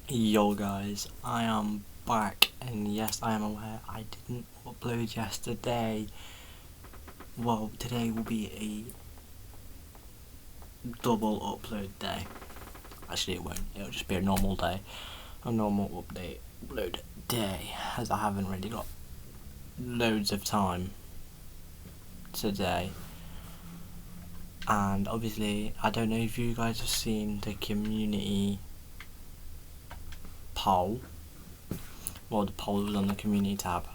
Yo guys, I am back, and yes, I am aware I didn't upload yesterday. Well, today will be a double upload day. Actually, it won't. It'll just be a normal day, a normal upload day, as I haven't really got loads of time today. And obviously, I don't know if you guys have seen the community poll. Well, the poll was on the community tab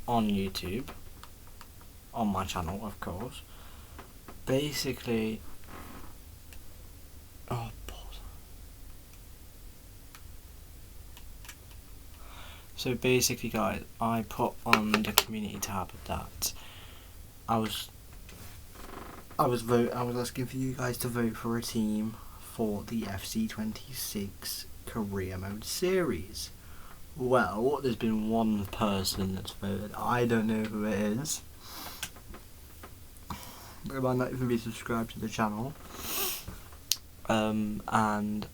on YouTube, on my channel, of course. Basically, oh, pause. So basically, guys, I put on the community tab that I was asking for you guys to vote for a team for the FC26 career mode series. Well, there's been one person that's voted. I don't know who it is. They might not even be subscribed to the channel. And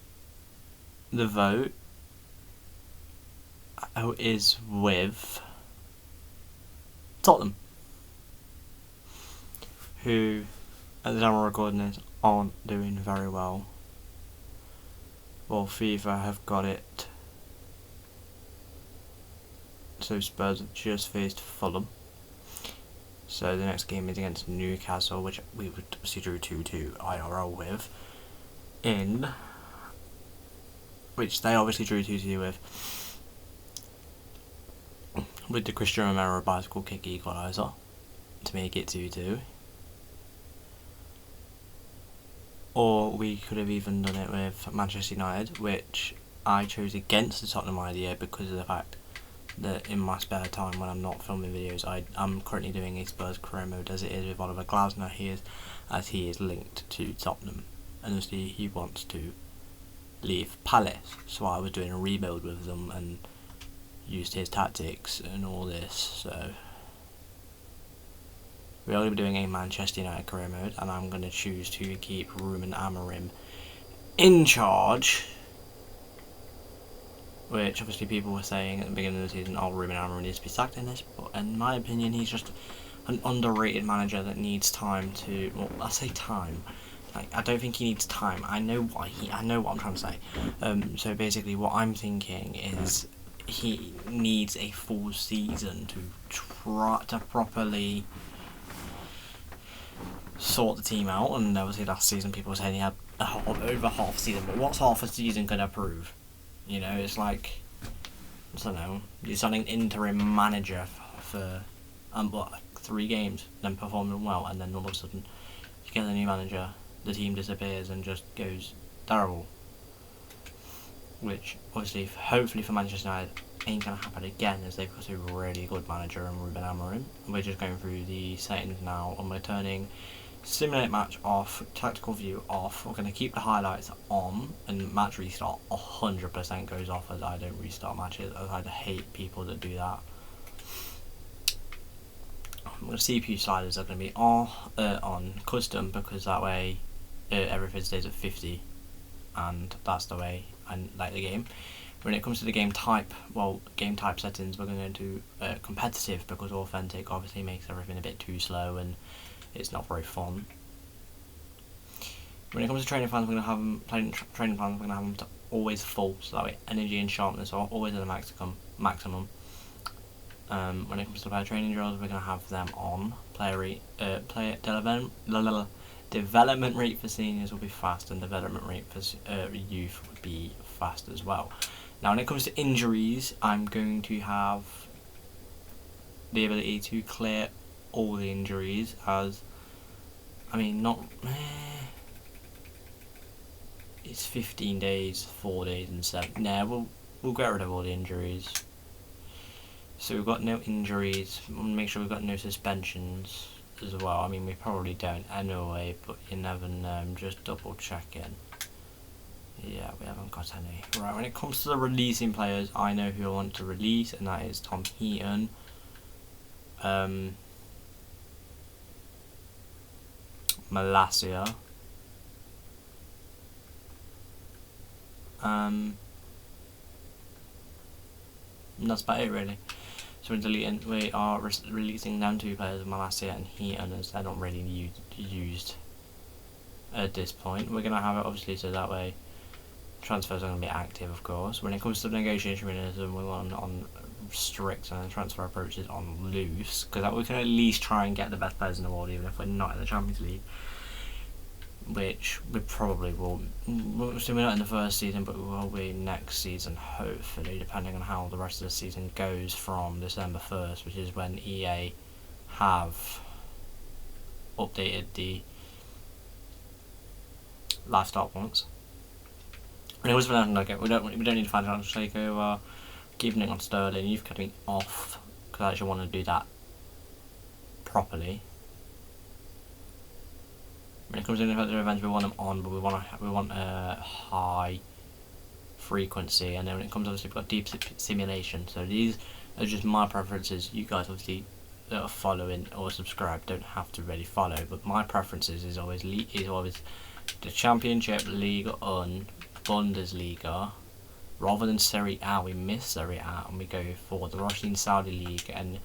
the vote is with Tottenham, who, at the time we're recording this, aren't doing very well. Well, FIFA have got it. So Spurs have just faced Fulham. So the next game is against Newcastle, which we would obviously drew 2-2 IRL with. Which they obviously drew 2-2 with the Cristiano Romero bicycle kick equaliser to make it 2-2. Or we could have even done it with Manchester United, which I chose against the Tottenham idea because of the fact that in my spare time when I'm not filming videos, I'm currently doing a Spurs career mode as it is with Oliver Glasner. He is linked to Tottenham, and obviously he wants to leave Palace, so I was doing a rebuild with them and used his tactics and all this. So we're going to be doing a Manchester United career mode, and I'm going to choose to keep Ruben Amorim in charge. Which obviously people were saying at the beginning of the season, oh, Ruben Amorim needs to be sacked in this, but in my opinion, he's just an underrated manager that needs time to. Well, I say time. Like, I don't think he needs time. I know what I'm trying to say. So basically, what I'm thinking is he needs a full season to try to properly sort the team out. And obviously, last season people were saying he had over half a season, but what's half a season gonna prove? You know, it's like, I don't know, you're signing an interim manager for 3 games, then performing well, and then all of a sudden you get a new manager, the team disappears and just goes terrible. Which, obviously, hopefully for Manchester United, ain't going to happen again, as they've got a really good manager in Ruben Amorim. We're just going through the settings now, and we're turning simulate match off, tactical view off. We're going to keep the highlights on, and match restart 100% goes off, as I don't restart matches, as I hate people that do that. The CPU sliders are going to be on custom, because that way everything stays at 50, and that's the way I like the game. When it comes to the game type settings, we're going to do competitive, because authentic obviously makes everything a bit too slow and it's not very fun. When it comes to training plans, we're going to have them to always full, so that way energy and sharpness are always at the maximum. When it comes to player training drills, we're going to have them on. Development rate for seniors will be fast, and development rate for youth would be fast as well. Now, when it comes to injuries, I'm going to have the ability to clear all the injuries, as it's 15 days, 4 days, and 7. Nah, we'll get rid of all the injuries. So we've got no injuries. We'll make sure we've got no suspensions as well. I mean, we probably don't anyway, but you never know. I'm just double checking. Yeah, we haven't got any. Right, when it comes to the releasing players, I know who I want to release, and that is Tom Heaton. Malacia. And that's about it really. So we are releasing them 2 players, Malacia and Heaton, as they're not really used at this point. We're going to have it obviously so that way transfers are going to be active, of course. When it comes to negotiation realism, we want on strict and transfer approaches on loose, because we can at least try and get the best players in the world even if we're not in the Champions League, which we probably will. So we're not in the first season, but we will be next season, hopefully, depending on how the rest of the season goes from December 1st, which is when EA have updated the lifestyle points. And it was for nothing like it. We don't need to find out Seiko. Keeping it on Sterling. You've cut me off because I actually want to do that properly. When it comes to the events, we want them on, but we want a high frequency. And then when it comes, obviously, we've got deep simulation. So these are just my preferences. You guys obviously that are following or subscribe don't have to really follow, but my preferences is always the Championship, Liga and Bundesliga. Rather than Serie A, we miss Serie A and we go for the Russian Saudi League and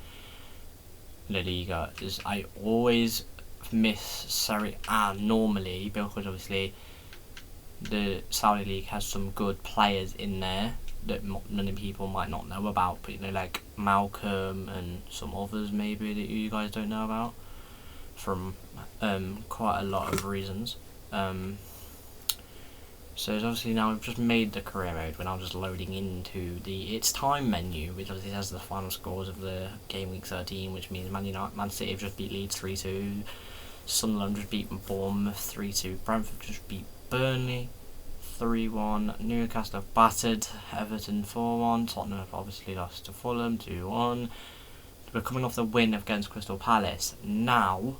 La Liga. I always miss Serie A normally because obviously the Saudi League has some good players in there that many people might not know about, but you know, like Malcolm and some others maybe that you guys don't know about from quite a lot of reasons. So it's obviously now we've just made the career mode. We're now just loading into the It's Time menu, which obviously has the final scores of the game week 13, which means Man City have just beat Leeds 3-2, Sunderland just beat Bournemouth 3-2, Brentford just beat Burnley 3-1, Newcastle have battered Everton 4-1, Tottenham have obviously lost to Fulham 2-1. We're coming off the win against Crystal Palace. Now,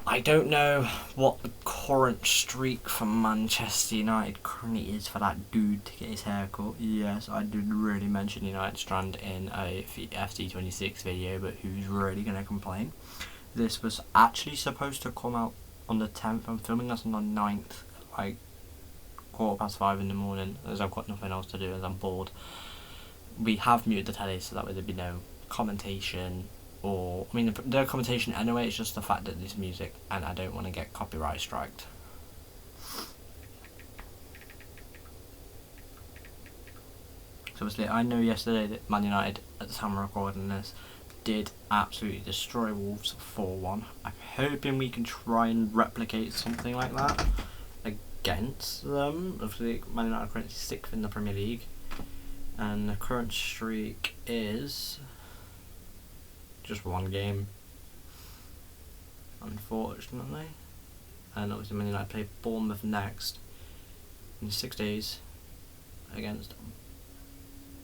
I don't know what the current streak for Manchester United currently is for that dude to get his hair cut. Yes, I did really mention United Strand in a FD26 video, but who's really going to complain? This was actually supposed to come out on the 10th. I'm filming this on the 9th, like 5:15 in the morning, as I've got nothing else to do, as I'm bored. We have muted the telly so that way there'd be no commentation. Or, I mean, the commentation anyway, it's just the fact that there's music and I don't want to get copyright striked. So obviously, I know yesterday that Man United, at the time of recording this, did absolutely destroy Wolves 4-1. I'm hoping we can try and replicate something like that against them. Obviously, Man United are currently 6th in the Premier League. And the current streak is just 1 game, unfortunately. And obviously Man United play Bournemouth next in 6 days against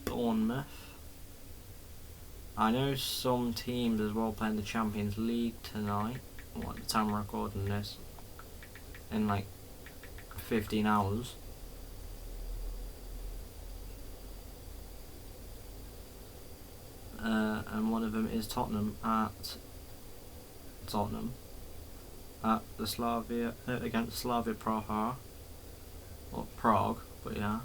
Bournemouth. I know some teams as well playing the Champions League tonight, at the time we're recording this, in like 15 hours. And one of them is Tottenham at the Slavia against Slavia Praha, or Prague, but yeah.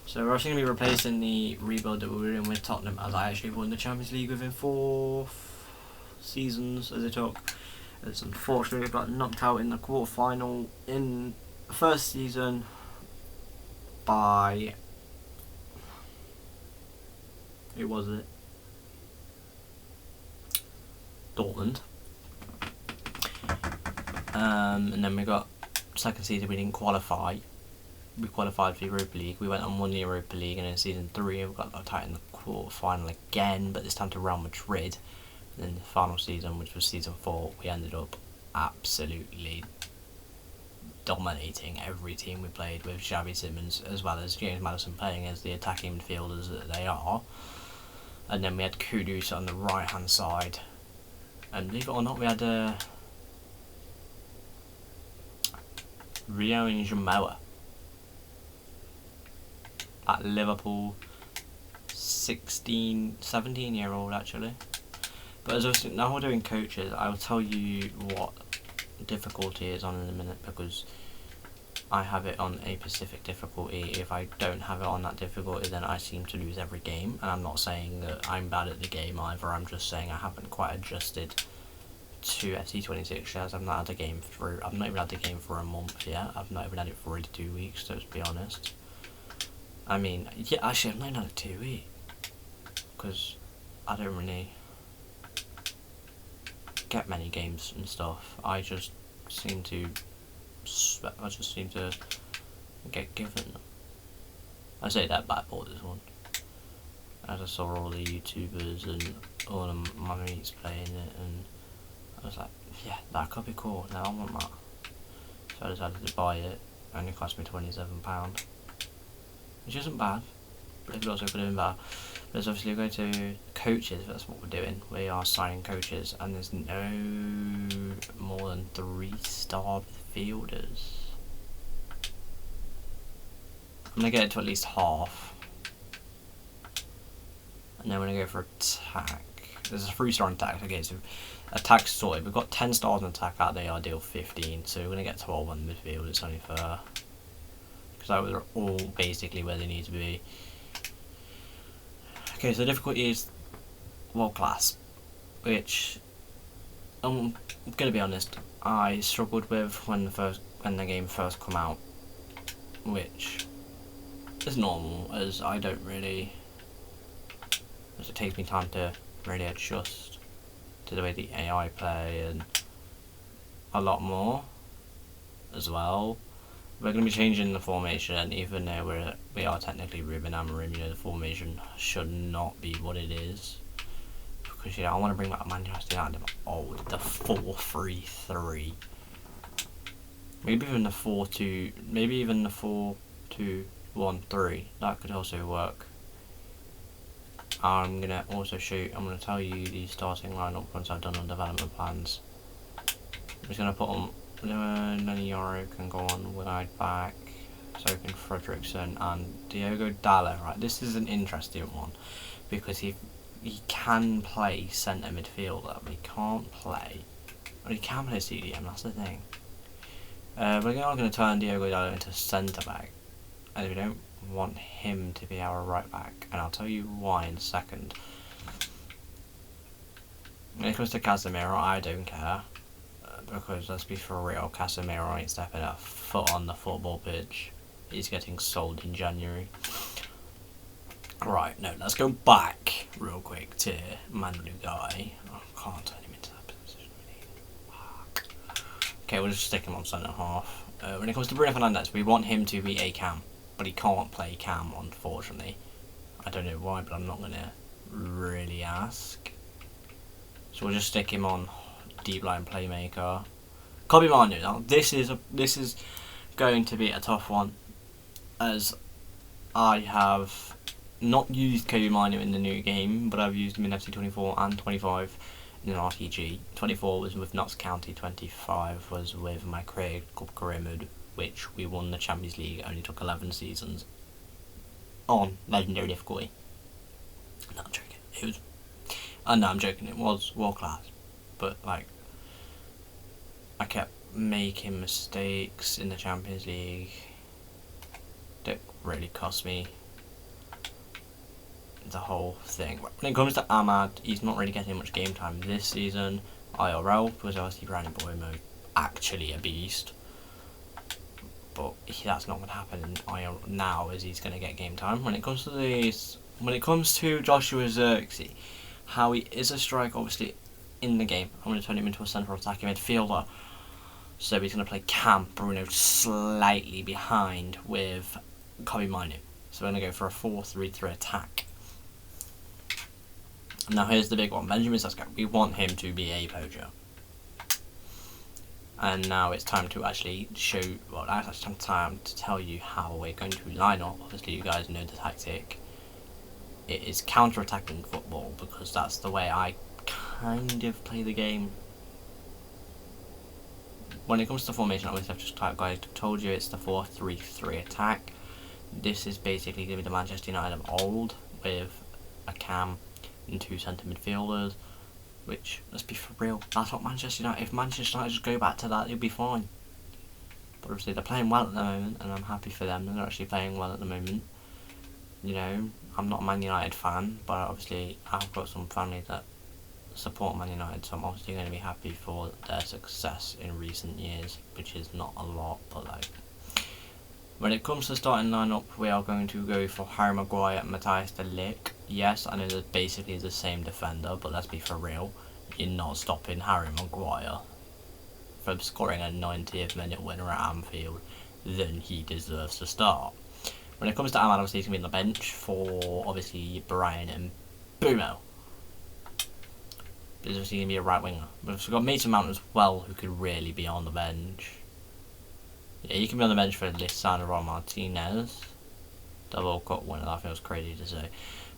So we're actually going to be replacing the rebuild that we were doing with Tottenham, as I actually won the Champions League within 4 seasons as it took. It's unfortunately got knocked out in the quarter-final in the first season by, who was it? Dortmund. And then we got second season we didn't qualify. We qualified for the Europa League. We went and won the Europa League, and in season 3 we got knocked out in the quarter final again, but this time to Real Madrid. And then the final season, which was season 4, we ended up absolutely dominating every team we played with Xavi Simons as well as James Maddison playing as the attacking midfielders that they are. And then we had Kudus on the right hand side. And believe it or not, we had Rio and Jamoa at Liverpool, 17-year-old actually. But as I was now we're doing coaches, I will tell you what difficulty is on in a minute, because I have it on a specific difficulty. If I don't have it on that difficulty, then I seem to lose every game. And I'm not saying that I'm bad at the game either. I'm just saying I haven't quite adjusted to FC26 as I've not had the game for. I've not even had the game for a month yet. I've not even had it for already 2 weeks. So to be honest, I mean, yeah, actually I've not even had it 2 weeks because I don't really get many games and stuff. I just seem to get given. I say that, but I bought this one. As I saw all the YouTubers and all of my mates playing it, and I was like, yeah, that could be cool. Now I want that. So I decided to buy it, and it cost me £27, which isn't bad, but it also could have been bad. But obviously we're going to coaches. That's what we're doing. We are signing coaches, and there's no more than 3-star fielders. I'm gonna get it to at least half, and then we're gonna go for attack. There's a 3-star in attack. Okay, so attack sorted. We've got 10 stars in attack out of the ideal 15, so we're gonna get 12 on the midfield. It's only fair because that was all basically where they need to be. Okay, so the difficulty is world class, which I'm gonna be honest, I struggled with when the game first come out, which is normal as I don't really, as it takes me time to really adjust to the way the AI play and a lot more as well. We're going to be changing the formation, even though we are technically Ruben Amorim. You know, the formation should not be what it is, because I want to bring back Manchester United old, the 4-3-3, maybe even the 4-2, maybe even the 4-2-1-3. That could also work. I'm gonna also I'm gonna tell you the starting lineup once I've done the development plans. I'm just gonna put on. Yoro can go on wide back, so can Fredrickson and Diogo Dalot. Right, this is an interesting one because he can play centre midfielder, but he can't play. Well, he can play CDM. That's the thing. We're not going to turn Diogo Dalot into centre back, and we don't want him to be our right back, and I'll tell you why in a second. When it comes to Casemiro, I don't care. Because let's be for real, Casemiro ain't stepping a foot on the football pitch. He's getting sold in January. Right, no, let's go back real quick to Manu Guy. Oh, I can't turn him into that position. Okay, we'll just stick him on centre half. When it comes to Bruno Fernandes, we want him to be a cam, but he can't play cam, unfortunately. I don't know why, but I'm not going to really ask. So we'll just stick him on deep line playmaker. Kobbie Mainoo. Now this is going to be a tough one, as I have not used Kobbie Mainoo in the new game, but I've used him in FC24 and 25 in an RPG. 24 was with Notts County, 25 was with my created called Career Mode, which we won the Champions League. It only took 11 seasons on legendary difficulty. No, I'm joking. It was. No, I'm joking. It was world class, but like, I kept making mistakes in the Champions League that really cost me the whole thing. When it comes to Ahmad, he's not really getting much game time this season. IRL, because obviously Brownie Boy Mode, actually a beast. But that's not going to happen in IRL now, as he's going to get game time. When it comes to Joshua Zirkzee, how he is a striker, obviously, in the game, I'm going to turn him into a central attacking midfielder. So he's going to play Cam Bruno slightly behind with Kobbie Mainoo. So we're going to go for a 4-3-3 attack. Now here's the big one. Benjamin Sesko. We want him to be a poacher. And now it's time to actually show, well, that's actually time to tell you how we're going to line up. Obviously you guys know the tactic. It is counter-attacking football, because that's the way I kind of play the game. When it comes to formation, obviously I've just told you it's the 4-3-3 attack. This is basically going to be the Manchester United of old, with a cam and 2 centre midfielders, which, let's be for real, that's what Manchester United, if Manchester United just go back to that, it'll be fine. But obviously they're playing well at the moment, and I'm happy for them. They're actually playing well at the moment. You know, I'm not a Man United fan, but obviously I've got some family that support Man United, so I'm obviously going to be happy for their success in recent years, which is not a lot, but like, when it comes to starting lineup, we are going to go for Harry Maguire and Matthias de Ligt. Yes, I know they're basically the same defender, but let's be for real, you're not stopping Harry Maguire from scoring a 90th minute winner at Anfield. Then he deserves to start. When it comes to Ahmad, obviously he's going to be on the bench for obviously Brian and Mbeumo. There's obviously going to be a right winger. We've got Mason Mount as well, who could really be on the bench. Yeah, you can be on the bench for Lisandro Martinez. The World Cup winner, that feels crazy to say.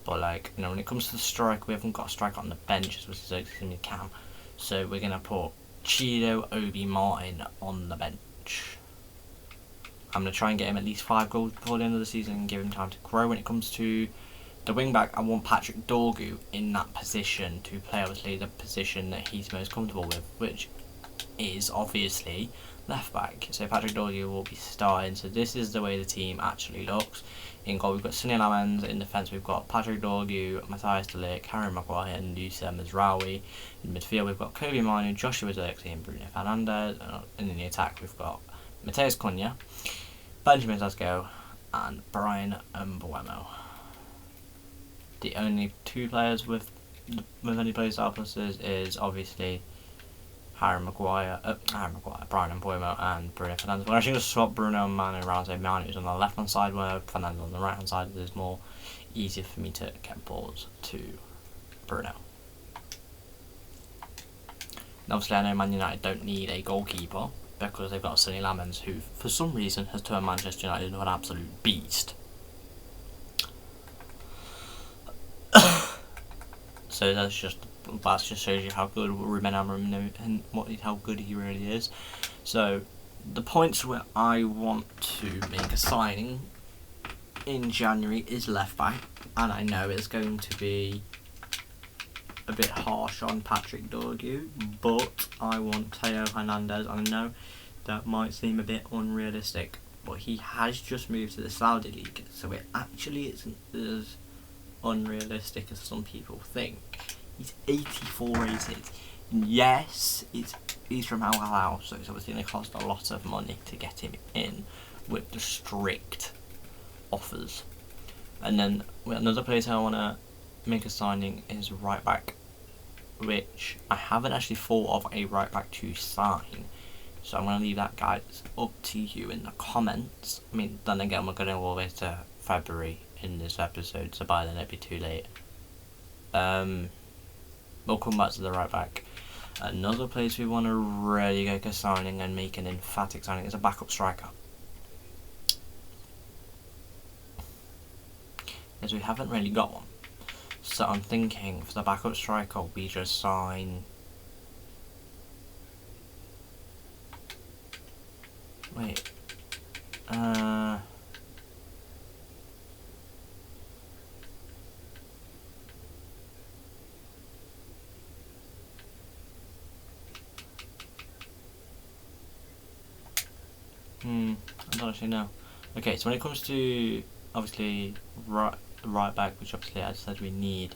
But like, you know, when it comes to the strike, we haven't got a striker on the bench, which is going to be Cam. So we're going to put Chido Obi Martin on the bench. I'm going to try and get him at least 5 goals before the end of the season and give him time to grow. When it comes to the wing back, I want Patrick Dorgu in that position to play obviously the position that he's most comfortable with, which is obviously left back. So Patrick Dorgu will be starting. So this is the way the team actually looks. In goal we've got Sonny Lamens. In defence we've got Patrick Dorgu, Matthias de Ligt, Harry Maguire and Youssef Mezraoui. In midfield we've got Kobe Manu, Joshua Zirkzee and Bruno Fernandes. And in the attack we've got Mateus Cunha, Benjamin Sesko and Brian Mbeumo. The only 2 players with any player surpluses is obviously Brian Mbeumo and Bruno Fernandes. We're actually going to swap Bruno and Manu around, so Manu's on the left hand side where Fernandes on the right hand side. It's more easier for me to get balls to Bruno. And obviously I know Man United don't need a goalkeeper because they've got Sonny Lamens, who for some reason has turned Manchester United into an absolute beast. So that just shows you how good Ruben Amorim and how good he really is. So the points where I want to make a signing in January is left back, and I know it's going to be a bit harsh on Patrick Dorgu, but I want Theo Hernandez. I know that might seem a bit unrealistic, but he has just moved to the Saudi League, so it actually isn't as unrealistic as some people think. He's 84 rated. Yes, he's from Al Hilal, so it's obviously going to cost a lot of money to get him in with the strict offers. And then another place I want to make a signing is right back, which I haven't actually thought of a right back to sign. So I'm going to leave that, guys, up to you in the comments. I mean, then again, we're going all the way to February in this episode, so by then it'd be too late. We'll come back to the right back. Another place we want to really go for signing and make an emphatic signing is a backup striker, as we haven't really got one. So I'm thinking for the backup striker we just sign. Wait. I don't actually know. Okay, so when it comes to obviously right back, which obviously I said we need,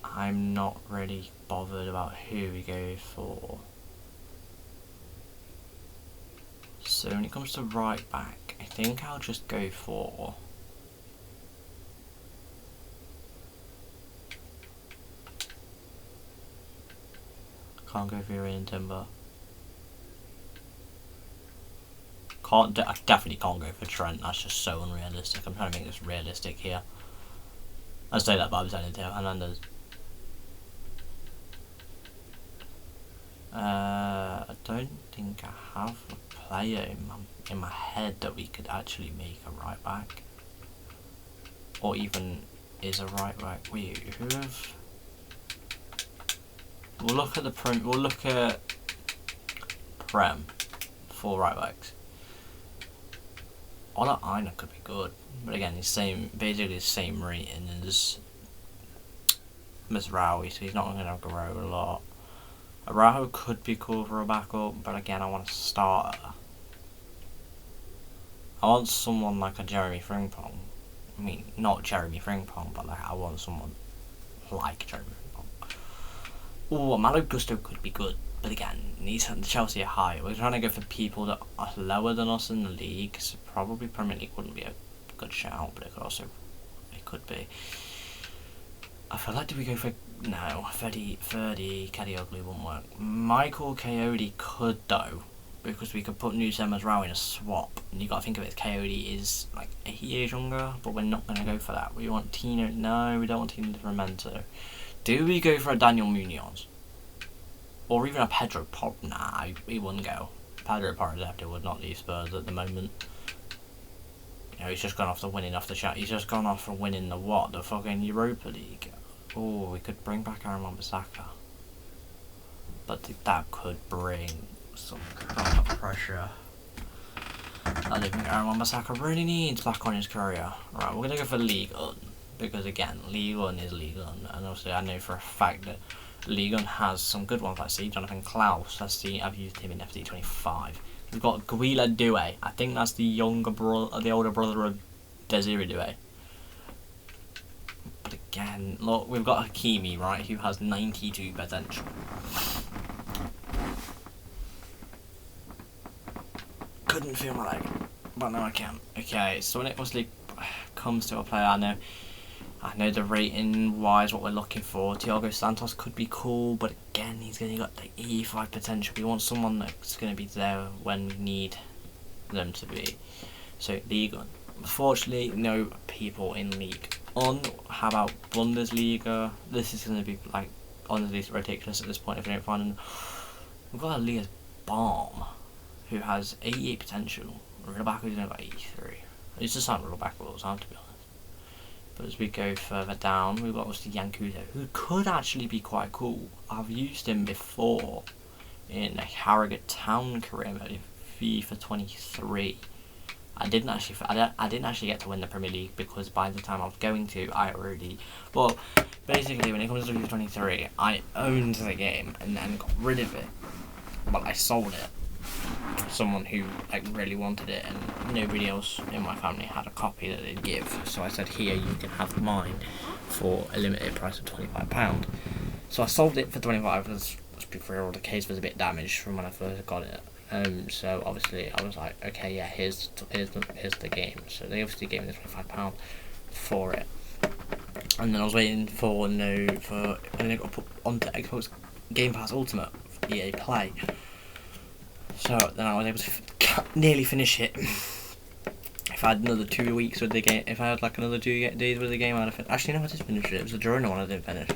I'm not really bothered about who we go for. So when it comes to right back, I think I'll just go for can't go for Ian Timber. I definitely can't go for Trent. That's just so unrealistic. I'm trying to make this realistic here. I say that, but I'm saying Theo Hernandez. I don't think I have a player in my head that we could actually make a right back, or even is a right back. Who have? We'll look at the Prem. We'll look at Prem for right backs. Ola Aina could be good, but again, basically the same rating as Mezraoui, so he's not going to grow a lot. Araujo could be cool for a backup, but again, I want a starter. I want someone like a Jeremy Frimpong. I mean, not Jeremy Frimpong, but like I want someone like Jeremy Frimpong. Oh, Malo Gusto could be good, but again, Chelsea are high. We're trying to go for people that are lower than us in the league, so probably Premier League wouldn't be a good shout, but it could be. I feel like, do we go for... No, Ferdy Kadioglu wouldn't work. Michael Coyote could, though, because we could put Nusem Mazraoui in a swap. And you got to think of it, Coyote is like 8 years younger, but we're not going to go for that. We want Tino... No, we don't want Tino Livramento. Do we go for a Daniel Munoz? Or even a Pedro Porro? Nah, he wouldn't go. Pedro Porro would not leave Spurs at the moment. You know, he's just gone off the winning off the chat. He's just gone off from winning the what? The fucking Europa League. Oh, we could bring back Aaron Wan-Bissaka. But that could bring some kind of pressure. I don't think Aaron Wan-Bissaka really needs back on his career. Right, we're going to go for Ligue 1. Because again, Ligue 1 is Ligue 1. And also I know for a fact that Ligue 1 has some good ones. Like see, Jonathan Klaus. I've used him in FD25. We've got Guila Doué. I think that's the older brother of Desiree Doué. But again, look, we've got Hakimi, right, who has 92 potential. Couldn't feel my leg, but now I can. Okay, so when it obviously comes to a player, I know the rating wise what we're looking for. Thiago Santos could be cool, but again, he's going to got the 85 potential. We want someone that's going to be there when we need them to be. So Ligue 1. Unfortunately, no people in League 1. How about Bundesliga? This is going to be like honestly ridiculous at this point if we don't find them. We've got Elias Balm, who has 88 potential. Rilback is only got 83. It's just not Rilback all the time, to be honest. But as we go further down, we've got obviously Yankuzo, who could actually be quite cool. I've used him before in a Harrogate Town career mode, FIFA 23. I didn't actually get to win the Premier League because by the time I was going to, well, basically when it comes to FIFA 23, I owned the game and then got rid of it, but I sold it. Someone who like really wanted it, and nobody else in my family had a copy that they'd give. So I said, "Here, you can have mine for a limited price of £25." So I sold it for 25 because, let's be real, the case was a bit damaged from when I first got it. So obviously I was like, okay, yeah, here's the game. So they obviously gave me the £25 for it, and then I was waiting for and then it got put onto Xbox Game Pass Ultimate for EA Play. So then I was able to nearly finish it. If I had another 2 weeks with the game, if I had like another 2 days with the game, I'd have finished. Actually, no, I did finish it. It was a Girona one I didn't finish.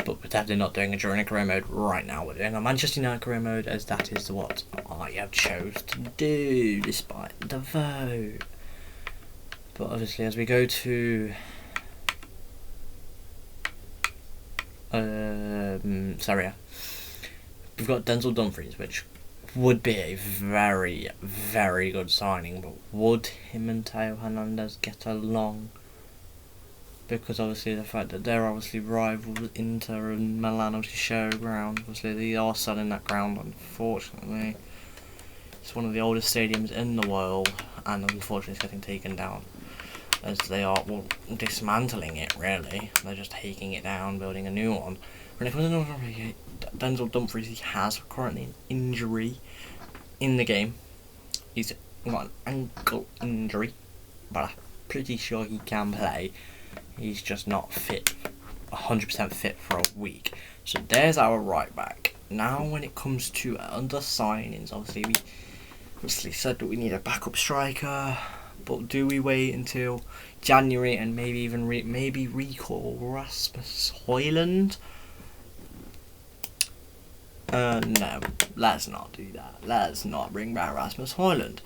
But we're definitely not doing a Girona career mode right now. We're doing a Manchester United career mode, as that is what I have chose to do, despite the vote. But obviously, as we go to Serie A, we've got Denzel Dumfries, which would be a very, very good signing, but would him and Teo Hernandez get along? Because obviously the fact that they're obviously rivals, Inter and Milan obviously share a ground. Obviously they are selling that ground, unfortunately. It's one of the oldest stadiums in the world, and unfortunately it's getting taken down. As they are, well, dismantling it really. They're just taking it down, building a new one. When it comes to Denzel Dumfries, he has currently an injury in the game. He's got an ankle injury, but I'm pretty sure he can play. He's just not fit, 100% fit for a week. So there's our right back. Now when it comes to other signings, obviously we obviously said that we need a backup striker, but do we wait until January and maybe even recall Rasmus Højlund? No, let's not do that. Let's not bring back Rasmus Højlund.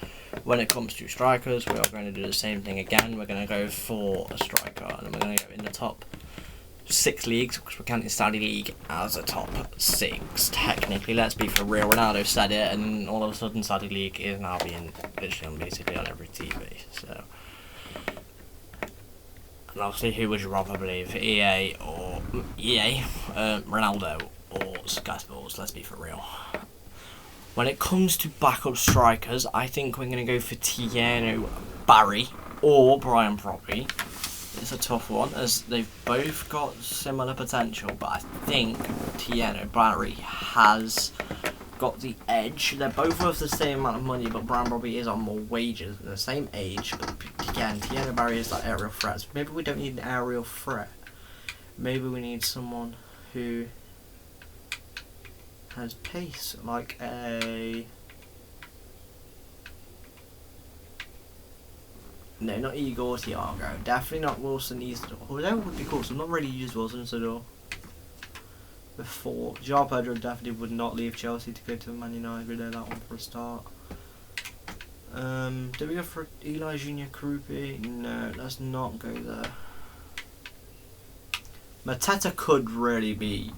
When it comes to strikers, we are going to do the same thing again. We're going to go for a striker, and then we're going to go in the top 6 leagues, because we're counting Saudi League as a top 6. Technically, let's be for real. Ronaldo said it, and all of a sudden Saudi League is now being literally basically on every TV. So, and obviously, who would you rather believe, EA, Ronaldo, or Sky Sports? Let's be for real. When it comes to backup strikers, I think we're going to go for Tiano Barry or Brian Proppy. It's a tough one, as they've both got similar potential, but I think Tiano Barry has got the edge. They're both worth the same amount of money, but Brian Proppy is on more wages. They're the same age, but again, Tiano Barry is that aerial threat. So maybe we don't need an aerial threat. Maybe we need someone who has pace, like a... No, not Igor Thiago. Definitely not Wilson Isidore. Although it would be cool, so I've not really used Wilson Isidore before. João Pedro definitely would not leave Chelsea to go to Man United. We know that one for a start. Did we go for Eli Junior Krupi? No, let's not go there. Mateta could really be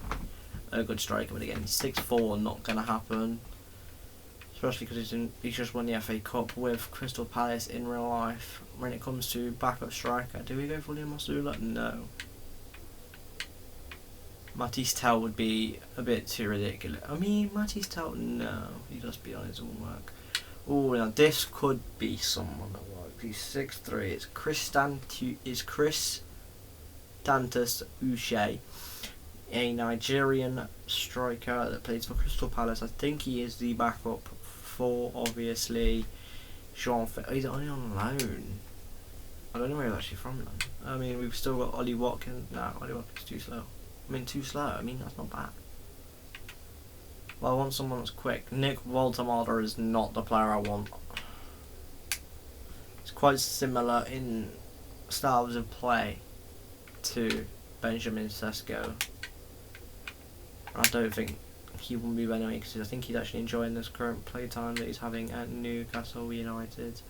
a good striker, but again, 6'4", not going to happen. Especially because he's just won the FA Cup with Crystal Palace in real life. When it comes to backup striker, do we go for Liam Masula? No. Matisse Tell would be a bit too ridiculous. I mean, Matisse Tell, no. He does be on his own work. Oh, now this could be someone that works. He's 6'3". It's Chris Dantas Uche, a Nigerian striker that plays for Crystal Palace. I think he is the backup for, obviously, Jean. He's only on loan. I don't know where he's actually from, though. I mean, we've still got Ollie Watkins. No, Ollie Watkins is too slow. Too slow. I mean, that's not bad. Well, I want someone that's quick. Nick Waltermada is not the player I want. It's quite similar in styles of play to Benjamin Sesko. I don't think he will move anyway, because I think he's actually enjoying this current playtime that he's having at Newcastle United.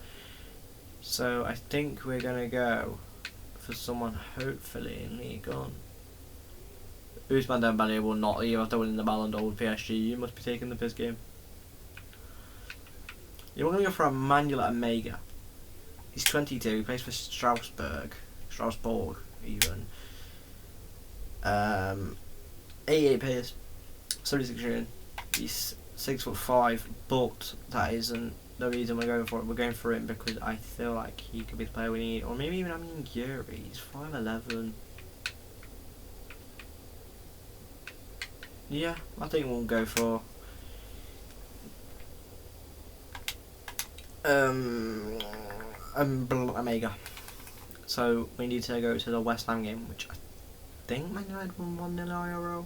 So I think we're going to go for someone hopefully in League One. Ousmane Dembele will not leave after winning the Ballon d'Or with PSG. You must be taking the piss game. You're going to go for Emmanuel Omega. He's 22, he plays for Strasbourg even. 88 pace, 76 years. He's 6'5", but that isn't the reason we're going for it. We're going for him because I feel like he could be the player we need, or maybe even having Yuri. He's 5'11". Yeah, I think we'll go for Omega. So we need to go to the West Ham game, which I think Man United won 1-0 IRL.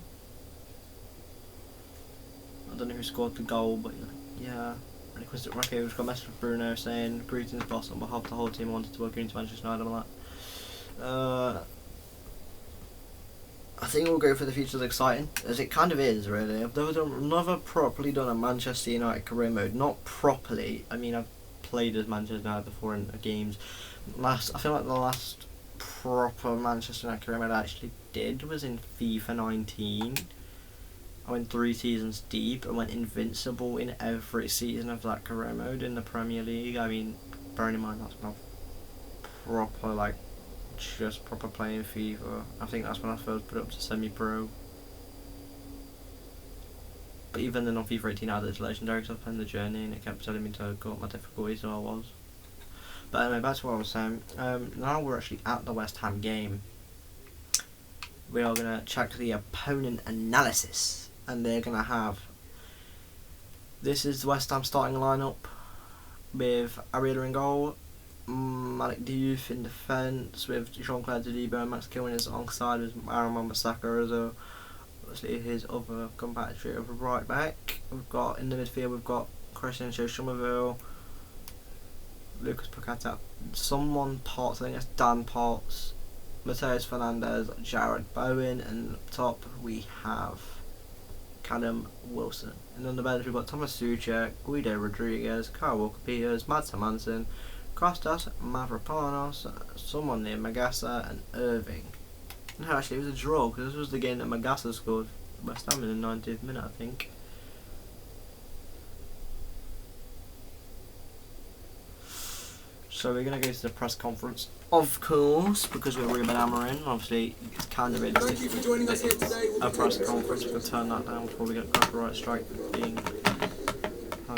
I don't know who scored the goal, but yeah. And it was okay, we've got a message from Bruno saying, "Greetings boss, on behalf of the whole team I wanted to welcome you to Manchester United." I'm like, I think we'll go for the future is exciting, as it kind of is really. I've never properly done a Manchester United career mode. Not properly, I mean I've played as Manchester United before in games. I feel like the last proper Manchester United career mode I actually did was in FIFA 19. I went 3 seasons deep and went invincible in every season of that career mode in the Premier League. I mean, bearing in mind that's not proper, like, just proper playing FIFA. I think that's when I first put up to semi-pro. But even then on FIFA 18 I had this legendary because I was playing the journey and it kept telling me to go up my difficulty, so I was. But anyway, back to what I was saying. Now we're actually at the West Ham game. We are going to check the opponent analysis. And they're going to have... This is the West Ham starting lineup. With Arrieta in goal. Malik Diouf in defence. With Jean-Claude Todibo and Max Kilman is alongside with Aaron Wan-Bissaka as a... Obviously his other compatriot of a right back. We've got in the midfield, we've got Christian Somerville, Lucas Paqueta, someone Potts, I think that's Dan Potts, Mateus Fernandez, Jared Bowen, and up top we have Callum Wilson. And on the bench we've got Thomas Suchek, Guido Rodriguez, Kyle Walker-Peters, Mads Hermansen, Kostas Mavropanos, someone named Magassa, and Irving. No, actually it was a draw because this was the game that Magassa scored West Ham in the 90th minute, I think. So we're going to go to the press conference, of course, because we're Ruben Amorim. Obviously, it's kind of realistic. Thank you for joining us here today. A press conference, we can turn that down before we get copyright strike being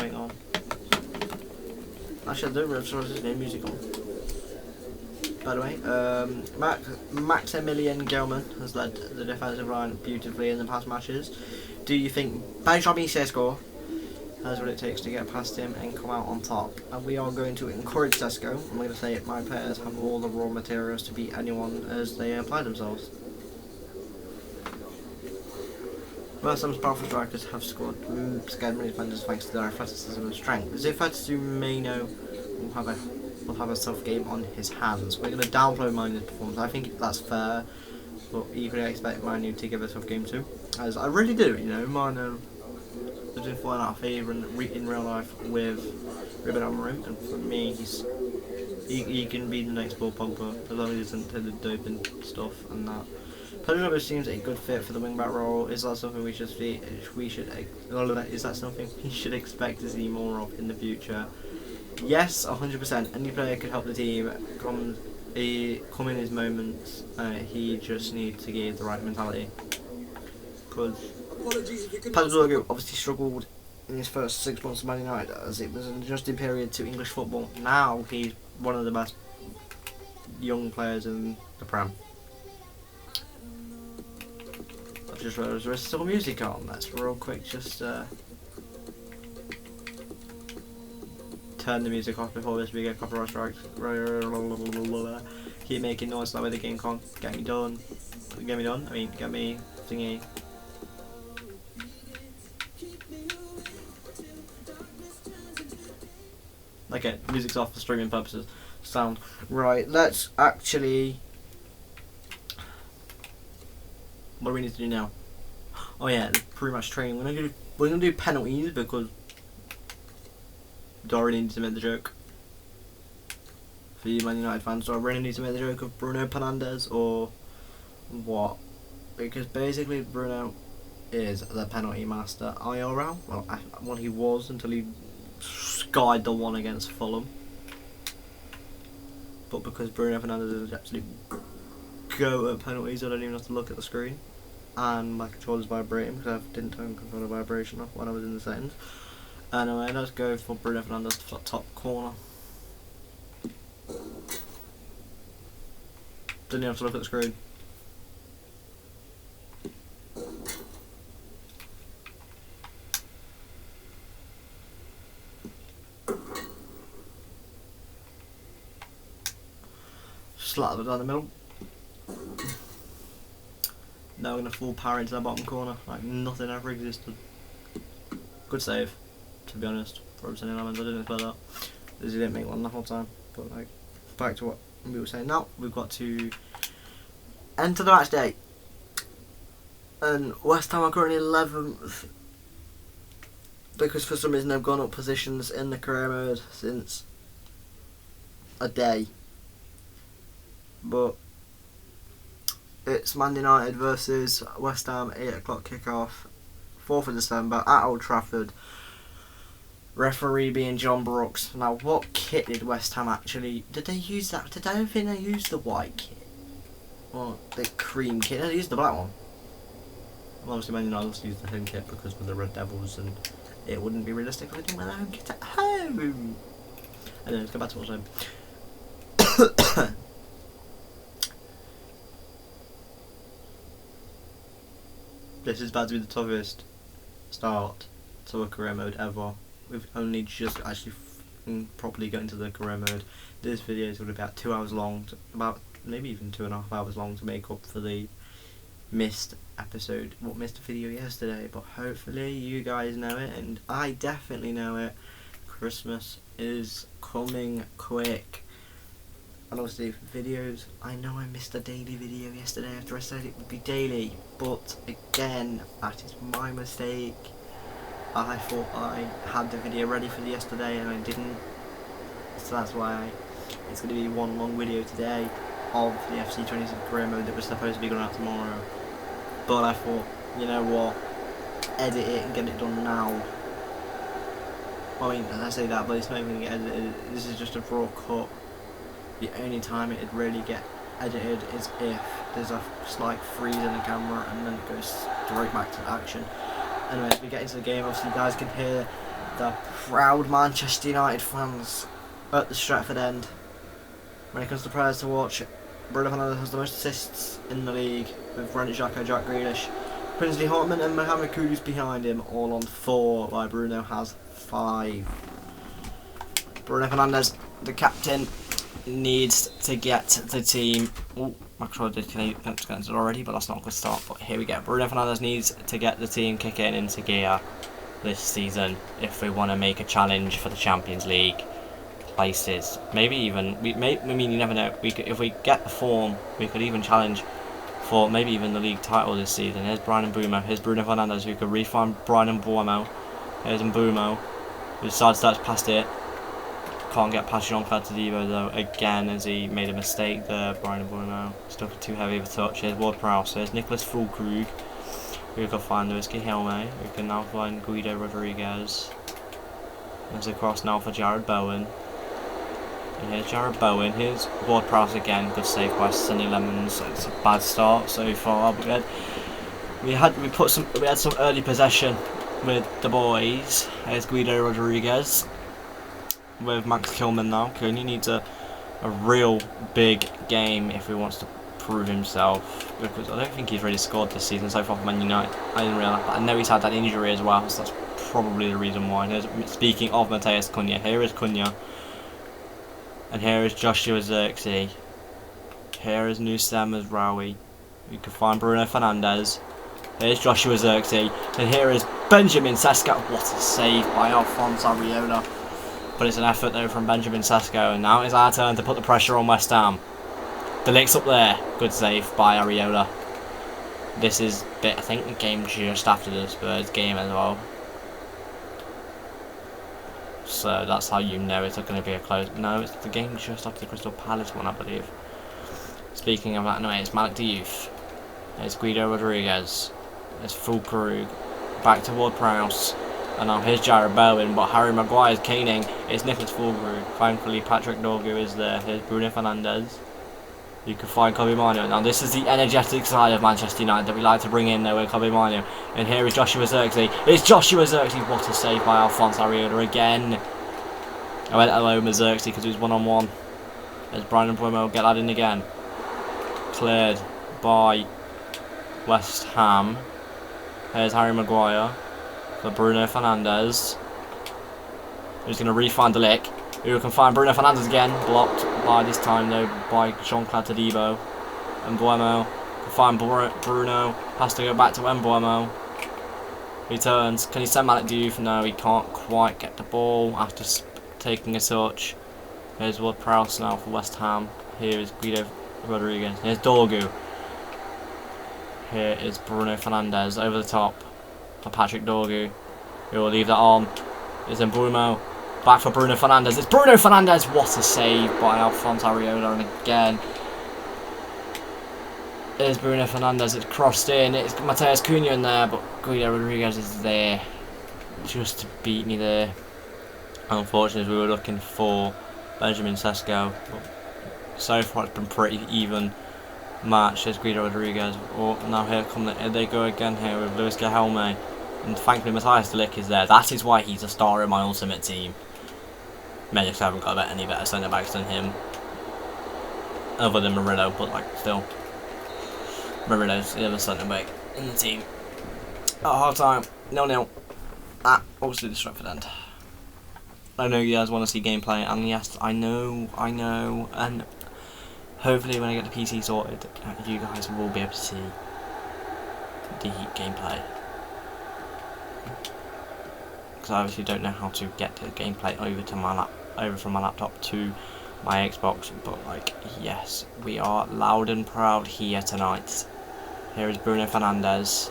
going on. Actually, I don't really sure there's no music on. By the way, Maximilian Gelman has led the defensive line beautifully in the past matches. Do you think Benjamin Sesko has what it takes to get past him and come out on top? And we are going to encourage Sesko. I'm going to say my players have all the raw materials to beat anyone as they apply themselves. West Ham's powerful strikers have scared many defenders thanks to their athleticism and strength. As if Meno will have a tough game on his hands. We're going to downplay Manu's performance. I think that's fair, but equally I expect Manu to give a tough game too. As I really do, you know, Manu is doing flying out of favour in real life with Ruben Amorim, and for me, he can be the next Paul Pogba as long as he doesn't do the doping stuff and that. Pedro seems a good fit for the wingback role. Is that something we should see? Is that something we should expect to see more of in the future? Yes, 100%. Any player could help the team come in his moments. He just needs to give the right mentality. Because Pedro obviously struggled in his first 6 months of Man United as it was an adjusting period to English football. Now he's one of the best young players in the Prem. I've just realised there's still music on. Let's real quick just turn the music off before we get copyright strikes. Keep making noise that way the game can't get me done. Get me thingy. Okay, music's off for streaming purposes. Sound. Right, let's actually... What do we need to do now? Oh yeah, pre-match training. We're gonna do penalties because Dory needs to make the joke. For you Man United fans, do I really need to make the joke of Bruno Fernandes or what? Because basically Bruno is the penalty master IRL. Well, he was until he skied the one against Fulham. But because Bruno Fernandes is absolute go at penalties, I don't even have to look at the screen. And my controller's vibrating because I didn't turn controller vibration off when I was in the settings. Anyway, let's go for Bruno Fernandes top corner. Didn't even have to look at the screen. Slather down the middle. Now we're going to full power into that bottom corner like nothing ever existed. Good save, to be honest, for Robson Lemons. I didn't expect that. As he didn't make one the whole time. But like, back to what we were saying now, we've got to enter the match day. And West Ham are currently 11th because for some reason they've gone up positions in the career mode since a day. But it's Man United versus West Ham, 8 o'clock kickoff, 4th of December at Old Trafford. Referee being John Brooks. Now, what kit did West Ham actually... Did they use that? I don't think they used the white kit. Or the cream kit. They used the black one. Well, obviously Man United used the home kit because of the Red Devils and it wouldn't be realistic if they didn't wear their home kit at home. Anyway, let's go back to what's home. This is about to be the toughest start to a career mode ever. We've only just actually properly got into the career mode. This video is going to be about 2 hours long, about maybe even 2.5 hours long to make up for the missed episode, missed video yesterday. But hopefully you guys know it, and I definitely know it. Christmas is coming quick. And obviously videos, I know I missed a daily video yesterday after I said it would be daily, but again, that is my mistake. I thought I had the video ready for yesterday and I didn't, so that's why it's going to be one long video today of the FC26 career mode that was supposed to be going out tomorrow. But I thought, you know what, edit it and get it done now. I mean, I say that, but it's not even going to get edited. This is just a raw cut. The only time it'd really get edited is if there's a slight freeze in the camera and then it goes straight back to action. Anyway, as we get into the game, obviously you guys can hear the proud Manchester United fans at the Stretford End. When it comes to players to watch, Bruno Fernandes has the most assists in the league, with Granit Xhaka, Jack Grealish, Kingsley Hartman and Mohamed Kudus behind him, all on 4, while Bruno has 5. Bruno Fernandes, the captain, needs to get the team... Oh, I'm sure I did connect it already, but that's not a good start. But here we go. Bruno Fernandes needs to get the team kicking into gear this season if we want to make a challenge for the Champions League places. Maybe even... I mean, you never know. If we get the form, we could even challenge for maybe even the league title this season. Here's Bryan Mbeumo. Here's Bruno Fernandes, who could refine Bryan Mbeumo. Here's Mbeumo, who sidesteps past it. Can't get past Jean-Claude Todibo though, again, as he made a mistake there. Bryan Mbeumo still too heavy of a touch. Here's Ward-Prowse. Here's Nicholas Füllkrug, who can find Luis Guilherme, who can now find Guido Rodriguez. There's a cross now for Jarrod Bowen. And here's Jarrod Bowen. Here's Ward-Prowse again. Good save by Sonny Lemons. It's a bad start so far, but we had some early possession with the boys. Here's Guido Rodriguez with Max Kilman now. Cunha needs a real big game if he wants to prove himself, because I don't think he's really scored this season so far for Man United. I didn't realise, but I know he's had that injury as well, so that's probably the reason why. Speaking of Matheus Cunha, here is Cunha, and here is Joshua Zirkzee. Here is Nusem Mazraoui. You can find Bruno Fernandes. Here's Joshua Zirkzee, and here is Benjamin Sesko. What a save by Alphonse Areola. But it's an effort though from Benjamin Sesko, and now it's our turn to put the pressure on West Ham. De Ligt's up there. Good save by Areola. This is, I think, the game just after the Spurs game as well. So that's how you know it's going to be a close... No, it's the game just after the Crystal Palace one, I believe. Speaking of that, anyway, it's Malik Diouf. There's Guido Rodriguez. There's Füllkrug. Back to Ward-Prowse. And now here's Jarrod Bowen, but Harry Maguire's caning. It's Nicholas Füllkrug. Thankfully, Patrick Dorgu is there. Here's Bruno Fernandes. You can find Kobbie Mainoo. Now, this is the energetic side of Manchester United that we like to bring in, though, with Kobbie Mainoo. And here is Joshua Zirkzee. It's Joshua Zirkzee. What a save by Alphonse Areola again. I went hello with Zirkzee because he was one-on-one. There's Bryan Mbeumo. Get that in again. Cleared by West Ham. Here's Harry Maguire for Bruno Fernandes, who's going to refine De Ligt, who can find Bruno Fernandes again, blocked by this time though by Jean-Claude Todibo. Mbeumo can find Bruno, has to go back to Mbeumo. He turns, can he send Malik Diouf? No, he can't quite get the ball after taking a touch. Here's Ward-Prowse now for West Ham. Here is Guido Rodriguez. Here's Dorgu. Here is Bruno Fernandes over the top for Patrick Dorgu, who will leave that on. It's Mbeumo, back for Bruno Fernandes. It's Bruno Fernandes. What a save by Alphonse Areola, and again there's Bruno Fernandes. It's crossed in. It's Matheus Cunha in there, but Guido Rodriguez is there just to beat me there. Unfortunately, we were looking for Benjamin Sesko, but so far it's been pretty even match. There's Guido Rodriguez. Oh, now here they go again here with Luis Guilherme. And thankfully Matthijs de Ligt is there. That is why he's a star in my ultimate team. I just haven't got any better centre backs than him. Other than Murillo, but like still. Murillo's the other centre back in the team. At half time, 0-0. Obviously the Stretford End. I know you guys want to see gameplay, and yes, I know, and hopefully when I get the PC sorted, you guys will be able to see the gameplay. Because I obviously don't know how to get the gameplay over from my laptop to my Xbox, but like, yes, we are loud and proud here tonight. Here is Bruno Fernandes.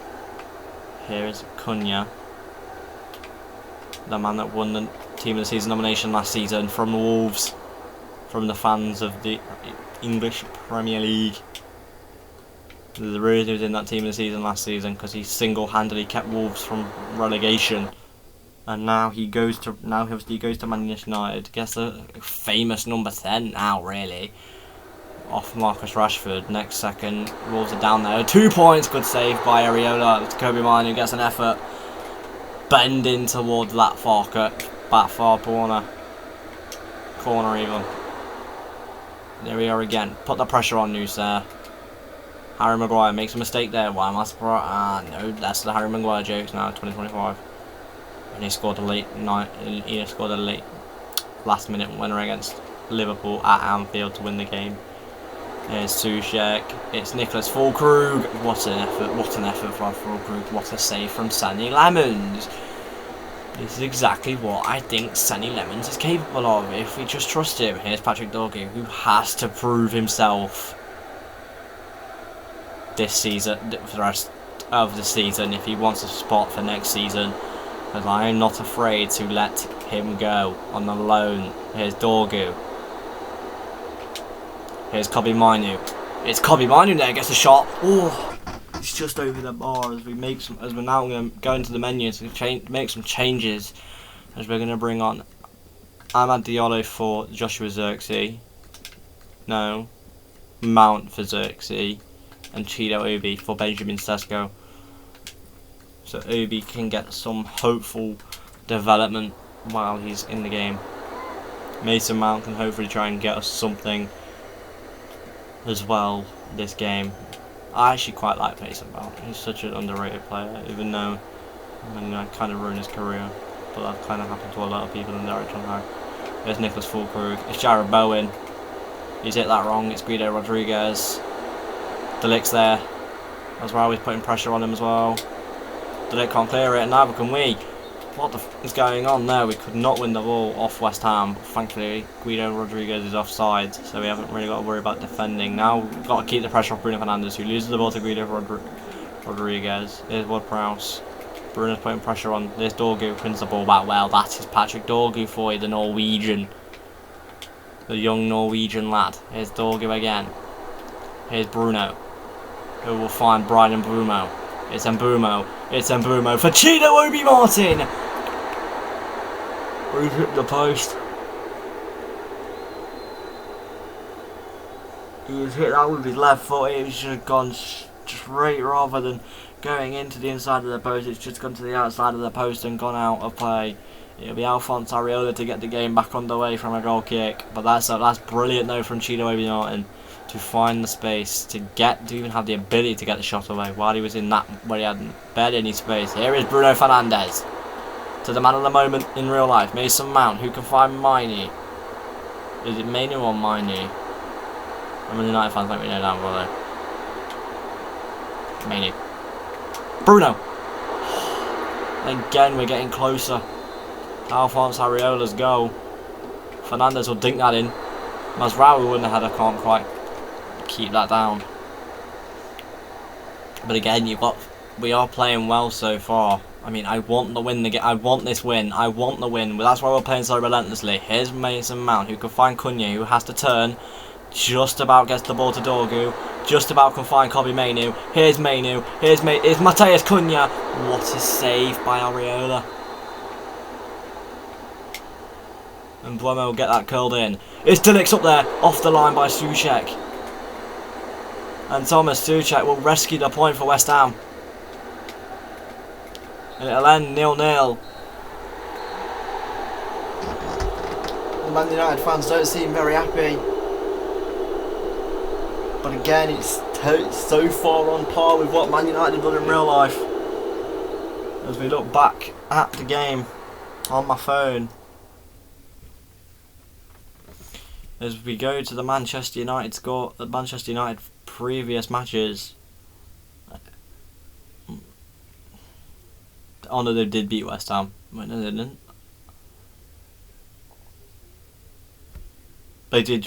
Here is Cunha, the man that won the Team of the Season nomination last season from Wolves, from the fans of the English Premier League. The reason he was in that Team of the Season last season because he single-handedly kept Wolves from relegation, and now he goes to Manchester United. Gets a famous number 10 now, really, off Marcus Rashford. Next second, Wolves are down there. 2 points. Good save by Areola. Kobbie Mainoo gets an effort. bending towards that far corner even. There we are again. Put the pressure on Noose there. Harry Maguire makes a mistake there. Why am I surprised? Ah, no, that's the Harry Maguire jokes now. 2025, and he scored a late last-minute winner against Liverpool at Anfield to win the game. There's Souček. It's Nicholas Füllkrug. What an effort! What an effort from Füllkrug! What a save from Sonny Lemons! This is exactly what I think Sonny Lemons is capable of if we just trust him. Here's Patrick Dorgu, who has to prove himself this season, for the rest of the season, if he wants a spot for next season. Because I am not afraid to let him go on the loan. Here's Dorgu. Here's Kobbie Mainoo. It's Kobbie Mainoo there, gets a shot. Oh, it's just over the bar as we're now going to go into the menu to make some changes. As we're going to bring on Amad Diallo for Joshua Zirkzee. No, Mount for Zirkzee, and Chido Obi for Benjamin Sesko. So Obi can get some hopeful development while he's in the game. Mason Mount can hopefully try and get us something as well this game. I actually quite like Mason Mount. He's such an underrated player, even though I kind of ruined his career. But that kind of happened to a lot of people in their time. There's Nicholas Füllkrug. It's Jared Bowen. He's hit that wrong. It's Guido Rodriguez. De Ligt's there. That's why he's putting pressure on him as well. De Ligt can't clear it, and neither can we. What the f is going on there? We could not win the ball off West Ham. Thankfully, Guido Rodriguez is offside, so we haven't really got to worry about defending. Now we've got to keep the pressure off Bruno Fernandes, who loses the ball to Guido Rodriguez. There's Ward-Prowse. Bruno's putting pressure on. There's Dorgu, wins the ball back well. That is Patrick Dorgu for you, the Norwegian. The young Norwegian lad. Here's Dorgu again. Here's Bruno, who will find Bryan Mbeumo. It's Mbeumo. It's Mbeumo for Chido Obi Martin. We've hit the post. He's hit that with his left foot. It should have gone straight rather than going into the inside of the post. It's just gone to the outside of the post and gone out of play. It'll be Alphonse Areola to get the game back underway from a goal kick. But that's brilliant though from Chido Obi Martin to find the space to even have the ability to get the shot away while he was in that where he had barely any space. Here is Bruno Fernandes to the man of the moment in real life, Mason Mount, who can find Mainoo. Is it Mainoo or Mainoo? I'm a United fans, let me know down below. Mainoo. Bruno. Again, we're getting closer. Alphonse Areola's goal. Fernandes will dink that in. Mazraoui wouldn't have had. I can't quite keep that down. But again, we are playing well so far. I mean, I want the win. I want this win. I want the win. But that's why we're playing so relentlessly. Here's Mason Mount, who can find Cunha, who has to turn. Just about gets the ball to Dorgu. Just about can find Kobbie Mainoo. Here's Mainoo. Here's Matheus Cunha. What a save by Areola. And Mbeumo will get that curled in. It's De Ligt's up there, off the line by Souček. And Thomas Souček will rescue the point for West Ham. And it'll end 0-0. The Man United fans don't seem very happy. But again, it's so far on par with what Man United have done in real life. As we look back at the game on my phone. As we go to the Manchester United score, the Manchester United previous matches. Oh no, they did beat West Ham. Wait, no, they didn't. They did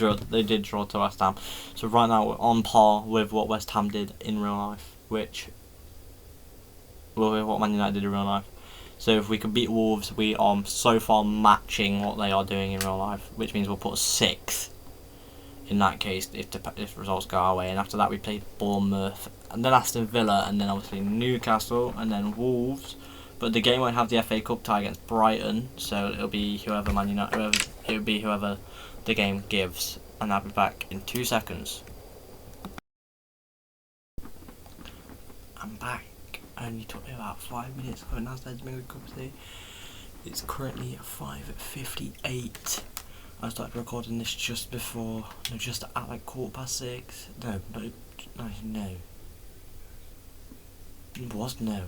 draw to West Ham. So right now we're on par with what West Ham did in real life, with what Man United did in real life. So if we can beat Wolves, we are so far matching what they are doing in real life, which means we'll put 6th in that case if results go our way. And after that we play Bournemouth, and then Aston Villa, and then obviously Newcastle, and then Wolves. But the game won't have the FA Cup tie against Brighton, so it'll be whoever the game gives. And I'll be back in 2 seconds. I'm back. only took me about 5 minutes. Oh, now that's making a cup of tea. It's currently 5:58. I started recording this just before, no, just at like 6:15. No. It was no.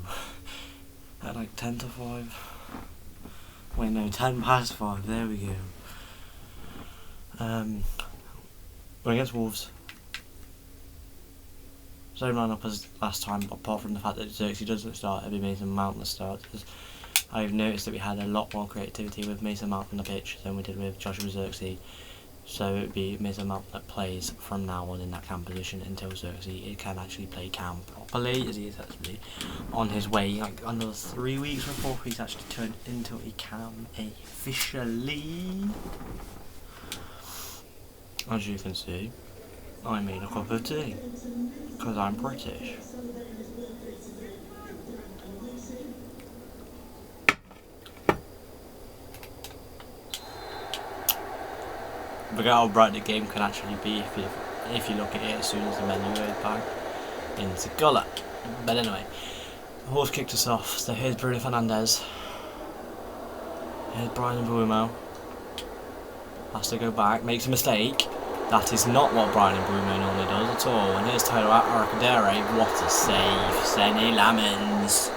At like 10 to 5. Wait, no, 10 past 5. There we go. We're against Wolves. Same lineup as last time, apart from the fact that Xerxes doesn't start, it'll be Mason Mount that starts. I've noticed that we had a lot more creativity with Mason Mount on the pitch than we did with Joshua Xerxes. So it would be Mason Mount that plays from now on in that cam position until Xerxes can actually play cam properly, as he is actually on his way, like another 3 weeks before he's actually turned into a cam officially. As you can see, I made a cup of tea, because I'm British. Look how bright the game can actually be if you look at it as soon as the menu goes back into colour. But anyway, Wolves kicked us off, so here's Bruno Fernandes. Here's Bryan Mbeumo. Has to go back, makes a mistake. That is not what Bryan Mbeumo normally does at all. And here's Toto Aracadere. What a save, Seny Lamens.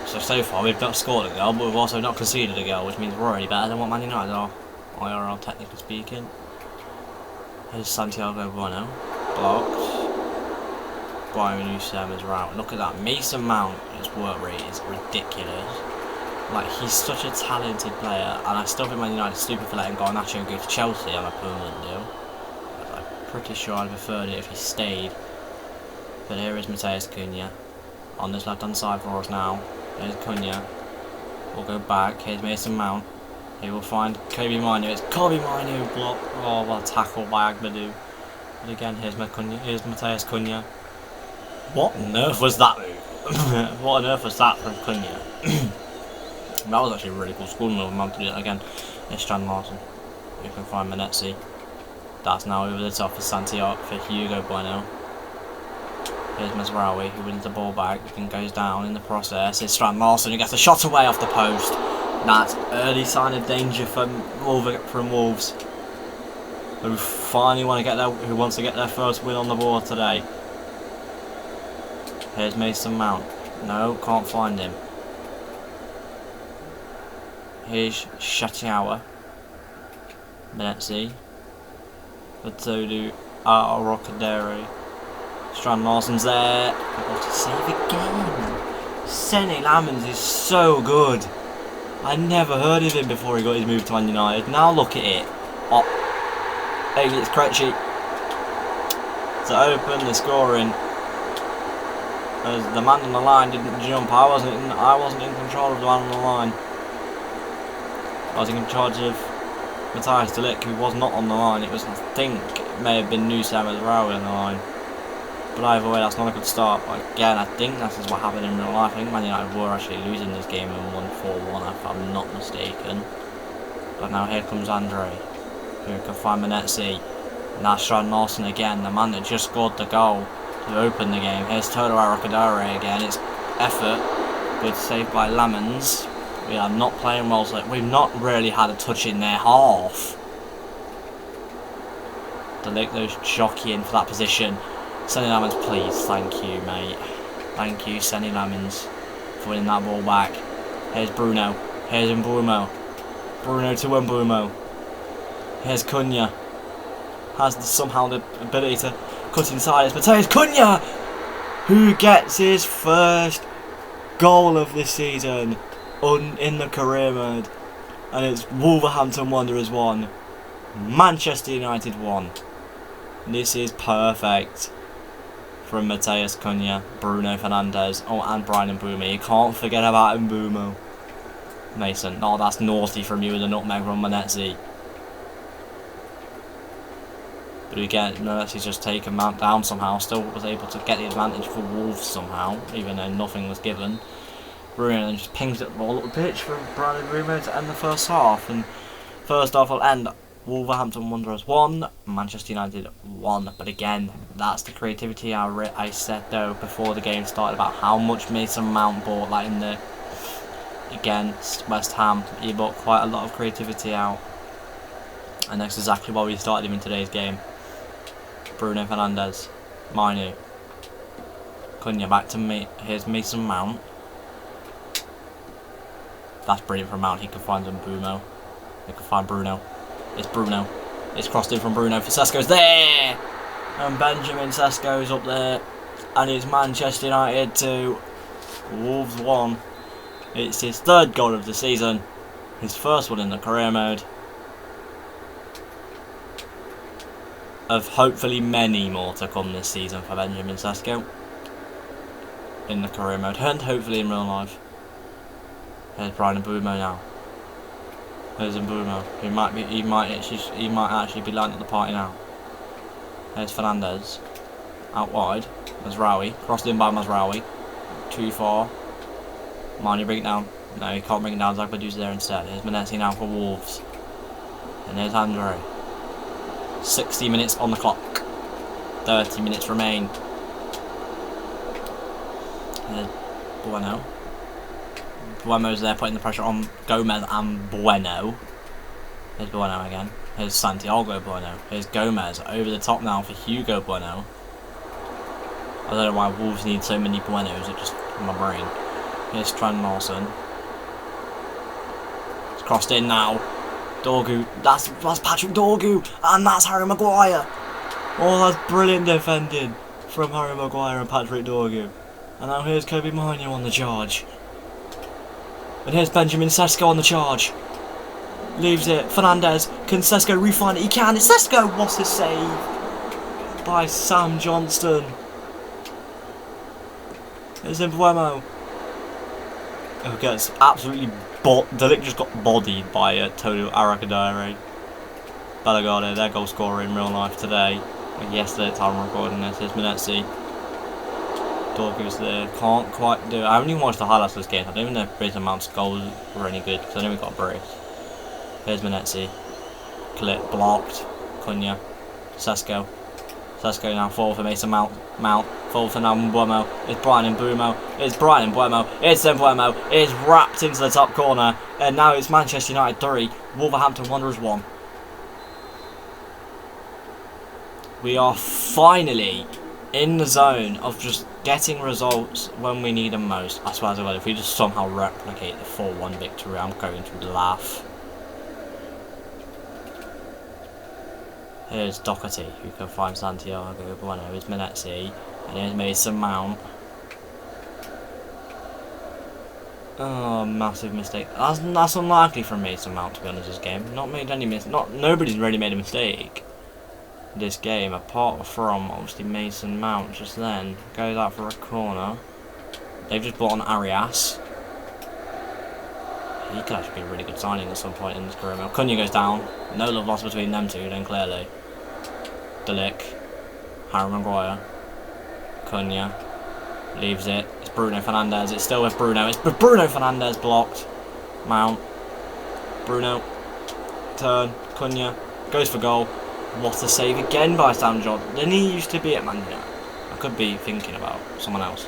So far we've not scored a goal, but we've also not conceded a goal, which means we're already better than what Man United are. IRL technically speaking. Here's Santiago Bueno. Blocked. Byron Usem is out. Look at that. Mason Mount, his work rate is ridiculous. Like, he's such a talented player, and I still think Man United is stupid for letting Garnacho go to Chelsea on a permanent deal. I'm pretty sure I'd have preferred it if he stayed. But here is Matheus Cunha on this left hand side for us now. Here's Cunha. We'll go back. Here's Mason Mount. He will find Kobe Minu. It's Kobe Minu blocked. Oh, well, tackle by Agbadou. But again, here's Matheus Cunha. What on earth was that move? What on earth was that from Cunha? That was actually a really cool school move. I'm to do that again. Here's Strand Larsen. You can find Menezes. That's now over the top for Santiago, for Hugo Bueno. Here's Mazraoui, who wins the ball back and goes down in the process. Here's Strand Larsen, who gets a shot away off the post. That's early sign of danger from Wolves, who finally who wants to get their first win on the board today. Here's Mason Mount. No, can't find him. Here's Shatiawa. Menezes. Batodu. Aracadere. Strand Larsen's there. What a save again! Seny Lamens is so good. I never heard of him before he got his move to Man United. Now look at it. Oh, hey, it's Krejci. To open the scoring. As the man on the line didn't jump. I wasn't in control of the man on the line. I was in charge of Matthijs de Ligt, who was not on the line. It was, I think, it may have been Nusam Mazraoui on the line. But either way, that's not a good start. But again, I think that's just what happened in real life. I think Man United were actually losing this game and won 4-1, if I'm not mistaken. But now here comes Andre, who can find Menezes. Now Strand Larsen again, the man that just scored the goal to open the game. Here's Toto Aracadere again. It's effort, good save by Lamens. We are not playing well, so we've not really had a touch in their half. De Ligt those jockeying for that position. Seny Lamens, please. Thank you, mate. Thank you, Seny Lamens, for winning that ball back. Here's Bruno. Here's Mbeumo. Bruno to Mbeumo. Here's Cunha. Has somehow the ability to cut inside. It's Matheus Cunha, who gets his first goal of this season in the career mode. And it's Wolverhampton Wanderers 1. Manchester United 1. This is perfect. From Matheus Cunha, Bruno Fernandes, and Bryan Mbeumo. You can't forget about Mbeumo. Mason, oh, that's naughty from you with a nutmeg from Menezes. But again, Menezes just taken Mount down somehow. Still was able to get the advantage for Wolves somehow, even though nothing was given. Bruno then just pings it the ball up the pitch for Bryan Mbeumo to end the first half. And first half will end Wolverhampton Wanderers 1, Manchester United 1. But again, that's the creativity I said though before the game started about how much Mason Mount brought, like in the against West Ham. He brought quite a lot of creativity out, and that's exactly why we started him in today's game. Bruno Fernandes, Mainu, Cunha back to me. Here's Mason Mount. That's brilliant from Mount. He can find some Bruno. He can find Bruno. It's Bruno. It's crossed in from Bruno. For Sesko's there! And Benjamin Sesko's up there. And it's Manchester United 2. Wolves 1. It's his third goal of the season. His first one in the career mode. Of hopefully many more to come this season for Benjamin Sesko. In the career mode. And hopefully in real life. Here's Brian Mbeumo now. There's Mbeumo. He might actually be lighting up the party now. There's Fernandes. Out wide. Mazraoui. Crossed in by Mazraoui. Too far. Manu, bring it down. No, he can't bring it down. Zagbadu's there instead. Here's Menezes now for Wolves. And there's Andre. 60 minutes on the clock. 30 minutes remain. There's Bueno. Buemo's there putting the pressure on Gomez and Bueno. Here's Bueno again. Here's Santiago Bueno. Here's Gomez over the top now for Hugo Bueno. I don't know why Wolves need so many Buenos, it's just in my brain. Here's Trent Larson. It's crossed in now. Dorgu. That's Patrick Dorgu. And that's Harry Maguire. Oh, that's brilliant defending from Harry Maguire and Patrick Dorgu. And now here's Kobe Manu on the charge. And here's Benjamin Sesko on the charge. Leaves it. Fernandes. Can Sesko refine it? He can. It's Sesko. What's a save by Sam Johnston. It's Mbeumo. Who gets absolutely Delic just got bodied by Todo Arakadare. Bellegarde, their goal scorer in real life today. Yesterday at time of recording this. Here's Menezes. Dorgu's there, can't quite do it. I haven't even watched the highlights of this game. I don't even know if Mason Mount's goals were any good because I know we got a brace. Here's Menezes. Clip blocked. Cunha. Sesko. Sesko now forward for Mason Mount. Forward for now Mbeumo. It's Brian Mbeumo. It's Brian Mbeumo. It's Mbeumo. It's wrapped into the top corner. And now it's Manchester United 3. Wolverhampton Wanderers 1. We are finally in the zone of just getting results when we need them most. I swear to God, if we just somehow replicate the 4-1 victory, I'm going to laugh. Here's Doherty, who can find Santiago Bueno. Here's Menezes, and here's Mason Mount. Oh, massive mistake. That's unlikely from Mason Mount, to be honest, this game. Not made any nobody's really made a mistake this game, apart from obviously Mason Mount just then. Goes out for a corner. They've just brought on Arias. He could actually be a really good signing at some point in this career. Cunha goes down. No love lost between them two, then clearly. Delic. Harry Maguire. Cunha. Leaves it. It's Bruno Fernandes. It's still with Bruno. It's Bruno Fernandes blocked. Mount. Bruno. Turn. Cunha. Goes for goal. What a save again by Sam Johnston. Didn't he used to be at Man United? I could be thinking about someone else.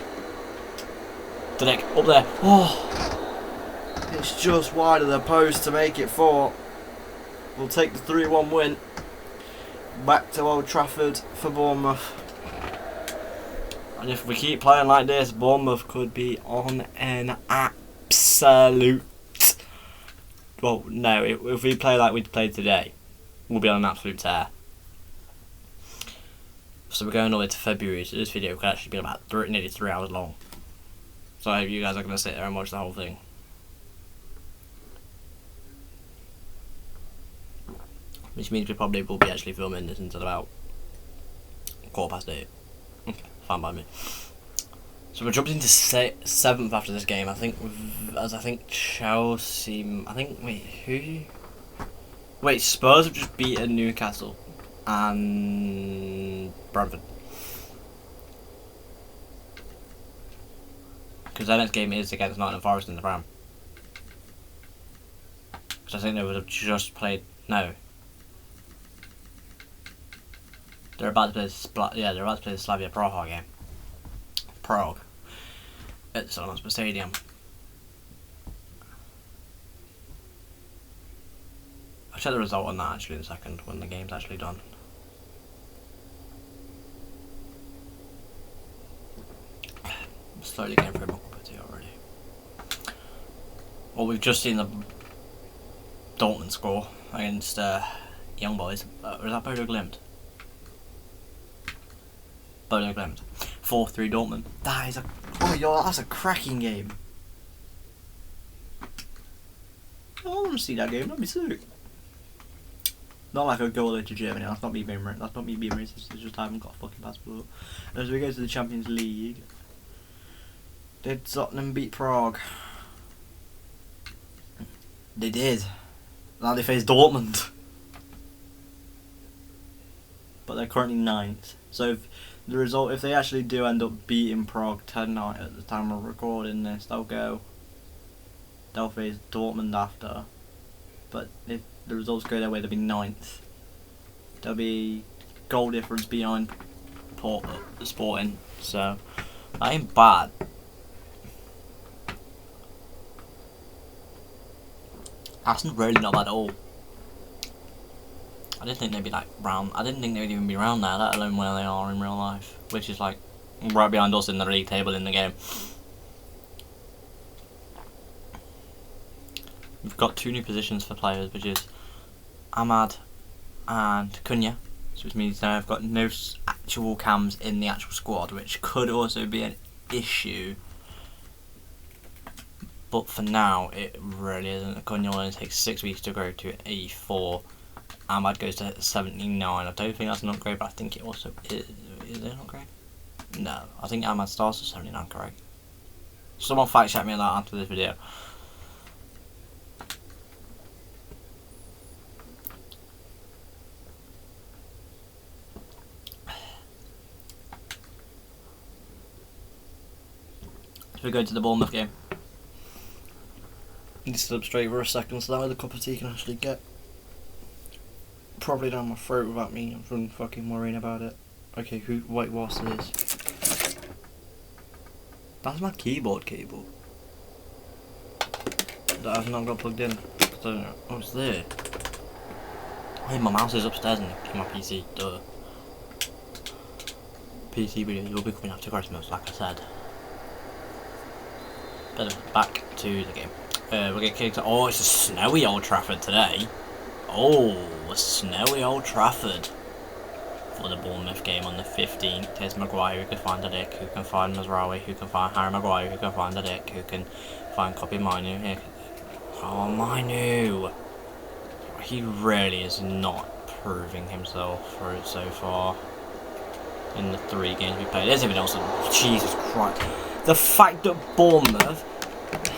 Delic. Up there. Oh. It's just wide of the post to make it 4. We'll take the 3-1 win. Back to Old Trafford for Bournemouth. And if we keep playing like this, Bournemouth could be on an absolute... Well, no, if we play like we played today, we'll be on an absolute tear. So we're going all the way to February, so this video could actually be about nearly 3 hours long. So I hope you guys are going to sit there and watch the whole thing. Which means we probably will be actually filming this until about 8:15. Okay, fine by me. So we're jumping into 7th after this game. I think Chelsea. Wait, Spurs have just beaten Newcastle and Brentford. Because their next game is against Nottingham Forest in the Prem. Because I think they would have just played. No. They're about to play the Slavia Praha game. Prague. At the Solomon Stadium. I'll check the result on that actually in a second when the game's actually done. I'm slowly getting through my cup of tea already. Well, we've just seen the Dortmund score against Young Boys. Was that Bodo Glimt? Bodo Glimt. 4-3 Dortmund. That is that's a cracking game. I want to see that game. That'd be sick. Not like a goal to Germany. That's not me being racist. It's just I haven't got a fucking passport. As we go to the Champions League, did Tottenham beat Prague? They did. Now they face Dortmund. But they're currently 9th. So if they actually do end up beating Prague tonight at the time of recording this, they'll face Dortmund after. But if the results go their way, they'll be 9th. There'll be goal difference behind Sporting, so that ain't bad. That's really not bad at all. I didn't think they'd be like round. I didn't think they'd even be round there, let alone where they are in real life, which is like right behind us in the league table in the game. We've got 2 new positions for players, which is Ahmad and Cunha, which means now I've got no actual cams in the actual squad, which could also be an issue. But for now, it really isn't. Cunha only takes 6 weeks to grow to 84. Ahmad goes to 79. I don't think that's an upgrade, but I think it also is. Is it an upgrade? No, I think Ahmad starts at 79, correct? Someone fact check me on that after this video. So we go to the Bournemouth game. Need to sit up straight for a second so that way the cup of tea can actually get probably down my throat without me from fucking worrying about it. Okay, what's this? That's my keyboard cable. That I've not got plugged in. So, oh, it's there. Hey, my mouse is upstairs in my PC. Duh. PC video will be coming after Christmas, like I said. But back to the game. We're getting kicked. Oh, it's a snowy Old Trafford today. Oh, a snowy Old Trafford for the Bournemouth game on the 15th. There's Maguire who can find a dick, who can find Mazraoui, who can find Harry Maguire, who can find a dick, who can find Kobbie Mainoo here. Oh, Mainoo! He really is not proving himself for it so far in the 3 games we played. There's even else. Jesus Christ. The fact that Bournemouth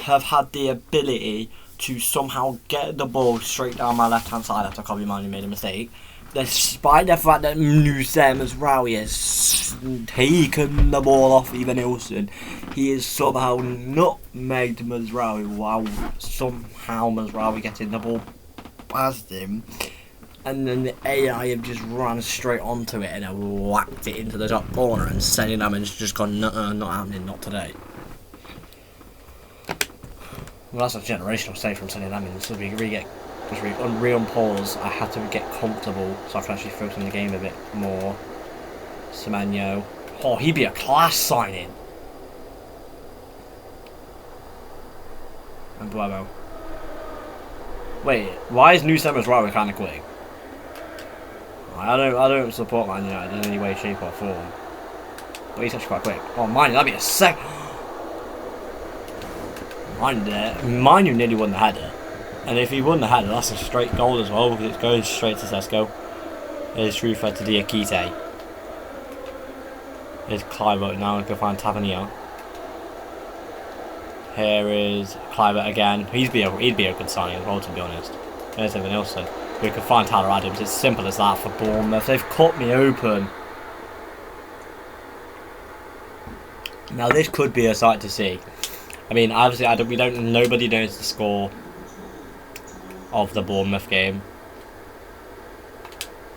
have had the ability to somehow get the ball straight down my left hand side after Kobbie Mainoo made a mistake, despite the fact that Nusayr Mazraoui has taken the ball off Evanilson, he is somehow nutmegged Mazraoui while somehow Mazraoui getting the ball past him, and then the AI have just run straight onto it and have whacked it into the top corner, and Senny Lamin's just gone, not happening, not today. Well, that's a generational save from Senny Lamin, so we re-unpause. I had to get comfortable so I can actually focus on the game a bit more. Semenyo. Oh, he'd be a class signing. And Buemo. Wait, why is Nusayr Mazraoui kind of quick? I don't support Man United in any way, shape or form, but he's actually quite quick. Oh, that'd be a sec. Mainoo nearly won the header, and if he won the header, that's a straight goal as well because it goes straight to Sesko. There's true fed to Diakite. There's Kluivert now. We can find Tavernier. Here is Kluivert again. He'd be a good signing as well, to be honest. There's Evanilson. We can find Tyler Adams. It's simple as that for Bournemouth. They've cut me open. Now this could be a sight to see. I mean, obviously, nobody knows the score of the Bournemouth game.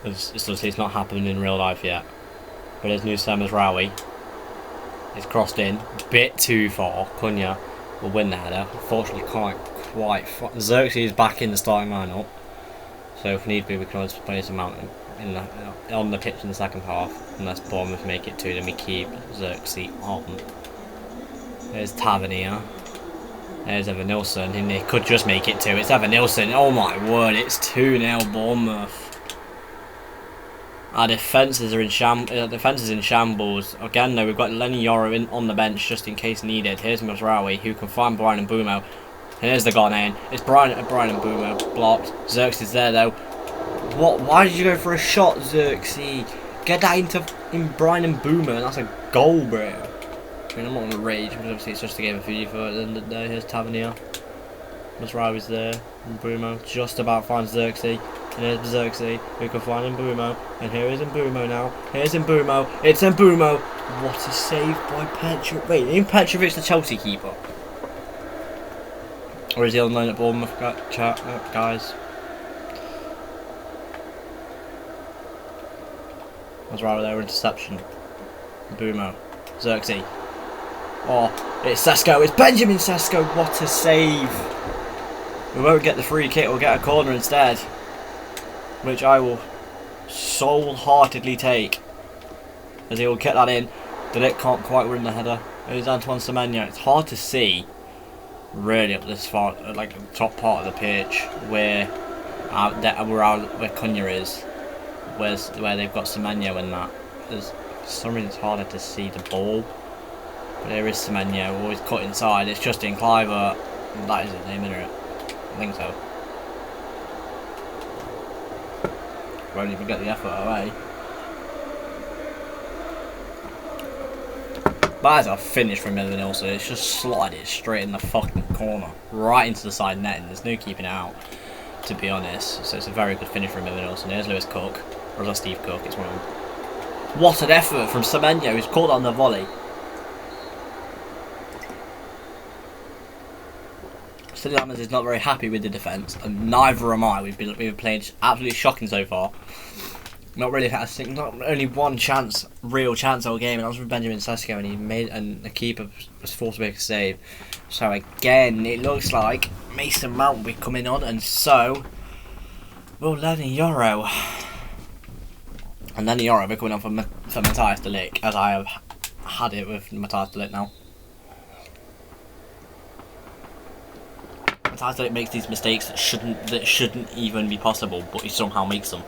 It's not happened in real life yet. But there's Nusam Mazraoui. It's crossed in. Bit too far. Cunha will win the header. Unfortunately, can't quite. Xerxes is back in the starting lineup. So if need be, we can always play some Mount on the pitch in the second half. Unless Bournemouth make it 2, then we keep Xerxes on. There's Tavernier. There's Evan Nilsson, and they could just make it 2. It's Evan Nilsson. Oh my word, it's 2-0 Bournemouth. Our defence is in shambles. Again, though, we've got Lenny Yoro on the bench just in case needed. Here's Mazraoui, who can find Brian Mbeumo. Here's the Ghanaian. It's Brian Mbeumo blocked. Xerxes is there though. What? Why did you go for a shot, Xerxes? Get that in Brian Mbeumo. That's a goal, bro. I mean, I'm not gonna rage, because obviously it's just a game of FIFA at the end of the day. Here's Tavernier. Mazraoui's there. Mbeumo just about finds Xerxes. And here's Xerxes, who can find Mbeumo. And here is Mbeumo now. Here's Mbeumo. It's Mbeumo. What a save by Petrovic. Wait, isn't Petrovic the Chelsea keeper? Or is he on loan at Bournemouth, guys? Mazraoui there, interception. Mbeumo. Xerxes. Oh, it's Sesko. It's Benjamin Sesko. What a save. We won't get the free kick. We'll get a corner instead. Which I will soul-heartedly take. As he will get that in. De Ligt can't quite win the header. It's Antoine Semenyo. It's hard to see, really, up this far, like the top part of the pitch, where Cunha is, where they've got Semenyo in that. For some reason it's harder to see the ball. But there is Semenyo, always cut inside. It's Justin Kluivert. That is his name, isn't it? I think so. Won't even get the effort away. That is a finish from Evan Nilsson. It's just slotted it straight in the fucking corner, right into the side net, and there's no keeping it out, to be honest. So it's a very good finish from Evan Nilsson. There's Lewis Cook, or is that Steve Cook? It's one of them. What an effort from Semenyo, who's caught on the volley. City Lammers is not very happy with the defence, and neither am I. We've been playing absolutely shocking so far. Not really had not only one real chance all game, and that was from Benjamin Sesko, and he made, and the keeper was forced to make a save. So again, it looks like Mason Mount will be coming on, and so will Lenny Yoro. And Lenny Yoro will be coming on for Matthias de Ligt, as I have had it with Matthias de Ligt now. Matthias de Ligt makes these mistakes that shouldn't even be possible, but he somehow makes them.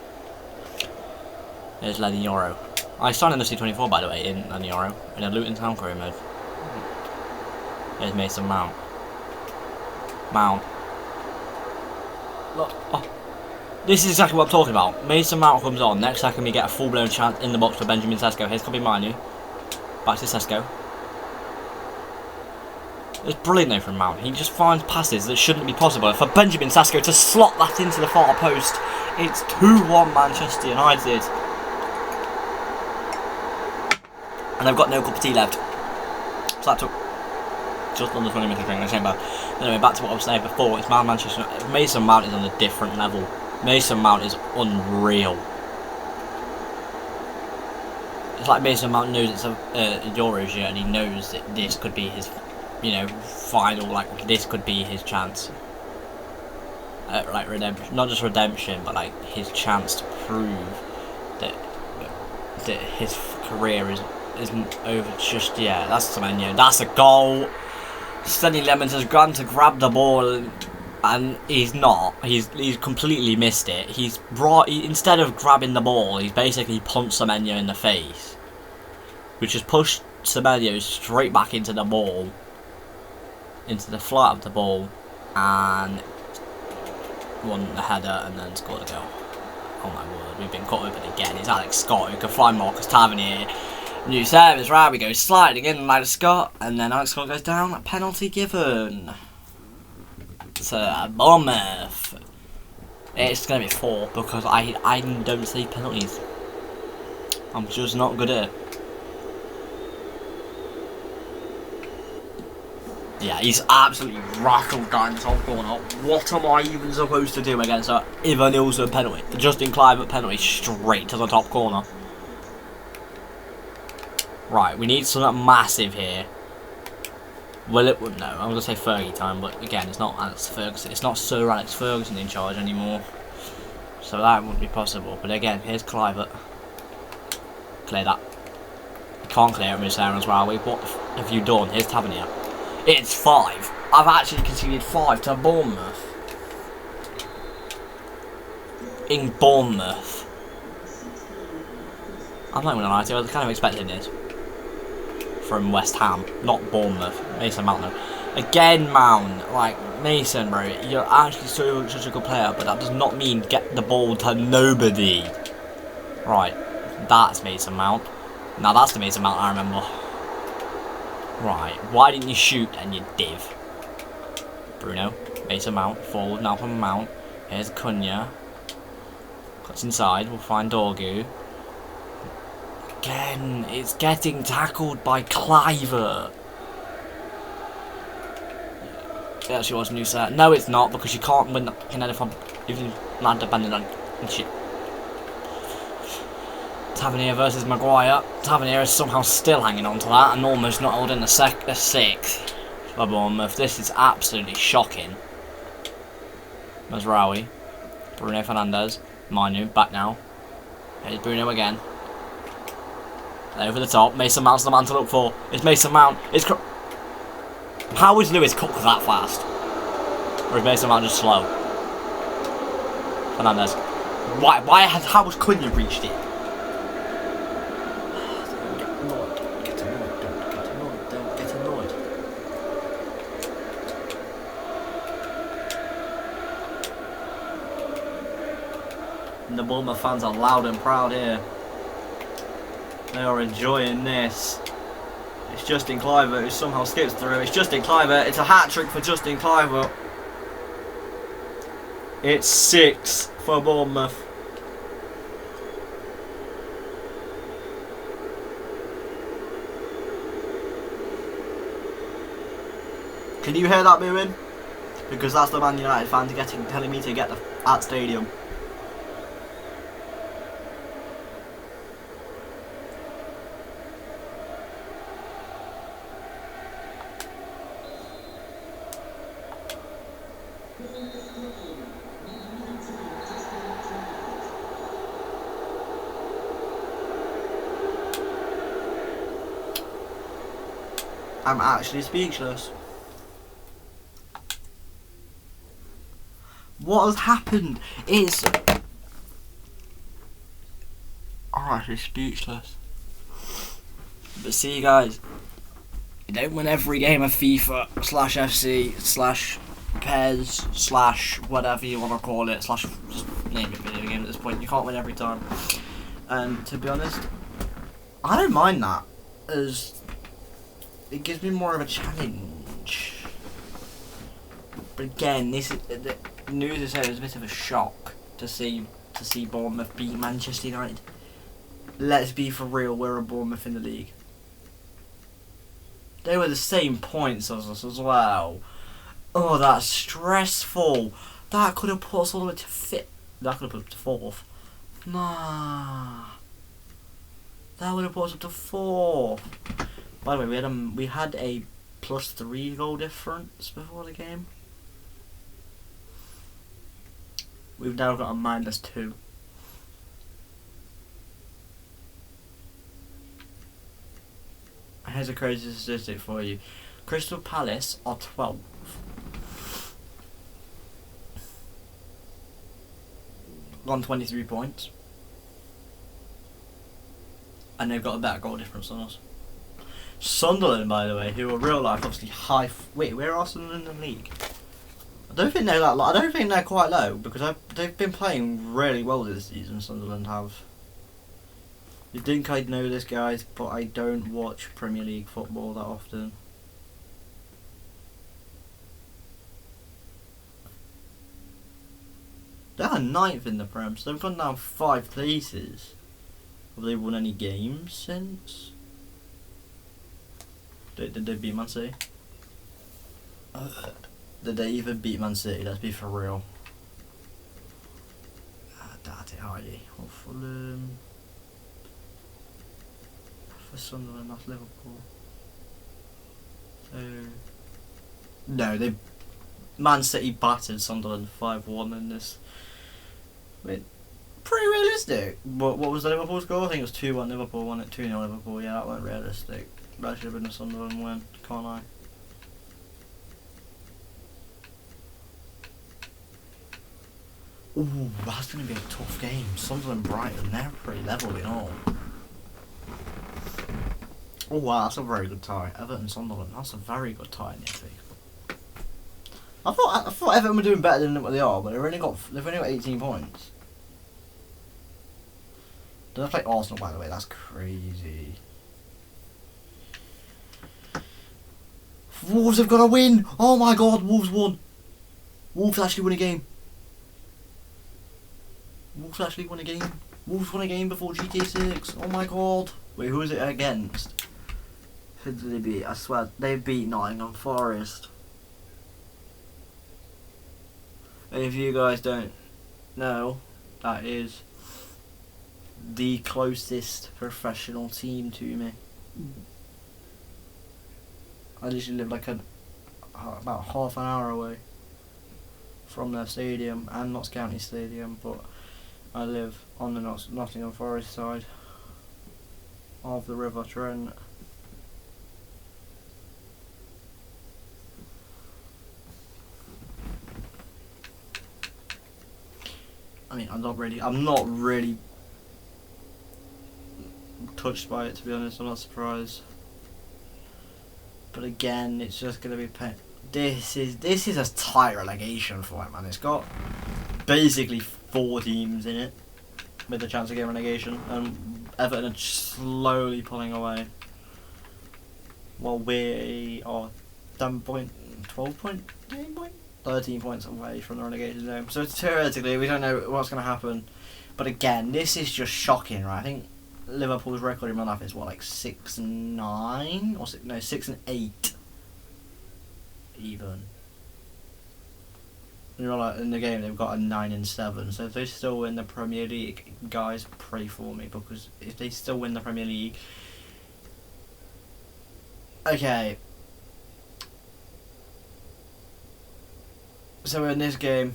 There's Lenny Yoro. I signed in the C24, by the way, in Lenny Yoro, in a Luton Town career mode. There's Mason Mount. Look, oh, this is exactly what I'm talking about. Mason Mount comes on. Next second, we get a full-blown chance in the box for Benjamin Sesko. Here's Kobe Manu. Back to Sesko. It's brilliant though from Mount. He just finds passes that shouldn't be possible. For Benjamin Sesko to slot that into the far post, it's 2-1 Manchester United. And they've got no cup of tea left. So that took just under 20 minutes to drink the chamber. Anyway, back to what I was saying before. It's Manchester United. Mason Mount is on a different level. Mason Mount is unreal. It's like Mason Mount knows it's a Euros year, and he knows that this could be his, final. Like this could be his chance. Like redemption, not just redemption, but like his chance to prove that his career isn't over just yet. That's Semenyo. That's a goal. Stenny Lemons has gone to grab the ball, and he's not. He's completely missed it. Instead of grabbing the ball, he's basically punched Semenyo in the face, which has pushed Semenyo straight back into the ball, into the flat of the ball, and won the header and then scored a goal. Oh my word, we've been cut open again. It's Alex Scott who can find Marcus Tavernier. New service, right, we go sliding in like Scott, and then Alex Scott goes down, a penalty given to Bournemouth. It's going to be 4 because I don't see penalties. I'm just not good at it. Yeah, he's absolutely rattled down the top corner. What am I even supposed to do against that Ivanilson penalty? The Justin Kluivert penalty straight to the top corner. Right, we need something massive here. Well, it would no. I'm gonna say Fergie time, but again, it's not Alex Ferguson. It's not Sir Alex Ferguson in charge anymore, so that wouldn't be possible. But again, here's Kluivert. Clear that. You can't clear it, Miss Aaron's Railway. What have you done? Here's Tavernier. It's 5. I've actually conceded 5 to Bournemouth. In Bournemouth. I'm not even gonna lie to you. I was kind of expecting this from West Ham, not Bournemouth. Mason Mount, though. Again, Mount. Like, Mason, bro, you're actually such a good player, but that does not mean get the ball to nobody. Right, that's Mason Mount. Now that's the Mason Mount I remember. Right, why didn't you shoot then, you div? Bruno, Mason Mount, forward now from Mount. Here's Cunha. Cuts inside, we'll find Dorgu. Again, it's getting tackled by Kluivert. It actually was a new set. No, it's not, because you can't win Canada from even not depending on shit. Tavernier versus Maguire. Tavernier is somehow still hanging on to that and almost not holding a 6th for Bournemouth. This is absolutely shocking. Mazraoui. Bruno Fernandes. Manu, back now. Here's Bruno again. Over the top. Mason Mount's the man to look for. It's Mason Mount. It's how is Lewis Cook that fast? Or is Mason Mount just slow? Fernandes. How has Cunha reached it? Don't get annoyed. And the Bournemouth fans are loud and proud here. They are enjoying this. It's Justin Kluivert who somehow skips through. It's Justin Kluivert. It's a hat-trick for Justin Kluivert. It's 6 for Bournemouth. Can you hear that booing? Because that's the Man United fans telling me to get at stadium. I'm actually speechless. What has happened is... I'm actually speechless. But see guys, you don't win every game of FIFA /FC /PES whatever you want to call it just name it video game at this point. You can't win every time. And to be honest, I don't mind that, as it gives me more of a challenge. But again, this is the news is it was a bit of a shock to see Bournemouth beat Manchester United. Let's be for real, we're a Bournemouth in the league. They were the same points as us as well. Oh, that's stressful. That could have put us all the way to 5th. That could have put us to 4th. Nah. That would have put us up to 4th. By the way, we had a +3 goal difference before the game. We've now got a -2. Here's a crazy statistic for you. Crystal Palace are 12th. On 23 points. And they've got a better goal difference than us. Sunderland, by the way, who are real life obviously high. Wait, where are Sunderland in the league? I don't think they're that low. I don't think they're quite low because they've been playing really well this season. Sunderland have. You'd think I'd know this, guys, but I don't watch Premier League football that often. They are 9th in the Prem, so they've gone down 5 places. Have they won any games since? Did they beat Man City? Did they even beat Man City? Let's be for real. That's it, Heidi. Or Fulham. For Sunderland, that's Liverpool. So no, they Man City battered Sunderland 5-1 in this. Wait, pretty realistic. But what was the Liverpool score? I think it was 2-1 Liverpool, won it 2-0 Liverpool. Yeah, that wasn't realistic. That should have been a Sunderland win, can't I? Ooh, that's going to be a tough game. Sunderland Brighton, they're pretty level in all. Oh wow, that's a very good tie. Everton Sunderland, that's a very good tie, Nicky. I thought Everton were doing better than what they are, but they've only got 18 points. Did I play Arsenal, by the way? That's crazy. Wolves have got to win! Oh my god, Wolves won! Wolves actually won a game. Wolves actually won a game. Wolves won a game before GTA 6. Oh my god. Wait, who is it against? Who did they beat? I swear, they beat Nottingham Forest. And if you guys don't know, that is the closest professional team to me. I literally live like about half an hour away from their stadium and Notts County Stadium, but I live on the Nottingham Forest side of the River Trent. I mean, I'm not really touched by it, to be honest. I'm not surprised. But again, it's just gonna be this is a tight relegation fight, man. It's got basically 4 teams in it with the chance of getting relegation, and Everton are slowly pulling away, while we are 10 point, 12 point, 8 point, 13 points away from the relegation zone. So theoretically, we don't know what's going to happen. But again, this is just shocking, right? I think Liverpool's record in real life is what, like 6-9 or 6-8 even. You know, like in the game they've got a 9-7. So if they still win the Premier League, guys, pray for me, because if they still win the Premier League, okay. So in this game,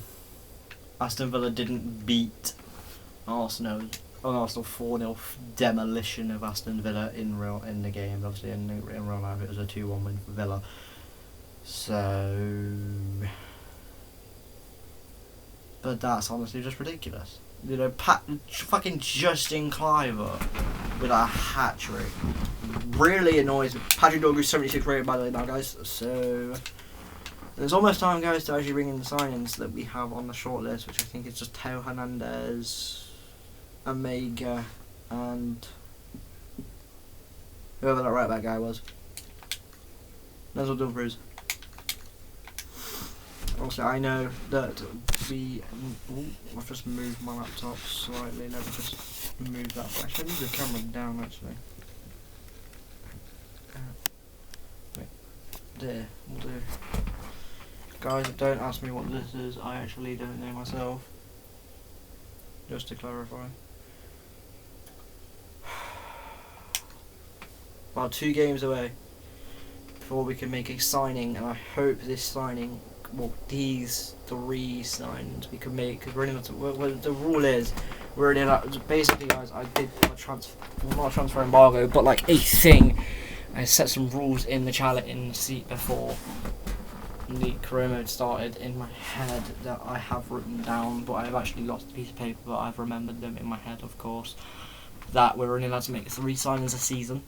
Aston Villa didn't beat Arsenal. Arsenal 4-0 demolition of Aston Villa in the game. Obviously in real life it was a 2-1 win for Villa. So, but that's honestly just ridiculous. You know, fucking Justin Cliver with a hat trick really annoys me. Patrick Dorgu's 76 rated, by the way, now, guys. So it's almost time, guys, to actually bring in the signings that we have on the shortlist, which I think is just Teo Hernandez, Omega, and whoever that right back guy was. Nestle Dumfries. Also, I know that I've just moved my laptop slightly. Let me just move that. Actually, I need the camera down, actually. Wait, there, we'll do. Guys, don't ask me what this is. I actually don't know myself. Just to clarify. About 2 games away before we can make a signing, and I hope this signing, well, these 3 signings we can make, because we're in the rule is we're in basically, guys, I did put a transfer, well, not a transfer embargo, but like a thing. I set some rules in the challenge in the seat before the career mode started in my head that I have written down, but I've actually lost a piece of paper, but I've remembered them in my head, of course. That we're only allowed to make 3 signings a season,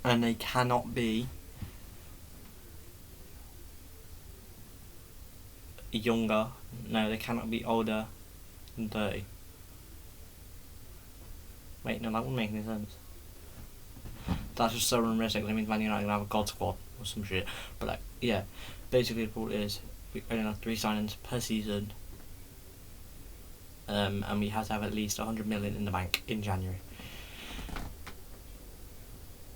and they cannot be younger. No, they cannot be older than 30. Wait, no, that wouldn't make any sense. That's just so unrealistic. That means Man United are gonna have a god squad or some shit. But like, yeah, basically the point is we only have 3 signings per season, and we have to have at least 100 million in the bank in January.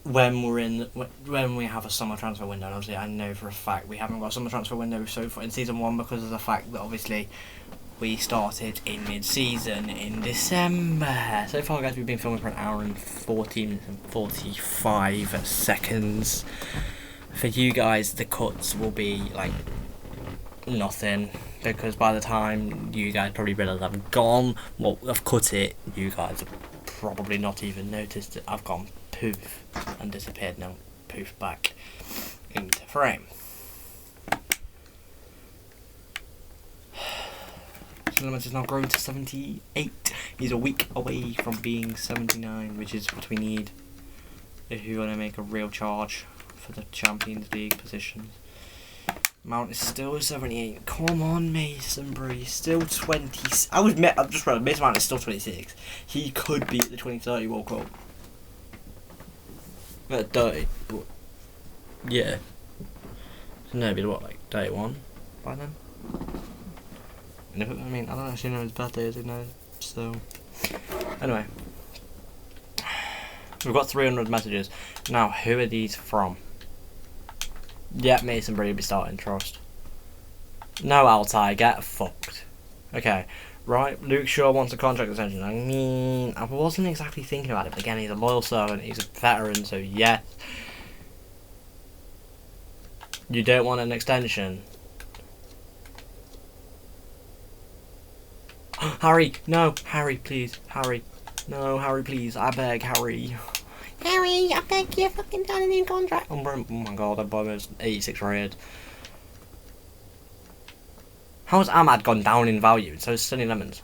when we have a summer transfer window, and obviously I know for a fact we haven't got a summer transfer window so far in season 1 because of the fact that obviously we started in mid-season in December. So far, guys, we've been filming for an hour and 14 minutes and 45 seconds. For you guys, the cuts will be like nothing, because by the time you guys probably realise I've gone, well, I've cut it, you guys have probably not even noticed that I've gone poof and disappeared. Now poof back into frame. Limit is now grown to 78. He's a week away from being 79, which is what we need if you want to make a real charge for the Champions League positions. Mount is still 78. Come on, Mason Brie. Still 20. I've just read Mason Mount is still 26. He could be at the 2030 World Cup. At 30, but yeah. So no, it'd be what, like 31 by then? I mean, I don't actually know his birthday, is it? No. So, anyway. We've got 300 messages. Now, who are these from? Yeah, Mason Brady will be starting, trust. No, Altai, get fucked. Okay, right, Luke Shaw wants a contract extension. I mean, I wasn't exactly thinking about it, but again, he's a loyal servant, he's a veteran, so yes. You don't want an extension? Harry, no, Harry, please, Harry. No, Harry, please, I beg, Harry. Harry, I beg you, fucking down a new contract. Oh my god, that boy was 86 rated. How has Ahmad gone down in value? So is Sunny Lemons.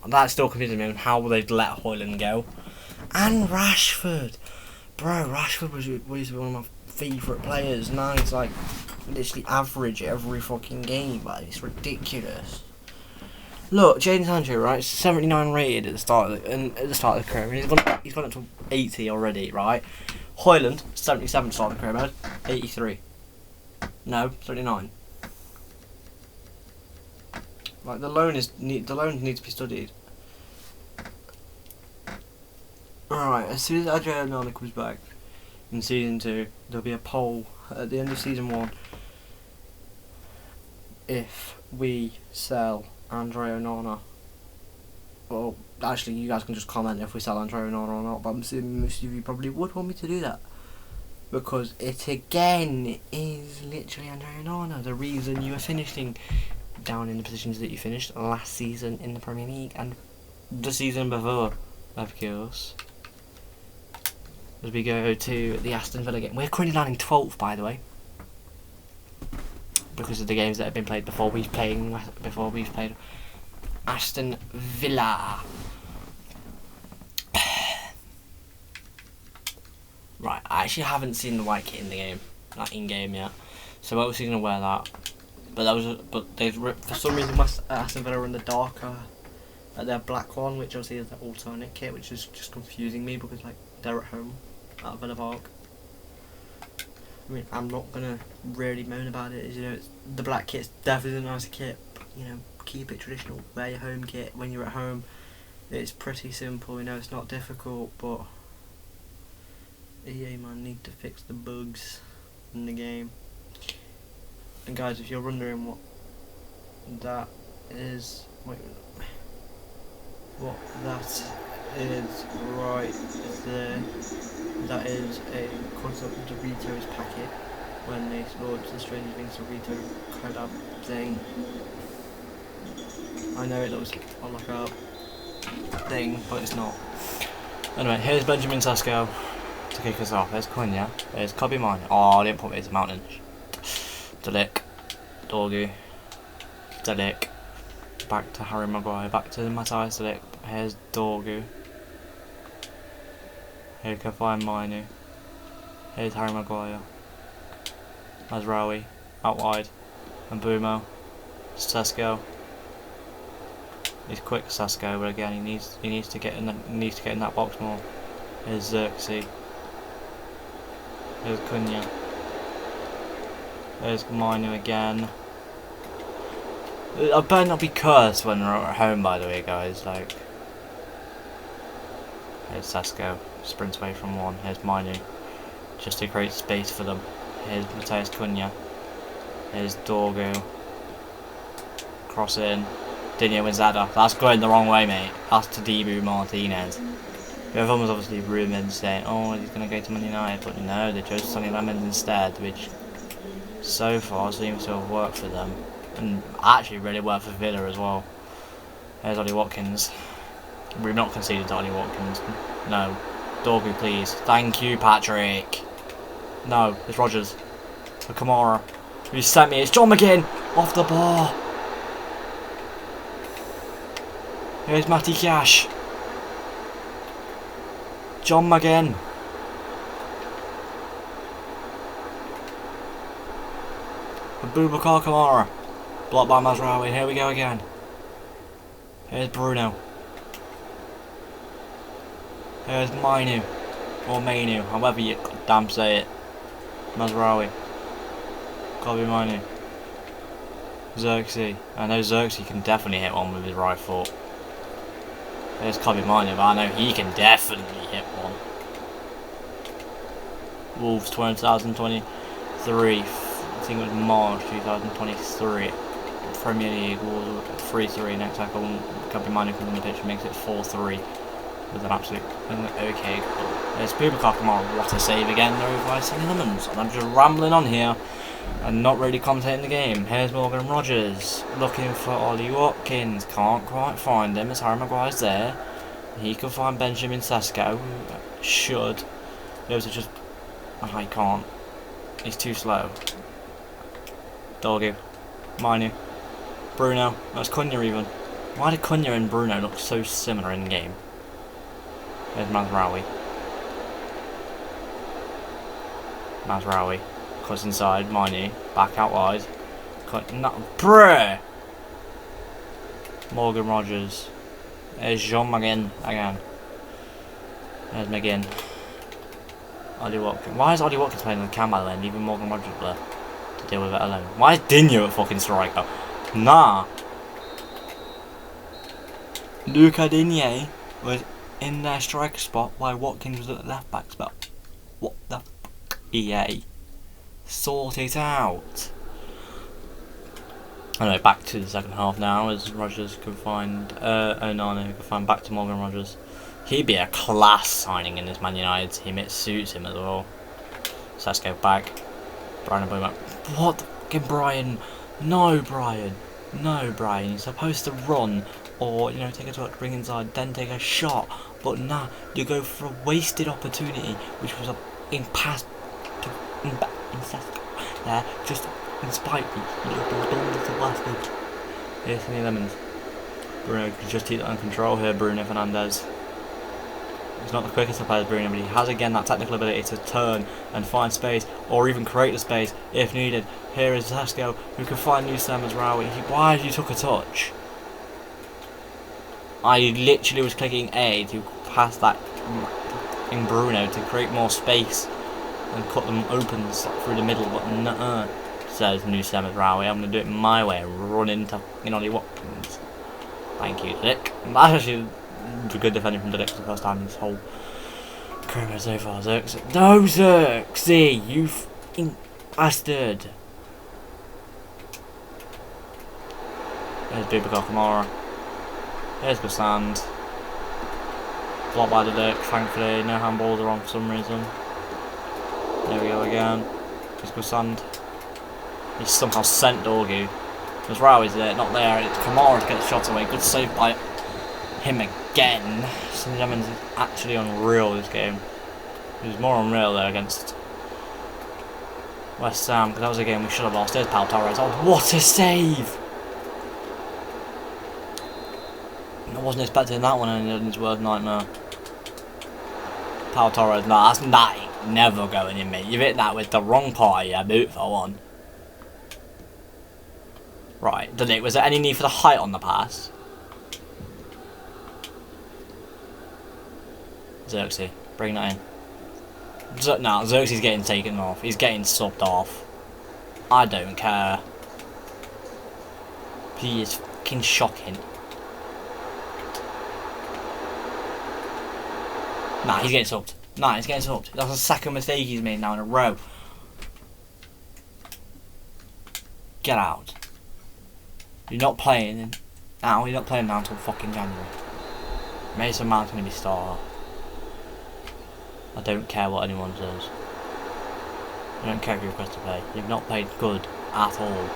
That still confuses me on how they've let Højlund go. And Rashford. Bro, Rashford was used to be one of my favourite players. Now he's like literally average every fucking game, but it's ridiculous. Look, Jadon Sancho, right, 79 rated at the start of the career, and he's gone up to 80 already, right? Højlund, 77 start of the career mode, 83. No, 79. Like the loan needs to be studied. Alright, as soon as Adriano Onana comes back in season 2, there'll be a poll at the end of season 1 if we sell Andre Onana. Well, actually, you guys can just comment if we sell Andre Onana or not, but I'm assuming most of you probably would want me to do that. Because it again is literally Andre Onana, the reason you are finishing down in the positions that you finished last season in the Premier League and the season before, of course. As we go to the Aston Villa game. We're currently landing 12th, by the way, because of the games that have been played before we've played Aston Villa. Right, I actually haven't seen the white kit in the game, not in game yet, so we're obviously gonna wear that. But they've for some reason Aston Villa are in the darker, their black one, which obviously is the alternate kit, which is just confusing me because like they're at home at Villa Park. I mean, I'm not gonna really moan about it. You know, the black kit's definitely a nicer kit. But, you know, keep it traditional. Wear your home kit when you're at home. It's pretty simple. You know, it's not difficult, but EA man need to fix the bugs in the game. And guys, if you're wondering what that is, what that is right there, that is a concept of Doritos packet when they launched the Stranger Things Dorito collab thing. I know it looks like a thing, but it's not. Anyway, here's Benjamin Sesko to kick us off. There's Cunha, there's Kobe Mine. Oh, I didn't put his mountain. Delic, Dorgu, Delic, back to Harry Maguire, back to Matthias Delic. Here's Dorgu. Here can find Mainu. Here's Harry Maguire. There's Rowie, out wide, and Bumo. Sesko. He's quick, Sesko, but again he needs to get in that box more. Here's Xerxes. Here's Cunha. There's Mainu again. I better not be cursed when we're at home, by the way, guys. Like, here's Sesko, sprints away from one. Here's Mainu. just to create space for them. Here's Matheus Cunha. Here's Dorgu. Cross in. Digne wins that. That's going the wrong way, mate. That's to Dibu Martinez. Everyone was obviously rumoured saying, oh, he's going to go to Man United, but no, they chose Sonny Lemons instead, which so far seems to have worked for them. And actually really worked for Villa as well. There's Ollie Watkins. We've not conceded to Ollie Watkins. No. Dorgu, please. Thank you, Patrick. No, it's Rodgers. For Kamara. Who sent me? It's John McGinn! Off the bar! Here's Matty Cash. John McGinn. Boubacar Kamara. Blocked by Mazraoui. Here we go again. Here's Bruno. Here's Mainu. Or Mainu. However you damn say it. Mazraoui. Gotta be Mainu. Xerxes. I know Xerxes can definitely hit one with his right foot. There's Kobe Minu, but I know he can definitely hit one. Wolves 2023. I think it was March 2023. Premier League Wolves 3-3. Next tackle, Kobe Minu comes on the pitch and makes it 4-3 with an absolute okay goal. There's Boubacar Kamara. What a save again there by Sonny Lemons. And I'm just rambling on here and not really commentating the game. Here's Morgan Rodgers looking for Ollie Watkins. Can't quite find him as Harry Maguire's there. He can find Benjamin Sesko. Should. Those are just. Oh, I can't. He's too slow. Dorgu. Mainu. Bruno. That's Cunha even. Why did Cunha and Bruno look so similar in game? There's Mazraoui. Mazraoui. Cuts inside, Mainu, back out wide. Bruh! Morgan Rodgers. There's Jean McGinn again. There's McGinn. Ollie Watkins. Why is Ollie Watkins playing on the cam by the way, and leaving Morgan Rodgers there to deal with it alone? Why is Digne at fucking striker? Nah. Luca Digne was in their striker spot while Watkins was at the left back spot. What the fuck? EA. Sort it out. Anyway, back to the second half now as Rodgers can find Onana who can find back to Morgan Rodgers. He'd be a class signing in this Man United team. It suits him as well. So let's go back. Brian Mbeumo. What the fucking Brian? No, Brian. No, Brian. You're supposed to run or take a touch, bring inside, then take a shot. But nah, you go for a wasted opportunity, which was a in pass to there, just in spite of you little bastard. Here's Sonny Lemons. Bruno can just keep that under control here, Bruno Fernandes. He's not the quickest of players, Bruno, but he has again that technical ability to turn and find space, or even create the space if needed. Here is Sesko, who can find Nusa Mazraoui. Why you took a touch? I literally was clicking A to pass that in Bruno to create more space and cut them open through the middle, but nuh-uh, says Nusa Mazraoui. I'm going to do it my way and run into Ollie Watkins. Thank you, Dick. That's actually a good defending from Dick for the first time in this whole career so far. Xerxes. No, Xerxes! You f***ing bastard! There's Boubacar Kamara. There's Gosand. Blocked by the Dick, thankfully. No handballs are on for some reason. There we go again. There's Gosand. He's somehow sent Dorgu. Mazraoui's there, not there. Kamara gets shot away. Good save by him again. Sonny Lemons is actually unreal this game. He was more unreal there against West Ham, because that was a game we should have lost. There's Pau Torres. Oh, what a save! I wasn't expecting that one in his worst nightmare. Pau Torres, nah, that's not never going in, mate. You've hit that with the wrong part of your boot for one. Right, was there any need for the height on the pass? Xerxes, bring that in. No, Xerxes is getting taken off. He's getting subbed off. I don't care. He is fucking shocking. Nah, he's getting subbed. Nah, he's getting subbed. That's the second mistake he's made now in a row. Get out. You're not playing now. You're not playing now until fucking January. Mason Mount's gonna be star. I don't care what anyone says. I don't care if you request to play. You've not played good at all.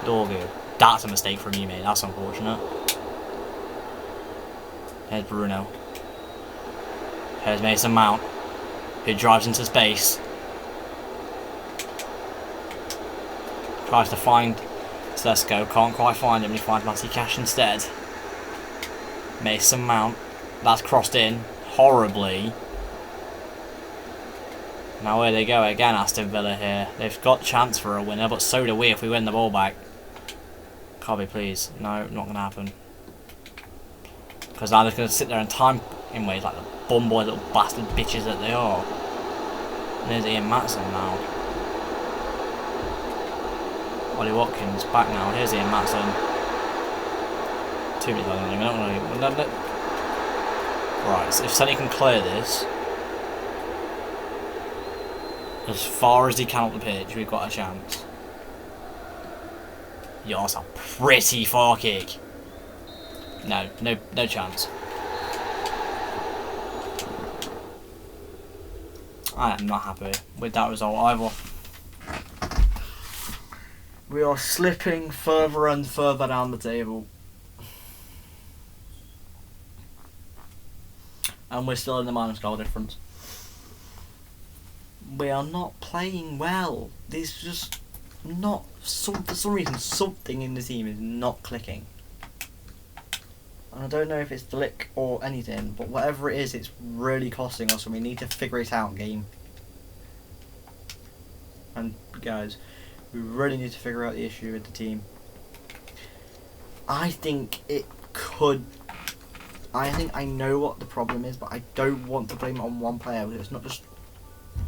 Dorgu. That's a mistake from you, mate. That's unfortunate. Here's Bruno. Here's Mason Mount, who drives into space. Tries to find Sesko, can't quite find him, he finds Matty Cash instead. Mason Mount, that's crossed in horribly. Now where they go again, Aston Villa here. They've got chance for a winner, but so do we if we win the ball back. Carby, please. No, not going to happen. Because now they're going to sit there and time in ways like the bumboy little bastard bitches that they are. And there's Ian Matson now. Ollie Watkins back now. Here's Ian Matson. 2 minutes long. We're not going to. Right, so if Sonny can clear this as far as he can up the pitch, we've got a chance. Yeah, that's a pretty far kick. No chance. I am not happy with that result either. We are slipping further and further down the table. And we're still in the minus goal difference. We are not playing well. There's just not for some reason something in the team is not clicking. And I don't know if it's Delic or anything, but whatever it is, it's really costing us, and we need to figure it out, game. And guys, we really need to figure out the issue with the team. I think I know what the problem is, but I don't want to blame it on one player. It's not just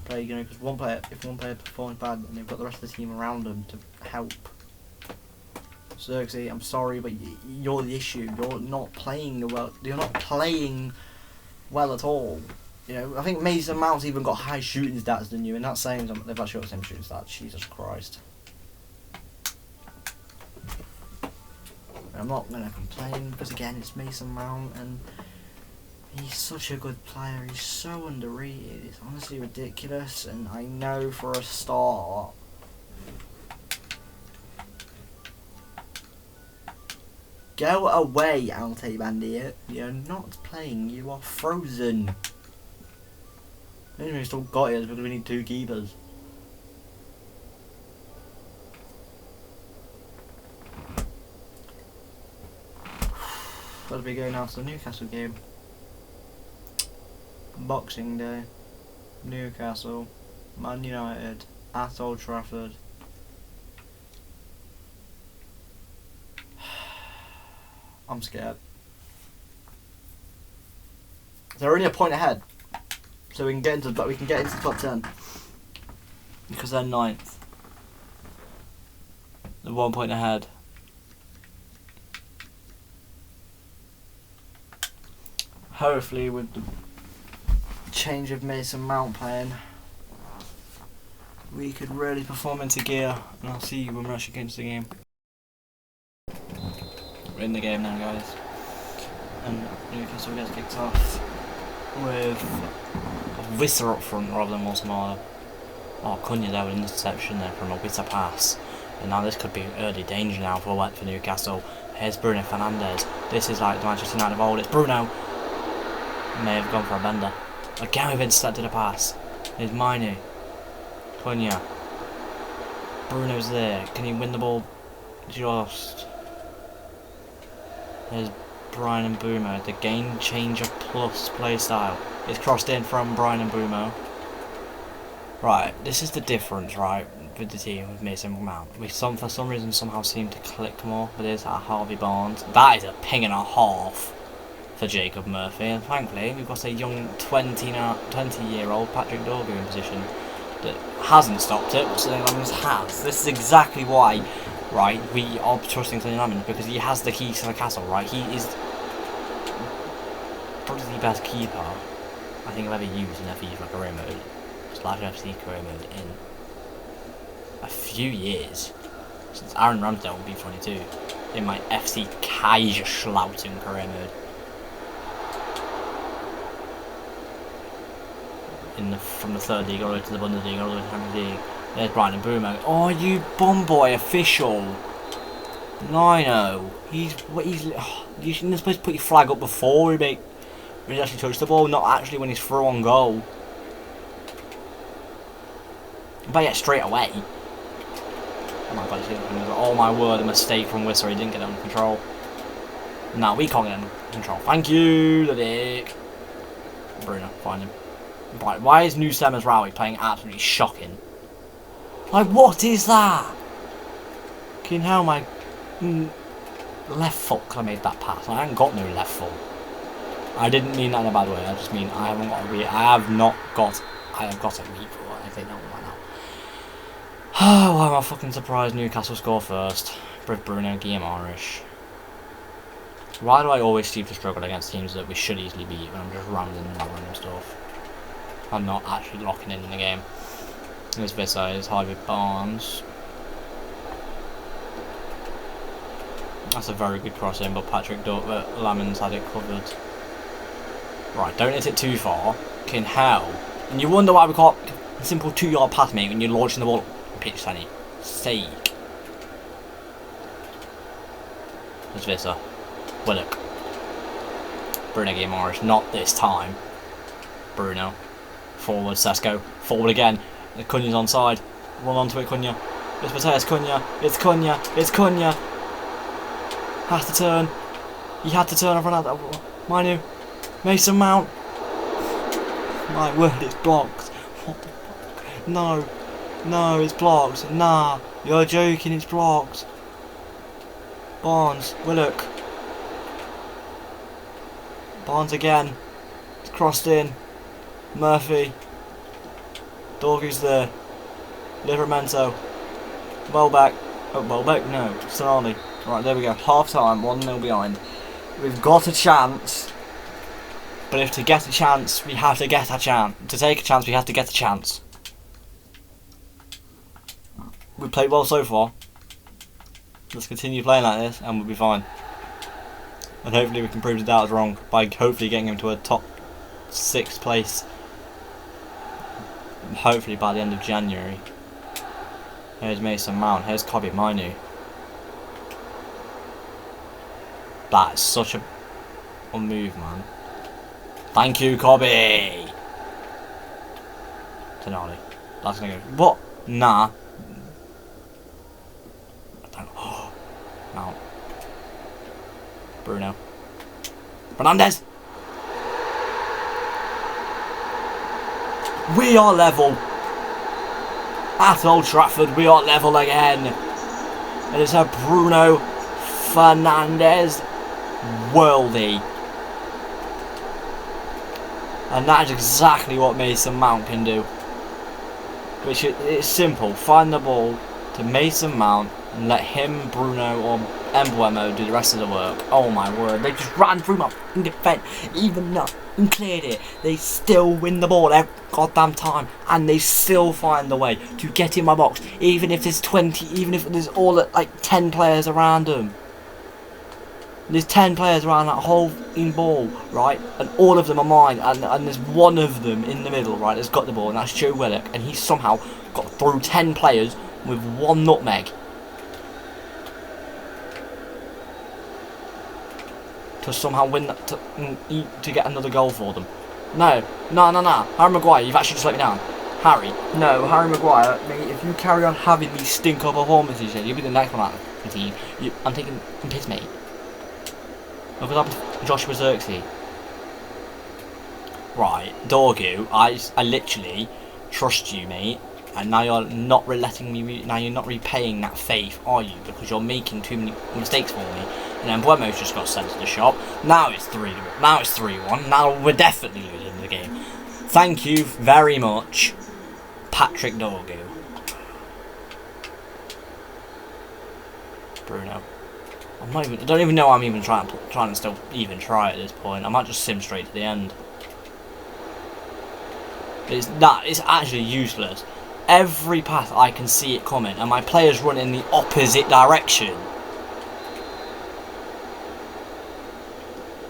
play, you know, because if one player performs bad, then they've got the rest of the team around them to help. Xerxes, I'm sorry, but you're the issue. You're not playing well. You're not playing well at all. You know, I think Mason Mount's even got high shooting stats than you, and that's saying something. They've actually got the same shooting stats. Jesus Christ. I'm not gonna complain because again, it's Mason Mount, and he's such a good player. He's so underrated. It's honestly ridiculous, and I know for a start. Go away, Alte Bandier. You're not playing, you are frozen. The only reason we still got it is because we need 2 keepers. As we go now to the Newcastle game. Boxing Day. Newcastle. Man United. At Old Trafford. I'm scared. They're only a point ahead, so we can get into the top 10 Because they're 9th. They're 1 point ahead. Hopefully, with the change of Mason Mount playing, we could really perform into gear, and I'll see you when we're actually getting to the game. We're in the game now, guys. And Newcastle gets kicked off with a Wissa up front rather than Wilson-Marlow. Oh, Cunha there with an interception there from a Wissa pass. And now this could be early danger now for Newcastle. Here's Bruno Fernandes. This is like the Manchester United of old. It's Bruno. May have gone for a bender. Again we've intercepted a pass. Here's Mainu. Cunha. Bruno's there. Can he win the ball? Just. There's Brian Mbeumo, the game changer plus play style. It's crossed in from Brian Mbeumo. Right, this is the difference, right, with the team with Mason Mount. For some reason somehow seem to click more with this at Harvey Barnes. That is a ping and a half for Jacob Murphy, and thankfully we've got a young 20-year-old Patrick Dorgu in position that hasn't stopped it, but Sonny Lemons has. This is exactly why, right, we are trusting Sonny Lemons, because he has the keys to the castle, right? He is probably the best keeper I think I've ever used in FE for career mode, slash FC career mode in a few years. Since Aaron Ramsdale will be 22 in my FC Kaiserslautern career mode. From the third league all the way to the Bundesliga all the way to the Champions League. There's Brian Mbeumo. Oh, you bomb boy official. Lino. You're supposed to put your flag up before he actually touched the ball, not actually when he's through on goal. But yeah, straight away. Oh my god, oh my word, a mistake from Whistler, he didn't get it under control. Now we can't get it under control. Thank you, the dick. Bruno, find him. Right, why is Nusa Mazraoui playing absolutely shocking? Like, what is that? Can how my left foot could have made that pass? I haven't got no left foot. I didn't mean that in a bad way. I just mean I haven't got a weak. I have got a weak foot. I think that one right now. Why am I fucking surprised Newcastle score first? Bruno Guimaraes. Why do I always seem to struggle against teams that we should easily beat when I'm just rambling and random stuff? I'm not actually locking in the game. There's Vissa, there's Harvey Barnes. That's a very good cross in, but Lammens had it covered. Right, don't hit it too far. Fucking hell. And you wonder why we caught a simple 2-yard pass, mate, when you're launching the ball. Pitch, Sunny. Sake. There's Vissa. Willock. Bruno Guimaraes, not this time. Bruno. Forward, Sesko. Forward again. Cunha's onside. Run onto it, Cunha. It's Matheus Cunha. It's Cunha. It's Cunha. Has to turn. He had to turn. I've run out. Manu. Mason Mount. My word, it's blocked. What the fuck? No. No, it's blocked. Nah. You're joking, it's blocked. Barnes. Willock. Barnes again. It's crossed in. Murphy. Dorgu's there. Livramento. Welbeck. Oh, Welbeck? No. Sonali. Right, there we go. Half time, 1-0 behind. We've got a chance. But if to get a chance, we have to get a chance. To take a chance, we have to get a chance. We've played well so far. Let's continue playing like this and we'll be fine. And hopefully we can prove the doubters wrong by hopefully getting him to a top 6 place. Hopefully by the end of January. Here's Mason Mount. Here's Kobbie Mainoo. That's such a move, man. Thank you, Kobbie. Tonali. That's gonna go. What? Nah. Oh, Mount. Bruno. Fernandes. We are level. At Old Trafford, we are level again. It is a Bruno Fernandes worldie. And that is exactly what Mason Mount can do. Which it's simple. Find the ball to Mason Mount and let him, Bruno or Mbeumo do the rest of the work. Oh my word, they just ran through my fucking defence, even though and cleared it. They still win the ball every goddamn time, and they still find the way to get in my box, even if there's 20, even if there's all like 10 players around them. There's 10 players around that whole ball, right? And all of them are mine, and there's one of them in the middle, right, that's got the ball, and that's Joe Willock, and he somehow got through 10 players with 1 nutmeg. To somehow win that, to get another goal for them. No. Harry Maguire, you've actually just let me down. Harry. No, Harry Maguire, mate, if you carry on having these stinker performances, you'll be the next one out of the team. I'm taking piss, mate. Look what happened to Joshua Zirkzee. Right, Dorgu, I literally trust you, mate. And now you're not letting me. Now you're not repaying that faith, are you? Because you're making too many mistakes for me. And then Mbeumo's just got sent to the shop. Now it's 3. Now it's 3-1. Now we're definitely losing the game. Thank you very much, Patrick Dorgu. Bruno. I don't even know I'm even trying to still even try at this point. I might just sim straight to the end. It's actually useless. Every pass I can see it coming, and my players run in the opposite direction.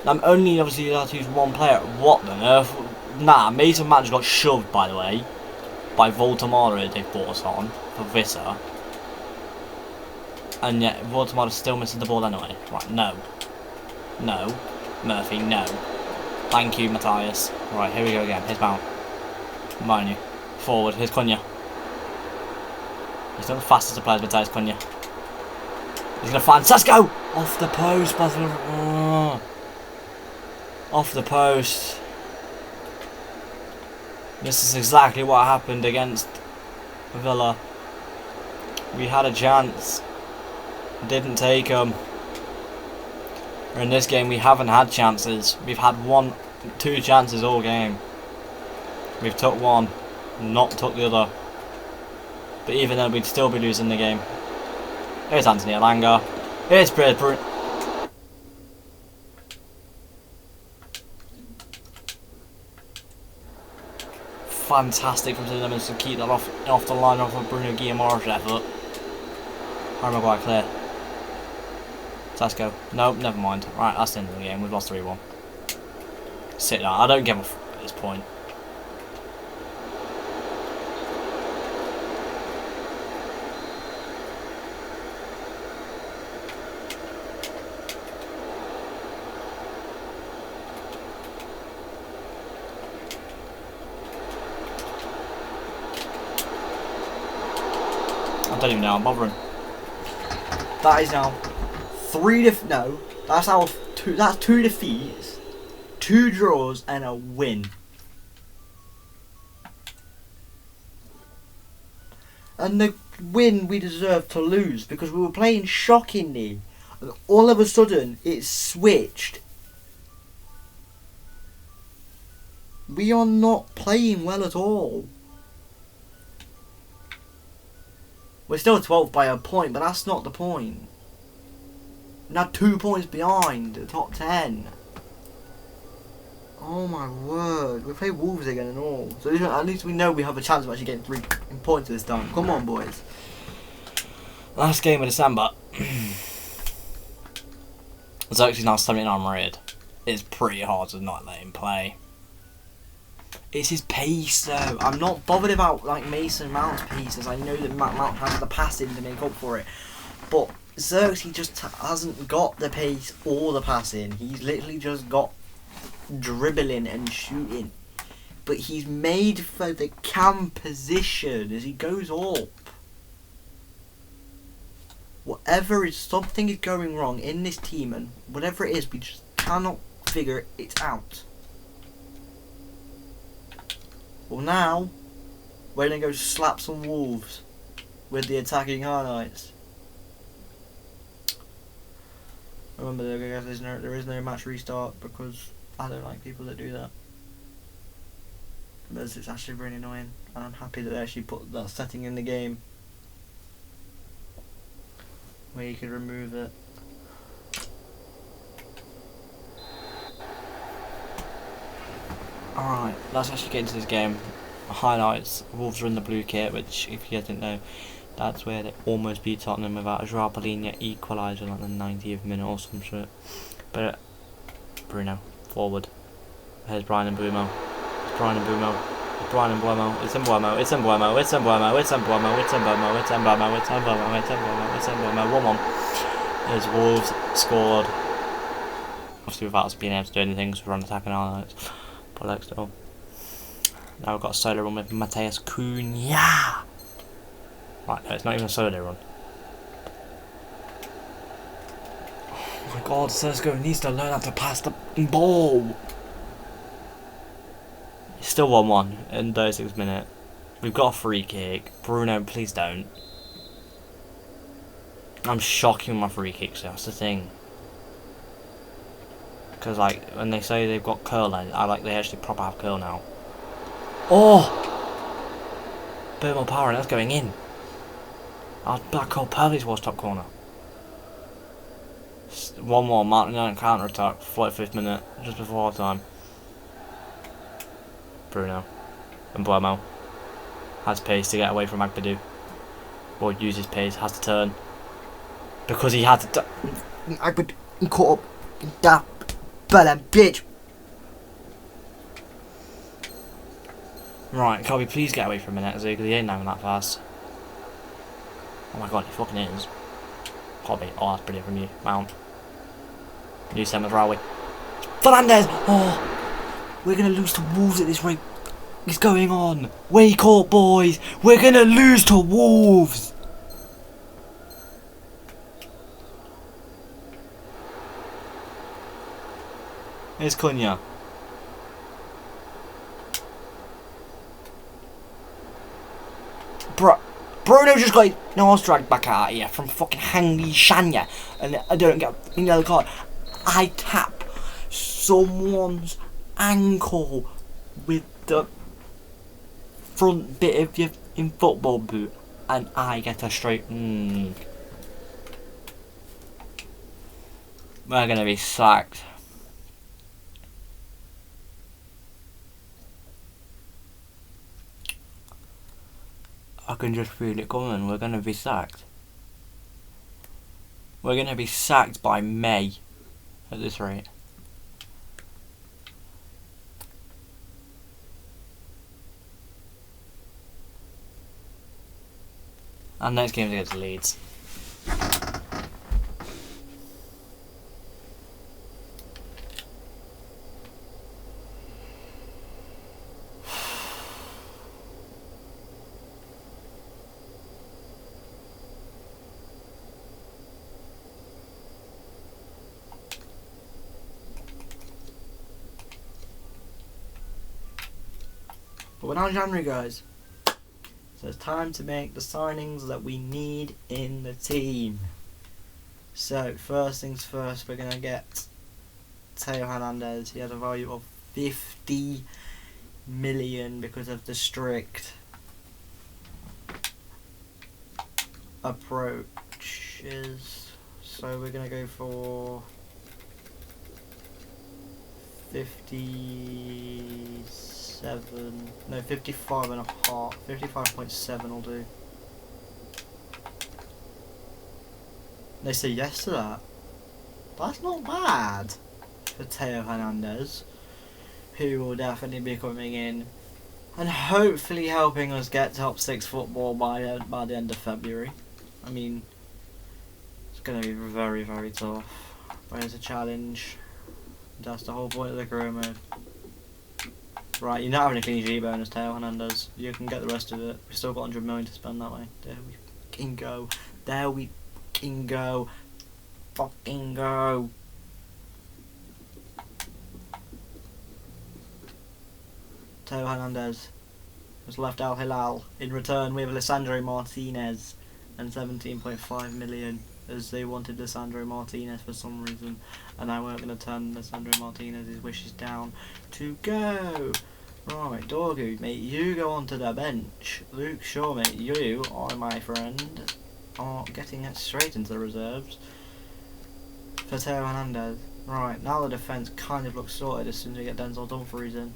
I'm only obviously allowed to use one player. What the earth? Nah, Mason Mount got shoved, by the way, by Voltamara. They brought us on for Visser, and yet Voltamara's still missing the ball anyway. Right? No, no, Murphy, no. Thank you, Matthias. Right, here we go again. Here's Mount. Manu. Forward. Here's Cunha. He's not the fastest of players, Matthias Cunha. He's going to find Sasko! Off the post, Barcelona. Off the post. This is exactly what happened against Villa. We had a chance. Didn't take them. In this game we haven't had chances. We've had 2 chances all game. We've took one, not took the other. But even then we'd still be losing the game. Here's Anthony Elanga. Here's Bruno. Fantastic from Cinnamons to keep that off the line off of Bruno Guimaraes' effort. Harry Maguire clear. Let's go. Nope, never mind. Right, that's the end of the game. We've lost 3-1. Sit down. I don't give a f at this point. I don't even know. I'm bothering. That is now that's 2 defeats, 2 draws and a win. And the win we deserved to lose because we were playing shockingly. And all of a sudden it switched. We are not playing well at all. We're still 12th by a point, but that's not the point. Now 2 points behind the top 10. Oh my word. We play Wolves again and all. So at least we know we have a chance of actually getting 3 points this time. Come on, boys. Last game of December. Xerxes now 79 rated. It's pretty hard to not let him play. It's his pace though. I'm not bothered about like Mason Mount's pace, as I know that Mount has the passing to make up for it. But Xerxes just hasn't got the pace or the passing. He's literally just got dribbling and shooting. But he's made for the cam position as he goes up. Something is going wrong in this team, and whatever it is, we just cannot figure it out. Well, now we're gonna go slap some Wolves with the attacking highlights. Remember, there is no match restart because I don't like people that do that. Because it's actually really annoying, and I'm happy that they actually put that setting in the game where you could remove it. Alright, let's actually get into this game. Highlights: Wolves are in the blue kit, which, if you guys didn't know, that's where they almost beat Tottenham without a Joao Palhinha equaliser on the 90th minute or some shit. But Bruno, forward. Here's Brian Mbeumo. It's Brian Mbeumo. It's Brian Mbeumo. It's Mbeumo. It's Mbeumo. It's Mbeumo. It's Mbeumo. It's Mbeumo. It's Mbeumo. It's Mbeumo. It's Mbeumo. It's Mbeumo. 1-1. There's Wolves scored. Obviously without us being able to do anything because we're on attacking highlights. But like still. Now we've got a solo run with Matheus Cunha. Right, no, it's not even a solo run. Oh my god, Sergio needs to learn how to pass the ball. It's still 1-1 in 36 minutes. We've got a free kick. Bruno, please don't. I'm shocking with my free kicks, that's the thing. Because like, when they say they've got curl, they actually proper have curl now. Oh! Bit more power and that's going in. I'll call perfectly towards top corner. 1 more, Martin on counter attack, 45th minute, just before half time. Bruno. And Buemo has pace to get away from Agbadou. Or uses pace, has to turn. Because he had to turn. Agbadou caught up in that bellend bitch. Right, can we please get away from Menezes because he ain't now that fast. Oh my god, he fucking is. Can't be. Oh, that's brilliant from you, Mount. New Semi Rawi. Fernandez! Oh, we're gonna lose to Wolves at this rate. What's going on? Wake up, boys! We're gonna lose to Wolves! Here's Cunha. Bruno just got his nose dragged back out here from fucking Hangli Shanya, and I don't get a yellow card. I tap someone's ankle with the front bit of your in football boot, and I get a straight. We're gonna be sacked. I can just feel it coming. We're gonna be sacked. We're gonna be sacked by May at this rate. And next game's against Leeds. But we're now in January, guys. So it's time to make the signings that we need in the team. So, first things first, we're going to get Theo Hernandez. He has a value of 50 million because of the strict approaches. So we're going to go for 55 and a half. 55.7 will do. They say yes to that. That's not bad for Theo Hernandez, who will definitely be coming in and hopefully helping us get top 6 football by the end of February. I mean, it's going to be very, very tough, but it's a challenge. That's the whole point of the career mode. Right, you're not having a clean sheet bonus, Theo Hernandez. You can get the rest of it. We've still got 100 million to spend that way. There we fucking go. There we fucking go. Fucking go. Theo Hernandez has left Al Hilal. In return, we have Lisandro Martinez and 17.5 million, as they wanted Lisandro Martinez for some reason, and I weren't going to turn Lisandro Martinez's wishes down to go. Right, Dorgu, mate, you go onto the bench. Luke Shaw, mate, you are, my friend, are getting it straight into the reserves for Theo Hernandez. Right, now the defence kind of looks sorted as soon as we get Denzel Dumfries in.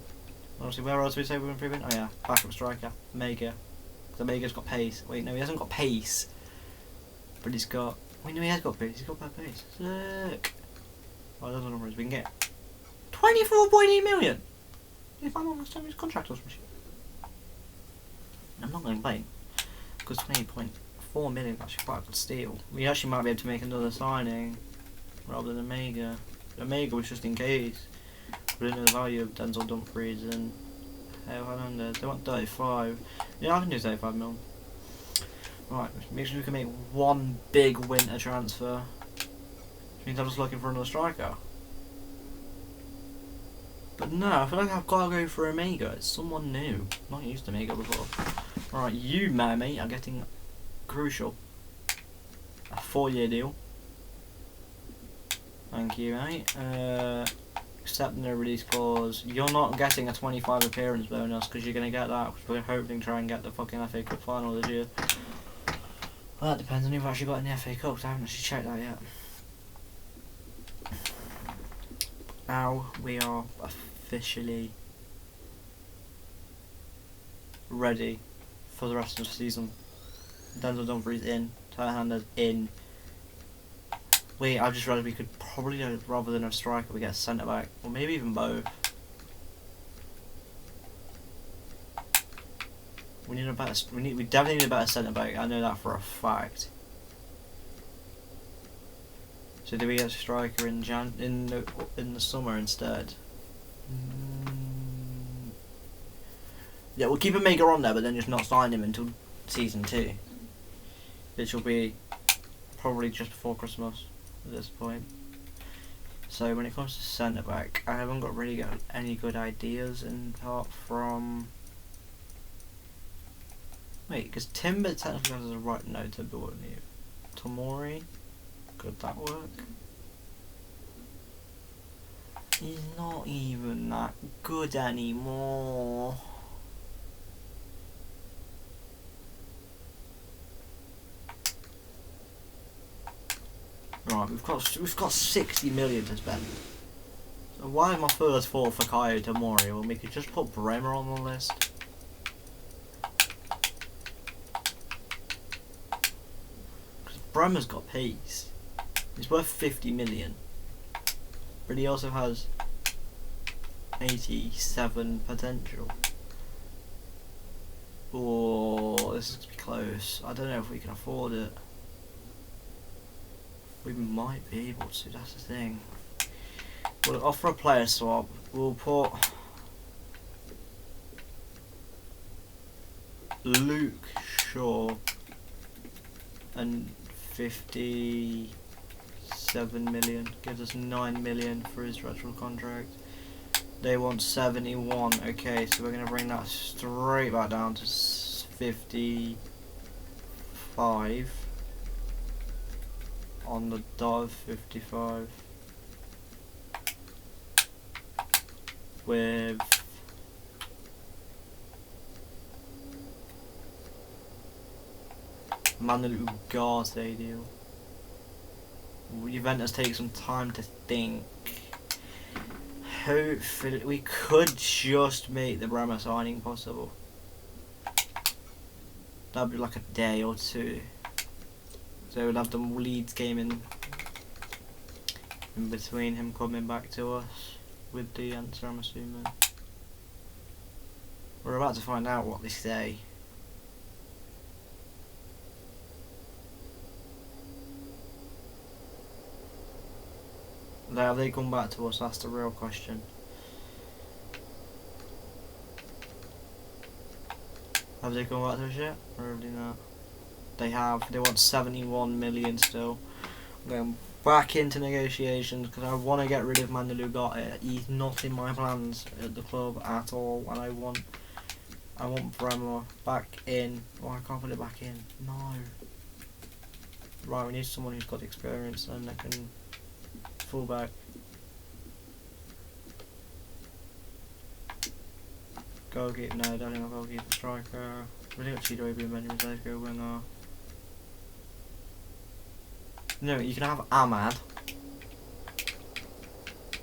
Obviously, where else do we say we're improving? Oh yeah, backup striker, Mega. The Mega's got pace. Wait, no, he hasn't got pace. But he's got... Wait, no, he has got pace. He's got bad pace. Sick. Oh, those are numbers we can get. 24.8 million! If I'm on his contract or some shit. I'm not going to complain. Because 20.4 million is actually quite a good steal. We actually might be able to make another signing rather than Omega. Omega was just in case. We didn't know the value of Denzel Dumfries and Hernandez. They want 35. Yeah, I can do 35 mil. Right, make sure we can make one big winter transfer. Which means I'm just looking for another striker. But no, I feel like I've got to go for Omega. It's someone new. Not used to Omega before. Right, you, mate, are getting crucial. A 4-year deal. Thank you, mate. Accept no release clause. You're not getting a 25 appearance bonus because you're going to get that because we're hoping to try and get the fucking FA Cup final this year. Well, that depends on who we've actually got in the FA Cup because I haven't actually checked that yet. Now we are officially ready for the rest of the season. Denzel Dumfries in, Tyler Hernandez in. Wait, I just realised we could probably, rather than a striker, we get a centre back, or maybe even both. We need a better. We definitely need a better centre back. I know that for a fact. So do we get a striker in the summer instead? Yeah, we'll keep a Maker on there, but then just not sign him until season 2, which will be probably just before Christmas at this point. So when it comes to centre back, I haven't got any good ideas apart from. Wait, because Timber technically has a right. No, Timber wouldn't need. Tomori, could that work? He's not even that good anymore. Right, we've got 60 million to spend. So why is my first thought for Kayo Tomori when we could just put Bremer on the list? Because Bremer's got pace. He's worth 50 million. But he also has 87 potential. Oh, this is going to be close. I don't know if we can afford it. We might be able to, that's the thing. We'll offer a player swap. We'll put Luke Shaw and 57 million. Gives us 9 million for his retro contract. They want 71. Okay, so we're going to bring that straight back down to 55. On the dot of 55 with Manuel Ugarte deal. Juventus take some time to think. Hopefully we could just make the Bremer signing possible. That'd be like a day or two. So we'll have the Leeds game in between him coming back to us with the answer, I'm assuming. We're about to find out what they say. Have they come back to us? That's the real question. Have they come back to us yet? Or have they not? They have. They want 71 million still. I'm going back into negotiations because I want to get rid of Manuel Ugarte. He's not in my plans at the club at all, and I want Bremer back in. Oh, I can't put it back in. No. Right, we need someone who's got experience and that can full back. Goalkeeper. No, I don't think I'll goalkeeper. Striker. We got Chido Obi and Benjamin Sesko winger. No, you can have Ahmad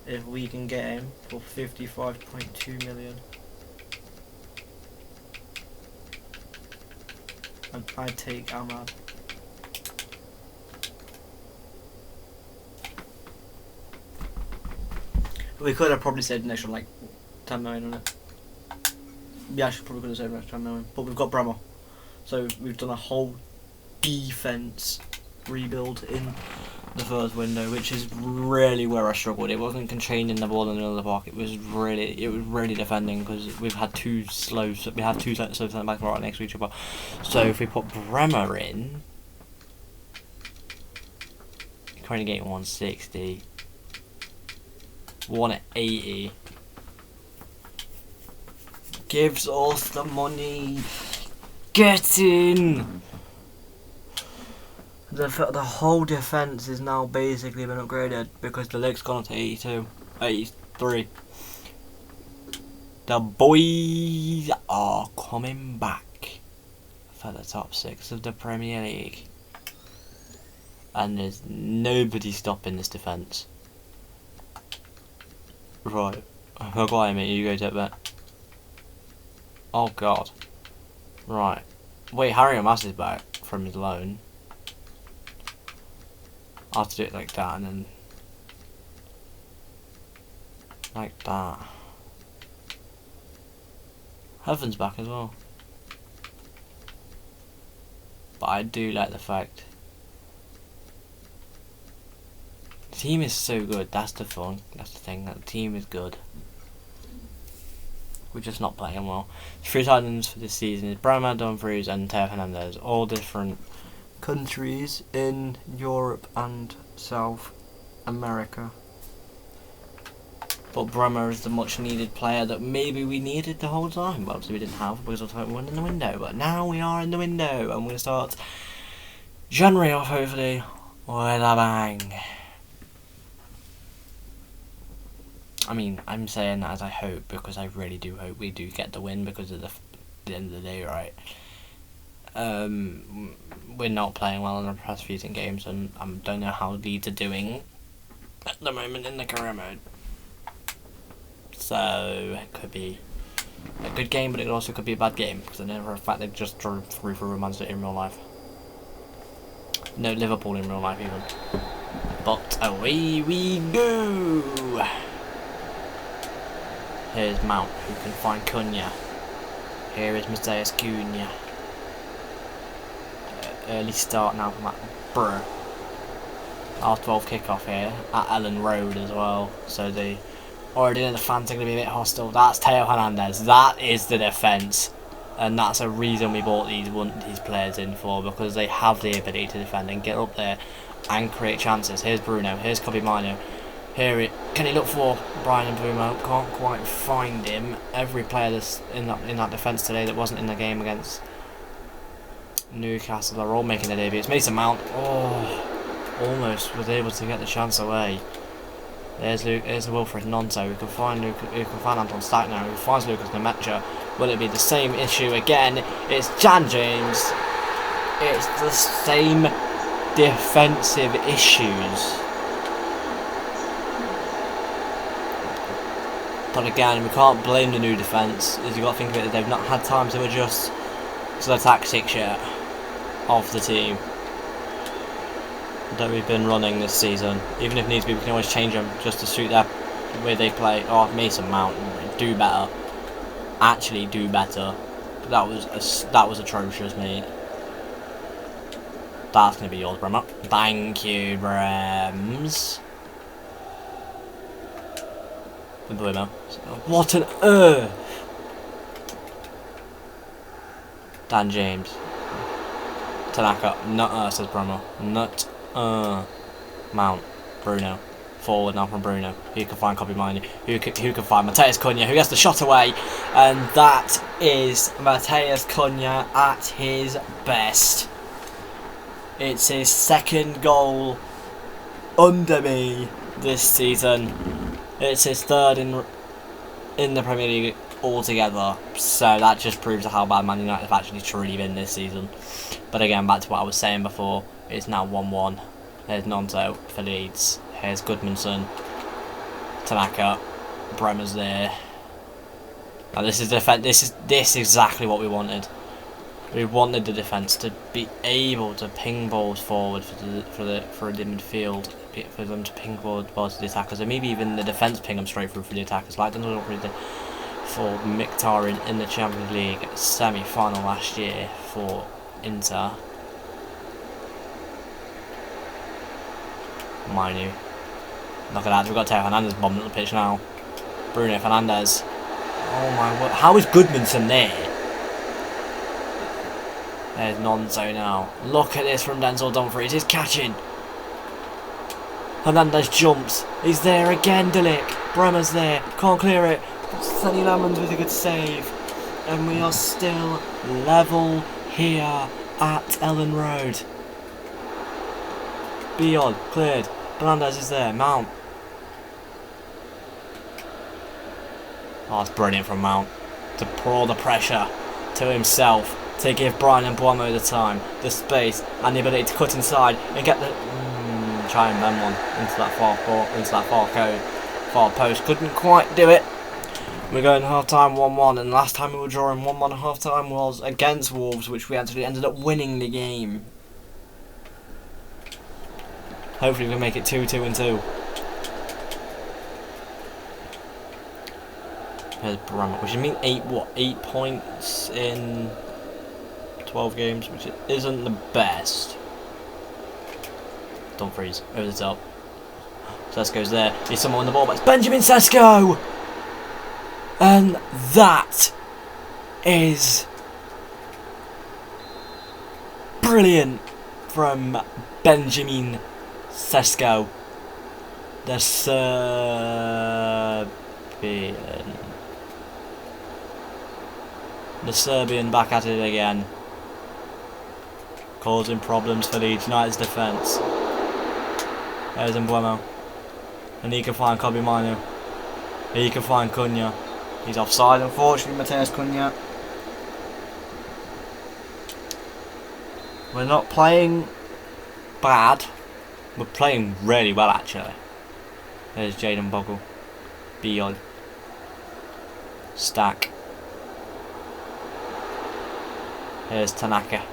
if we can get him for 55.2 million. And I'd take Ahmad. We could have probably saved an extra like 10 million on it. Yeah, I should probably could have saved an extra 10 million. But we've got Bremer. So we've done a whole defence rebuild in the first window, which is really where I struggled. It wasn't containing the ball in the middle of the park. It was really defending because we've had two slow centre backs right next to each other. So if we put Bremer in, you're currently getting 160, 180. Gives us the money. Get in. The whole defence is now basically been upgraded because the leg's gone up to 82, 83. The boys are coming back for the top 6 of the Premier League. And there's nobody stopping this defence. Right, Maguire, mate, you go take that. Oh god. Right. Wait, Harry Mass is back from his loan. I'll have to do it like that and then... like that. Heaven's back as well. But I do like the fact... the team is so good, that's the fun. That's the thing, that the team is good. We're just not playing well. Three signings for this season is Brahma, Dumfries and Teo Hernandez. All different countries in Europe and South America. But Brahma is the much needed player that maybe we needed the whole time. But obviously we didn't have because we weren't in the window. But now we are in the window and we're going to start January off hopefully with a bang. I mean, I'm saying that as I hope because I really do hope we do get the win because of the end of the day, right? We're not playing well in the past few games and I don't know how Leeds are doing at the moment in the career mode. So it could be a good game, but it also could be a bad game because I know for a fact they just drew through Man City in real life. No, Liverpool in real life even. But away we go. Here's Mount, who can find Cunha. Here is Matheus Cunha. Early start now from that. Bruh. R12 kickoff here at Ellen Road as well. So the already know the fans are going to be a bit hostile. That's Teo Hernandez. That is the defence. And that's a reason we bought these players in for, because they have the ability to defend and get up there and create chances. Here's Bruno. Here's Kobe Mino. Can he look for Brian Mbeumo? Can't quite find him. Every player that's in that defence today that wasn't in the game against Newcastle are all making their debuts. Mason Mount, almost was able to get the chance away. There's Wilfred Gnonto, who can find Anton Stacknow, who finds Lucas Nemecha. Will it be the same issue again? It's Jan James. It's the same defensive issues. But again, we can't blame the new defence, as you've got to think of it, they've not had time to adjust to the tactics yet of the team that we've been running this season. Even if needs be, we can always change them just to suit the way they play. Oh, Mason Mount, do better. Actually do better. That was atrocious, mate. That's going to be yours, Bremer. Thank you, Brems. What on earth? Dan James. Tanaka. Says Bremer. Mount. Bruno. Forward now from Bruno. Who can find Kobe Mino? Who can find Matheus Cunha? Who gets the shot away? And that is Matheus Cunha at his best. It's his second goal under me this season. It's his third in the Premier League altogether. So that just proves how bad Man United have actually truly been this season. But again, back to what I was saying before, it's now 1-1. There's Gnonto for Leeds. Here's Goodmanson. Tanaka. Bremer's there. Now this is defense. This is exactly what we wanted. We wanted the defence to be able to ping balls forward for the midfield, for them to ping forward balls to the attackers, and maybe even the defence ping them straight through for the attackers, like they did for Mkhitaryan in the Champions League semi-final last year for Inter. Minu. Look at that, we've got Teo Hernandez bombing at the pitch now. Bruno Fernandes. Oh my word, how is Goodmanson there? There's Gnonto now. Look at this from Denzel Dumfries. He's catching. Hernandez jumps. He's there again, Delic. Bremer's there. Can't clear it. Sonny Lemons with a good save. And we are still level here at Ellen Road. Beyond. Cleared. Fernandez is there. Mount. Oh, it's brilliant from Mount. To pour the pressure to himself. To give Brian Mbeumo the time, the space, and the ability to cut inside and get the try and bend one into that far post. Couldn't quite do it. We're going half time 1-1, and last time we were drawing 1-1 at half time was against Wolves, which we actually ended up winning the game. Hopefully we can make it 2-2 and 2. Here's Bramwell, which means 8 points in 12 games, which isn't the best. Dumfries over the top. Sesko's there. There's someone on the ball, but it's Benjamin Sesko! And that is brilliant from Benjamin Sesko, the Serbian back at it again, causing problems for Leeds United's defence. There's Mbeumo, and he can find Kobbie Mainoo. He can find Cunha. He's offside, unfortunately, Matheus Cunha. We're not playing bad. We're playing really well, actually. There's Jayden Bogle. Biol. Stack. Here's Tanaka.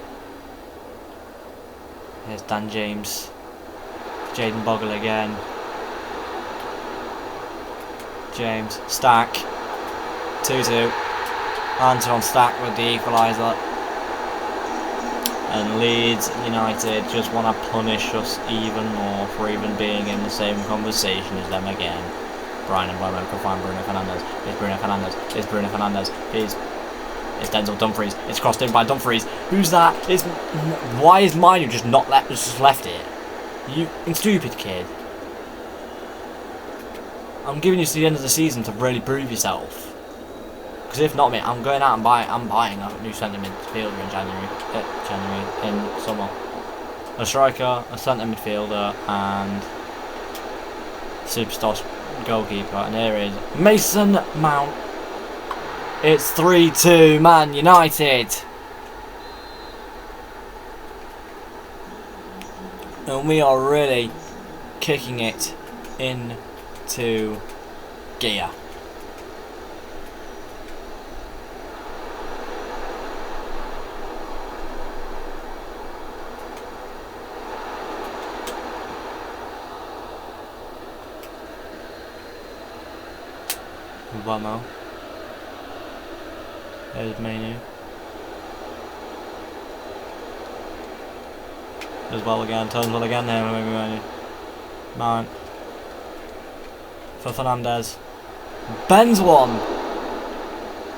Here's Dan James. Jayden Bogle again. James. Stack. 2-2. Anton Stack with the equaliser. And Leeds United just want to punish us even more for even being in the same conversation as them again. Bryan Mbeumo can find Bruno Fernandes. It's Bruno Fernandes. It's Bruno Fernandes. It's Denzel Dumfries. It's crossed in by Dumfries. Who's that? Why is Mainoo just left it? You stupid kid. I'm giving you to the end of the season to really prove yourself. Because if not, mate, I'm going out and buying a new centre midfielder in summer. A striker, a centre midfielder, and superstar goalkeeper. And here is Mason Mount. It's 3-2, Man United. And we are really kicking it into gear. Mbeumo. There's Mainoo. As well again, turns well again there, maybe Mainoo. Mount. For Fernandes. Bends one!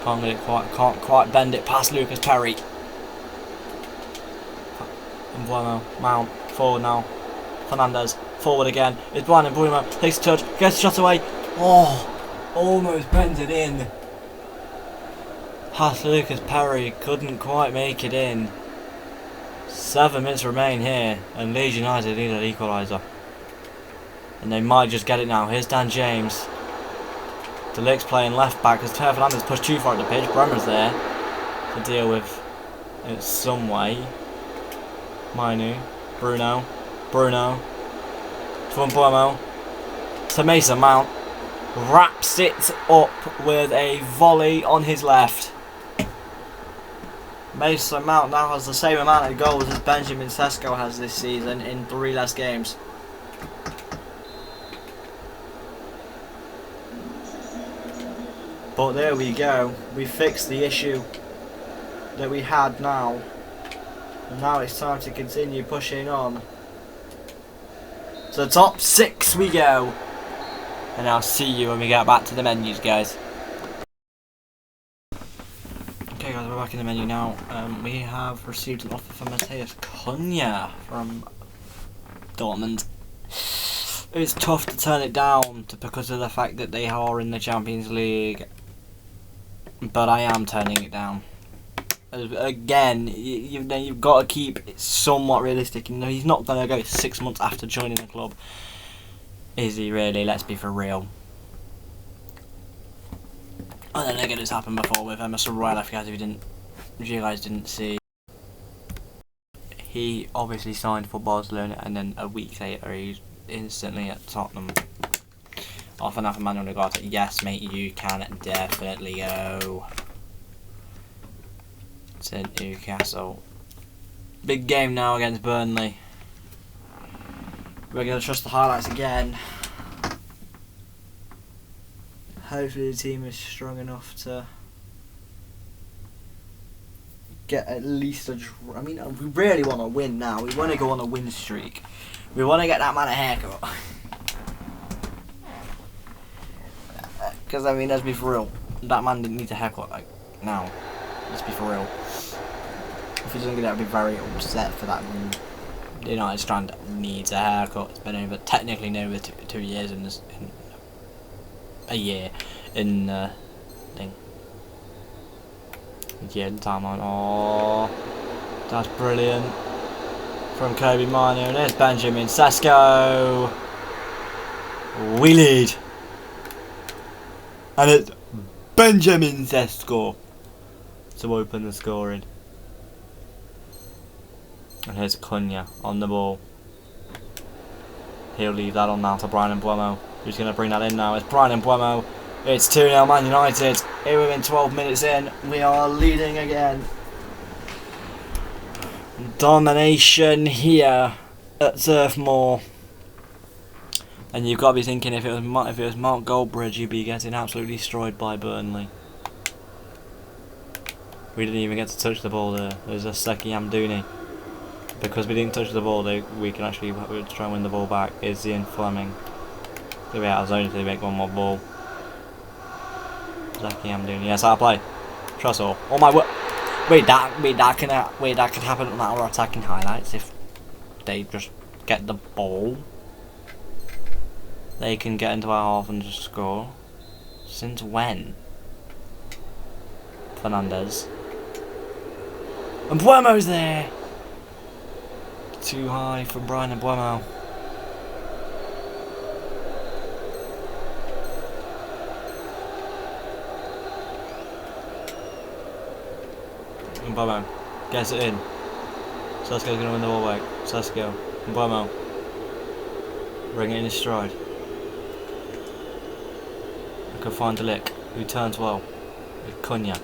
Can't quite bend it past Lucas Perry. Mbeumo. Mount. Forward now. Fernandes. Forward again. It's Bryan Mbeumo. Takes a touch. Gets shot away. Oh! Almost bent it in. Past Lucas Perry, couldn't quite make it in. 7 minutes remain here, and Leeds United need an equaliser. And they might just get it now. Here's Dan James. De Ligt's playing left back as Teo Fernandes pushed too far at the pitch. Bremer's there to deal with it some way. Mainoo. Bruno. To Mbeumo. To Mason Mount. Wraps it up with a volley on his left. Mason Mount now has the same amount of goals as Benjamin Sesko has this season in 3 less games. But there we go. We fixed the issue that we had now. And now it's time to continue pushing on. To the top 6 we go. And I'll see you when we get back to the menus, guys. Okay guys, we're back in the menu now. We have received an offer from Matheus Cunha from Dortmund. It's tough to turn it down because of the fact that they are in the Champions League. But I am turning it down. Again, you've got to keep it somewhat realistic. You know, he's not going to go 6 months after joining the club. Is he really? Let's be for real. And then again, it's happened before with Emerson Royal. If you guys didn't see, he obviously signed for Barcelona, and then a week later he's instantly at Tottenham. Off and off Emmanuel Ugarte. Yes, mate, you can definitely go to Newcastle. Big game now against Burnley. We're going to trust the highlights again. Hopefully the team is strong enough to get at least a draw. I mean, we really want to win now. We want to go on a win streak. We want to get that man a haircut. Because, I mean, let's be for real. That man needs a haircut, like, now. Let's be for real. If he doesn't get it, I'd be very upset for that. The United strand needs a haircut. It's been over, technically over 2 years in this, a year in thing. Yeah, the timeline. Oh, that's brilliant from Kobe Manu. And there's Benjamin Sesko. We lead, and it's Benjamin Sesko to open the scoring. And here's Cunha on the ball. He'll leave that on now to Bryan Mbeumo. Who's going to bring that in now? It's Bryan Mbeumo. It's 2-0 Man United. Here within 12 minutes in. We are leading again. Domination here at Turf Moor. And you've got to be thinking, if it was Mark Goldbridge, you'd be getting absolutely destroyed by Burnley. We didn't even get to touch the ball there. There's a Seki Amdouni. Because we didn't touch the ball, we can actually try and win the ball back. Is Ian Fleming. They'll be out of zone if they make one more ball. Seki Amdouni. Yes, I'll play. Trussell. Oh my word. Wait, that can happen on our attacking highlights if they just get the ball. They can get into our half and just score. Since when? Fernandez. And Mbeumo's there! Too high from Bryan Mbeumo. Mbeumo gets it in. Sesko's going to win the ball back. Sesko. Mbeumo. Bring it in his stride. I can find De Ligt, who turns well. With Cunha.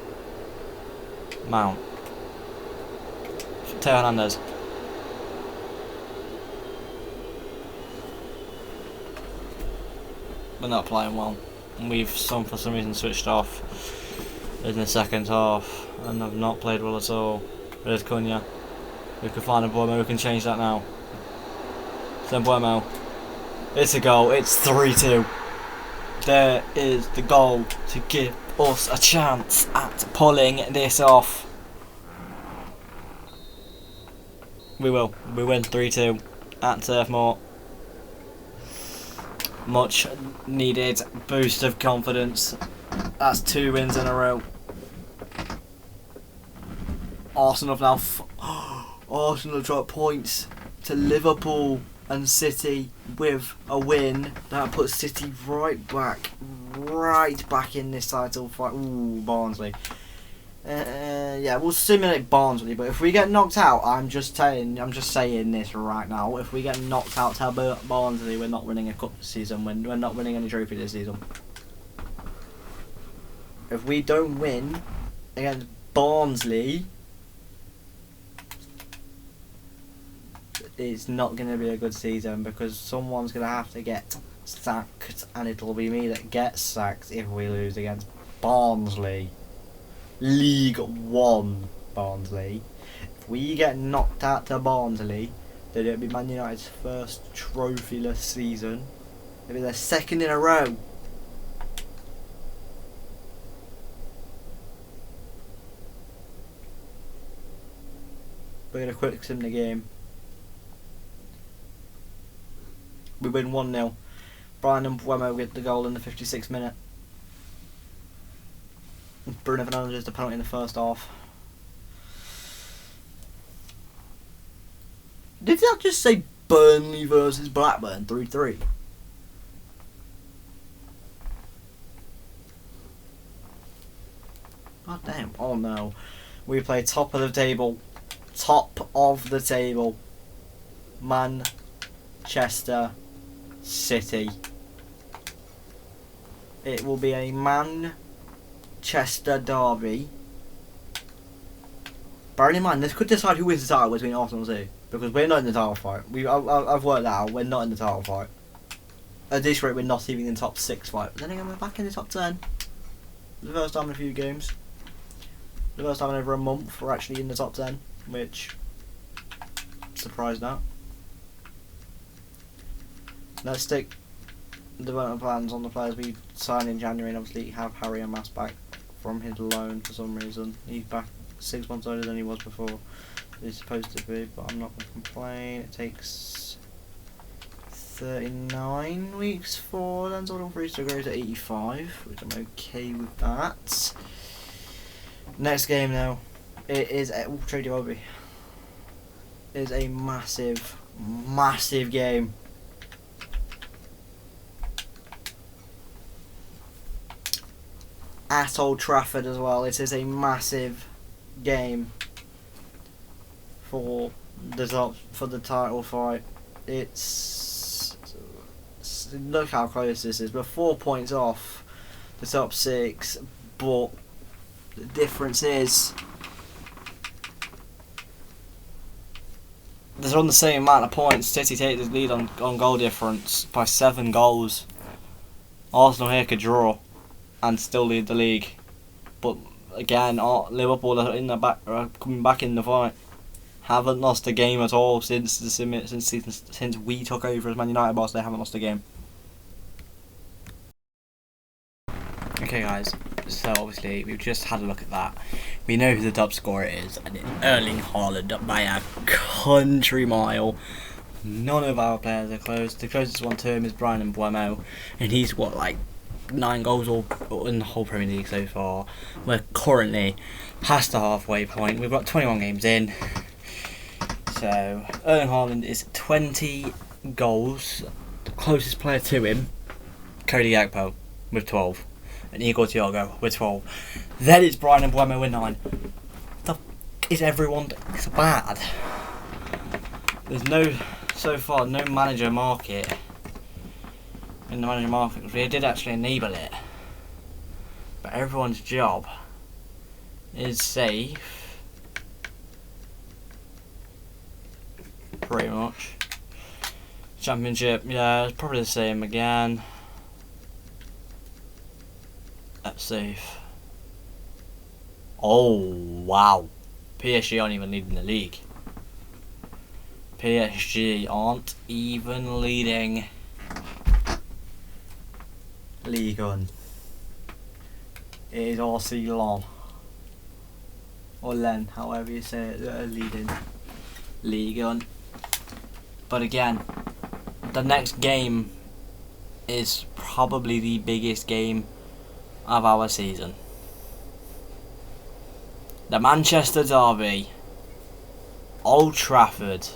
Mount. Teo Hernandez. We're not playing well. We've for some reason switched off in the second half and have not played well at all. There's Cunha. We can find a Mbeumo who can change that now. Then Mbeumo. It's a goal. It's 3-2. There is the goal to give us a chance at pulling this off. We will. We win 3-2 at Turf Moor. Much needed boost of confidence. That's 2 wins in a row. Arsenal have now Arsenal dropped points to Liverpool and City with a win. That puts City right back in this title fight. Ooh, Barnsley. Yeah, we'll simulate Barnsley, but if we get knocked out, I'm just saying this right now. If we get knocked out to Barnsley, we're not winning a cup this season. We're not winning any trophy this season. If we don't win against Barnsley, it's not going to be a good season because someone's going to have to get sacked, and it'll be me that gets sacked if we lose against Barnsley. League One Barnsley. If we get knocked out to Barnsley, then it'll be Man United's first trophyless season. It'll be their second in a row. We're going to quick sim the game. We win 1-0. Bryan Mbeumo get the goal in the 56th minute. Bruno Fernandes the penalty in the first half. Did that just say Burnley versus Blackburn 3-3? God damn. Oh no. We play top of the table. Top of the table. Manchester City. It will be a Manchester derby. Bearing in mind, this could decide who wins the title between Arsenal and City, because we're not in the title fight. I've worked that out. We're not in the title fight. At this rate, we're not even in the top 6 fight. But then again, we're back in the top 10. The first time in a few games. The first time in over a month we're actually in the top 10, which surprised at. Let's stick development plans on the players we signed in January, and obviously have Harry Amass back from his loan for some reason. He's back 6 months older than he was before. He's supposed to be, but I'm not going to complain. It takes 39 weeks for Denzel Dumfries to go to 85, which I'm okay with that. Next game now, it is at Trade Derby. It is a massive, massive game. At Old Trafford as well. It is a massive game for the title fight. Look how close this is. We're 4 points off the top 6, but the difference is they're on the same amount of points. City take the lead on goal difference by 7 goals. Arsenal here could draw and still lead the league, but again, Liverpool are coming back in the fight. Haven't lost a game at all since we took over as Man United boss. They haven't lost a game. Okay, guys. So obviously we've just had a look at that. We know who the top scorer is, and it's Erling Haaland up by a country mile. None of our players are close. The closest one to him is Bryan Mbeumo, and he's got like 9 goals all in the whole Premier League so far. We're currently past the halfway point. We've got 21 games in. So Erling Haaland is 20 goals. The closest player to him, Cody Gakpo, with 12. And Igor Thiago with 12. Then it's Bryan Mbeumo with 9. The f*** is everyone so bad? There's so far no manager market in the manager market. We did actually enable it, but everyone's job is safe, pretty much. Championship, yeah, it's probably the same again. That's safe. Oh wow, PSG aren't even leading the league. PSG aren't even leading Ligue 1. It is RC Lens, or Len, however you say it, that are leading Ligue 1. But again, the next game is probably the biggest game of our season. The Manchester Derby, Old Trafford.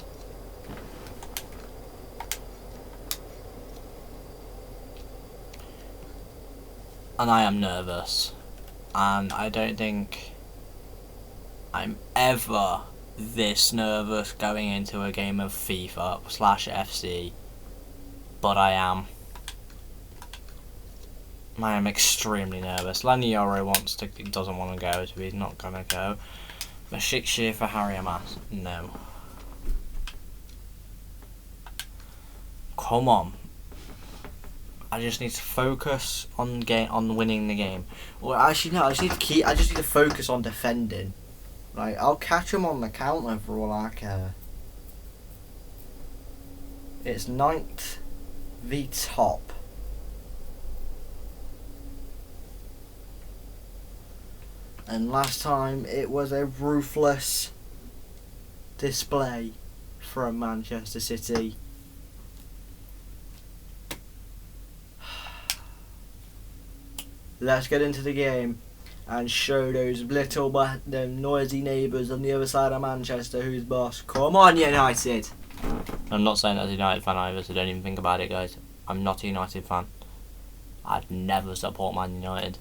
And I am nervous, and I don't think I'm ever this nervous going into a game of FIFA/FC, but I am. I am extremely nervous. Laniero doesn't want to go, so he's not gonna go. Besiktas for Harry Amass, no. Come on. I just need to focus on winning the game. Well, actually no, I just need to focus on defending. Like, I'll catch him on the counter for all I care. It's 9th v top. And last time it was a ruthless display from Manchester City. Let's get into the game and show those them noisy neighbours on the other side of Manchester who's boss. Come on, United! I'm not saying that as a United fan either, so don't even think about it, guys. I'm not a United fan. I'd never support Man United.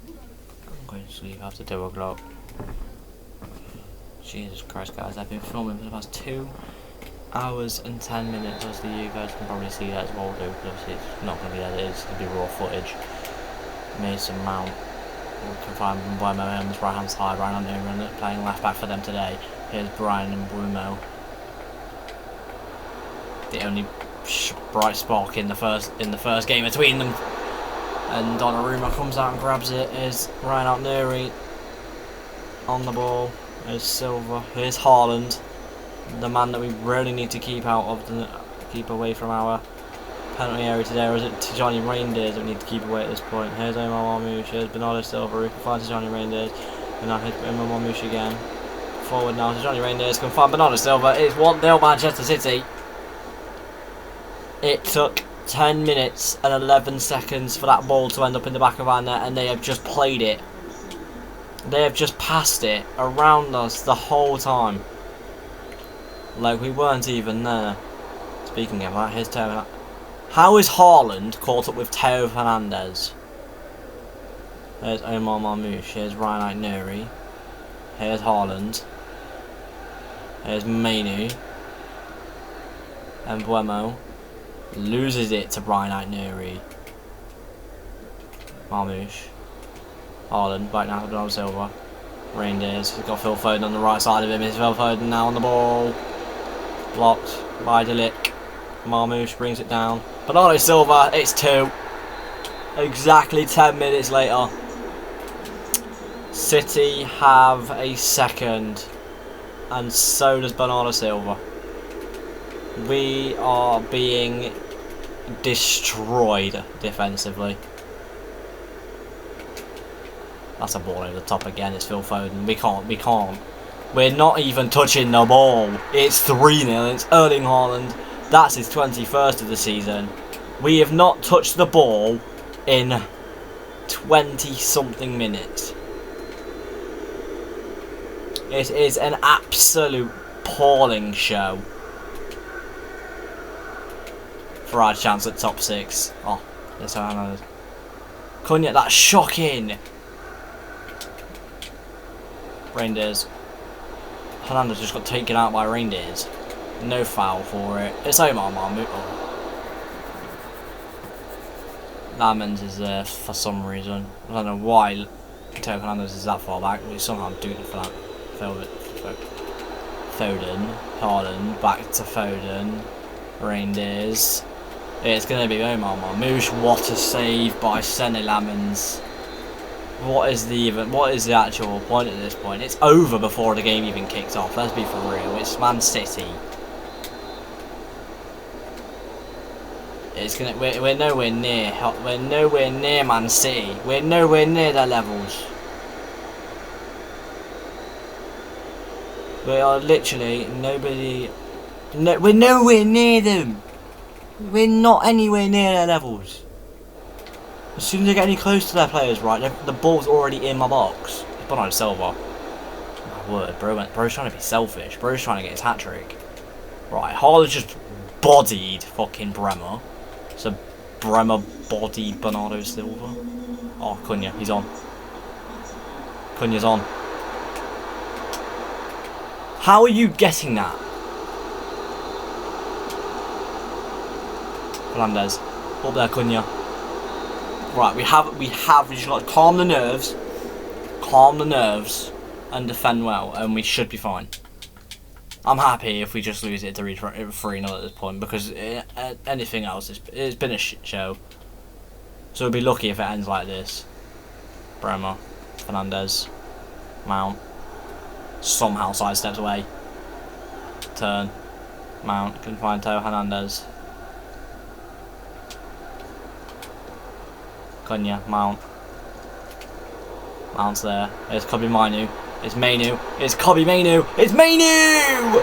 I'm going to sleep after 2 o'clock. Jesus Christ, guys, I've been filming for the past 2 hours and 10 minutes, as you guys can probably see that as well, though, because it's not going to be there, it's going to be raw footage. Mason Mount, we can find Mbeumo on his right hand side, Ryan Newman playing left back for them today. Here's Brian and Mbeumo. The only bright spark in the first game between them. And Donnarumma comes out and grabs it. Here's Ryan Nuri on the ball. Here's Silva. Here's Haaland, the man that we really need to keep out of keep away from our penalty area today. Or is it Tijani Reindeers that we need to keep away at this point? Here's Omar Marmoush. Here's Bernardo Silva. Who can find Tijani Reindeers. And now here's Omar Marmoush again. Forward now. Tijani Reindeers can find Bernardo Silva. It's 1-0 Manchester City. It took 10 minutes and 11 seconds for that ball to end up in the back of our net, and they have just played it. They have just passed it around us the whole time. Like we weren't even there. Speaking of that, here's Teo. How is Haaland caught up with Teo Fernandez? Here's Omar Marmoush. Here's Ryan Nuri. Here's Haaland. Here's Mainu. And Mbeumo loses it to Brian Nuri. Marmoush. Haaland back now to Bernardo Silva. Reindeers. He's got Phil Foden on the right side of him. It's Phil Foden now on the ball. Blocked by De Ligt. Marmoush brings it down. Bernardo Silva. It's 2. Exactly 10 minutes later. City have a second. And so does Bernardo Silva. We are being destroyed defensively. That's a ball over the top again. It's Phil Foden. We can't. We're not even touching the ball. It's 3-0. It's Erling Haaland. That's his 21st of the season. We have not touched the ball in 20-something minutes. It is an absolute appalling show for our chance at top 6. Oh, yes, I know. Cunha, that's shocking. Reindeers. Hernandez just got taken out by Reindeers. No foul for it. It's Omar Marmoush. Oh. Lamens is there for some reason. I don't know why Teo Hernandez is that far back. We somehow do it for that. Foden. Haaland. Back to Foden. Reindeers. It's going to be Omar Marmoush. What a save by Senne Lamens. What is the actual point at this point? It's over before the game even kicks off. Let's be for real. It's Man City. It's gonna. We're nowhere near. We're nowhere near Man City. We're nowhere near their levels. We are literally nobody. No, we're nowhere near them. We're not anywhere near their levels. As soon as I get any close to their players, right, the ball's already in my box. It's Bernardo Silva. My word, bro's trying to be selfish. Bro's trying to get his hat trick. Right, Haaland just bodied fucking Bremer. So Bremer bodied Bernardo Silva. Oh, Cunha, he's on. Cunha's on. How are you getting that? Fernandez. Up there, Cunha. Right, we just got to calm the nerves, and defend well, and we should be fine. I'm happy if we just lose it to 3-0 at this point, because anything else, it's been a shit show. So we'll be lucky if it ends like this. Bremer, Fernandez, Mount, somehow sidesteps away. Turn, Mount, can find Teo Hernandez. Cunha, Mount. Mount's there. It's Kobbie Mainoo. It's Mainu. It's Kobbie Mainoo. It's Mainu!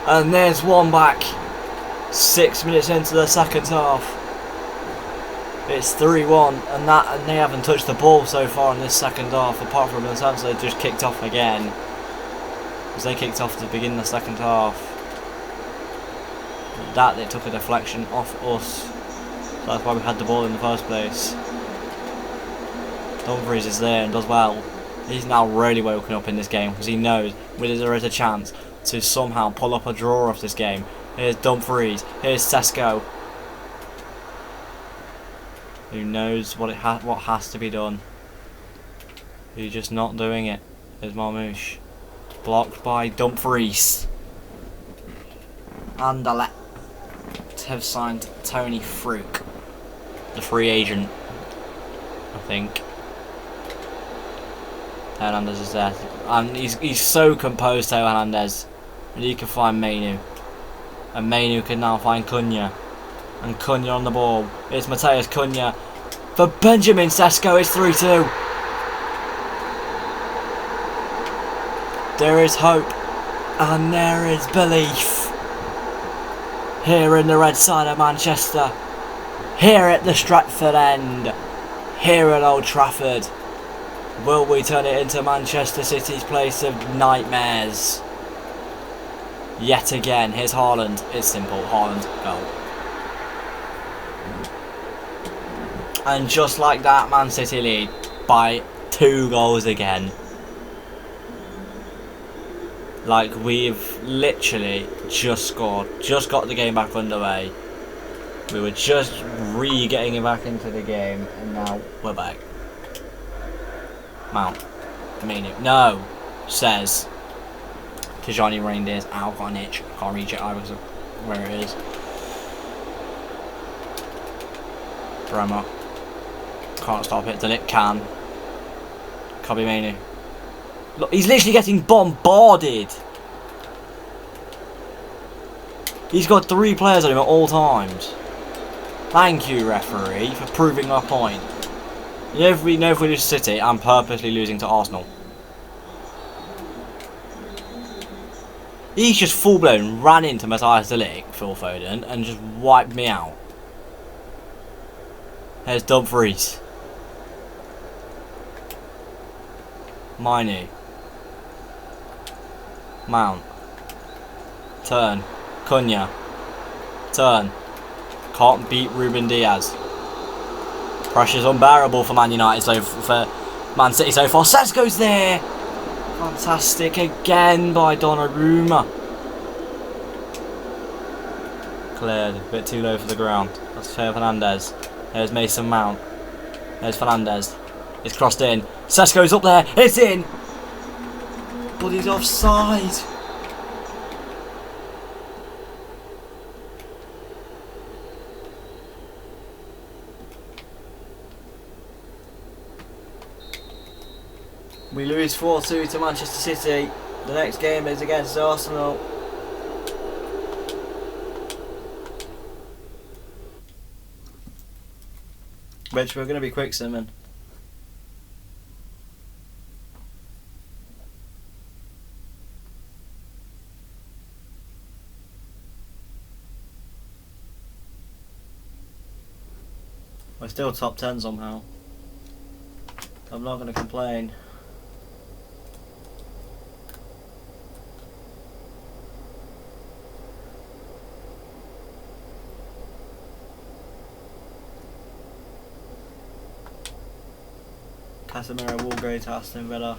And there's one back. 6 minutes into the second half. It's 3-1, and they haven't touched the ball so far in this second half, apart from themselves. They just kicked off again, because they kicked off to begin the second half. That they took a deflection off us. So that's why we had the ball in the first place. Dumfries is there and does well. He's now really woken up in this game because he knows whether there is a chance to somehow pull up a draw off this game. Here's Dumfries. Here's Sesko. Who knows what has to be done? Who's just not doing it? Here's Marmoush. Blocked by Dumfries. Anderlecht have signed Tony Fruke, the free agent, I think. Hernandez is there, and he's so composed, Theo Hernandez, and he can find Mainu, and Mainu can now find Cunha, and Cunha on the ball. It's Mateus Cunha for Benjamin Sesko. It's 3-2. There is hope, and there is belief. Here in the red side of Manchester, here at the Stratford end, here at Old Trafford. Will we turn it into Manchester City's place of nightmares? Yet again, here's Haaland. It's simple, Haaland, goal. And just like that, Man City lead by 2 goals again. Like, we've literally just scored, just got the game back underway. We were just getting it back into the game, and now we're back. Mount. Mainu. No, says Tijani Reindeers. Ow, got an itch. Can't reach it either, where it is. Bremer. Can't stop it. Delit can. Kobbie Mainoo. Look, he's literally getting bombarded. He's got 3 players on him at all times. Thank you, referee, for proving our point. You know, if we lose to City, I'm purposely losing to Arsenal. He's just full blown ran into Matthijs de Ligt, Phil Foden, and just wiped me out. There's Dumfries. Mainu. Mount. Turn. Cunha. Turn. Can't beat Ruben Diaz. Pressure's unbearable for Man United, so for Man City so far. Sesko's there! Fantastic again by Donnarumma. Cleared. A bit too low for the ground. That's Theo Hernandez. There's Mason Mount. There's Fernandez. It's crossed in. Sesko's up there. It's in! But he's offside. We lose 4-2 to Manchester City. The next game is against Arsenal. Which we're going to be quick, Simon. We're still top 10 somehow. I'm not going to complain. Casemiro will go to Aston Villa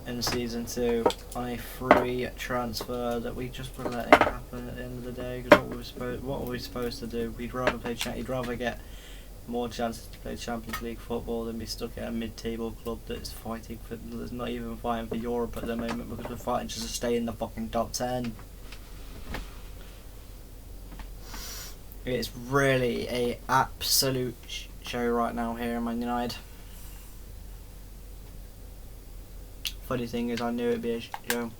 in season 2 on a free transfer that we just were letting happen at the end of the day. Because what were we supposed to do? We'd rather play. He'd rather get more chances to play Champions League football than be stuck at a mid-table club that's fighting for, that's not even fighting for Europe at the moment, because we're fighting just to stay in the fucking top 10. It's really a absolute show right now here in Man United. Funny thing is, I knew it'd be a show.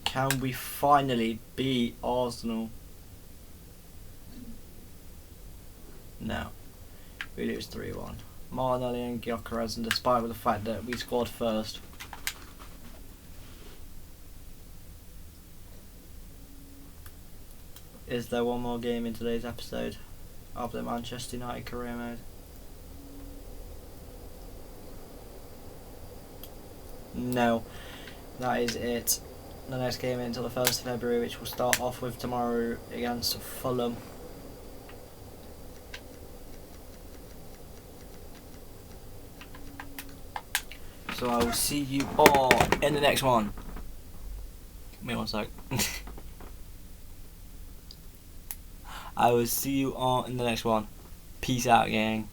Can we finally beat Arsenal? No. We lose 3-1. Martinelli and Gyökeres, and despite the fact that we scored first. Is there one more game in today's episode of the Manchester United career mode? No. That is it. The next game until the 1st of February, which will start off with tomorrow against Fulham. So I will see you all in the next one. Wait one sec. I will see you all in the next one. Peace out, gang.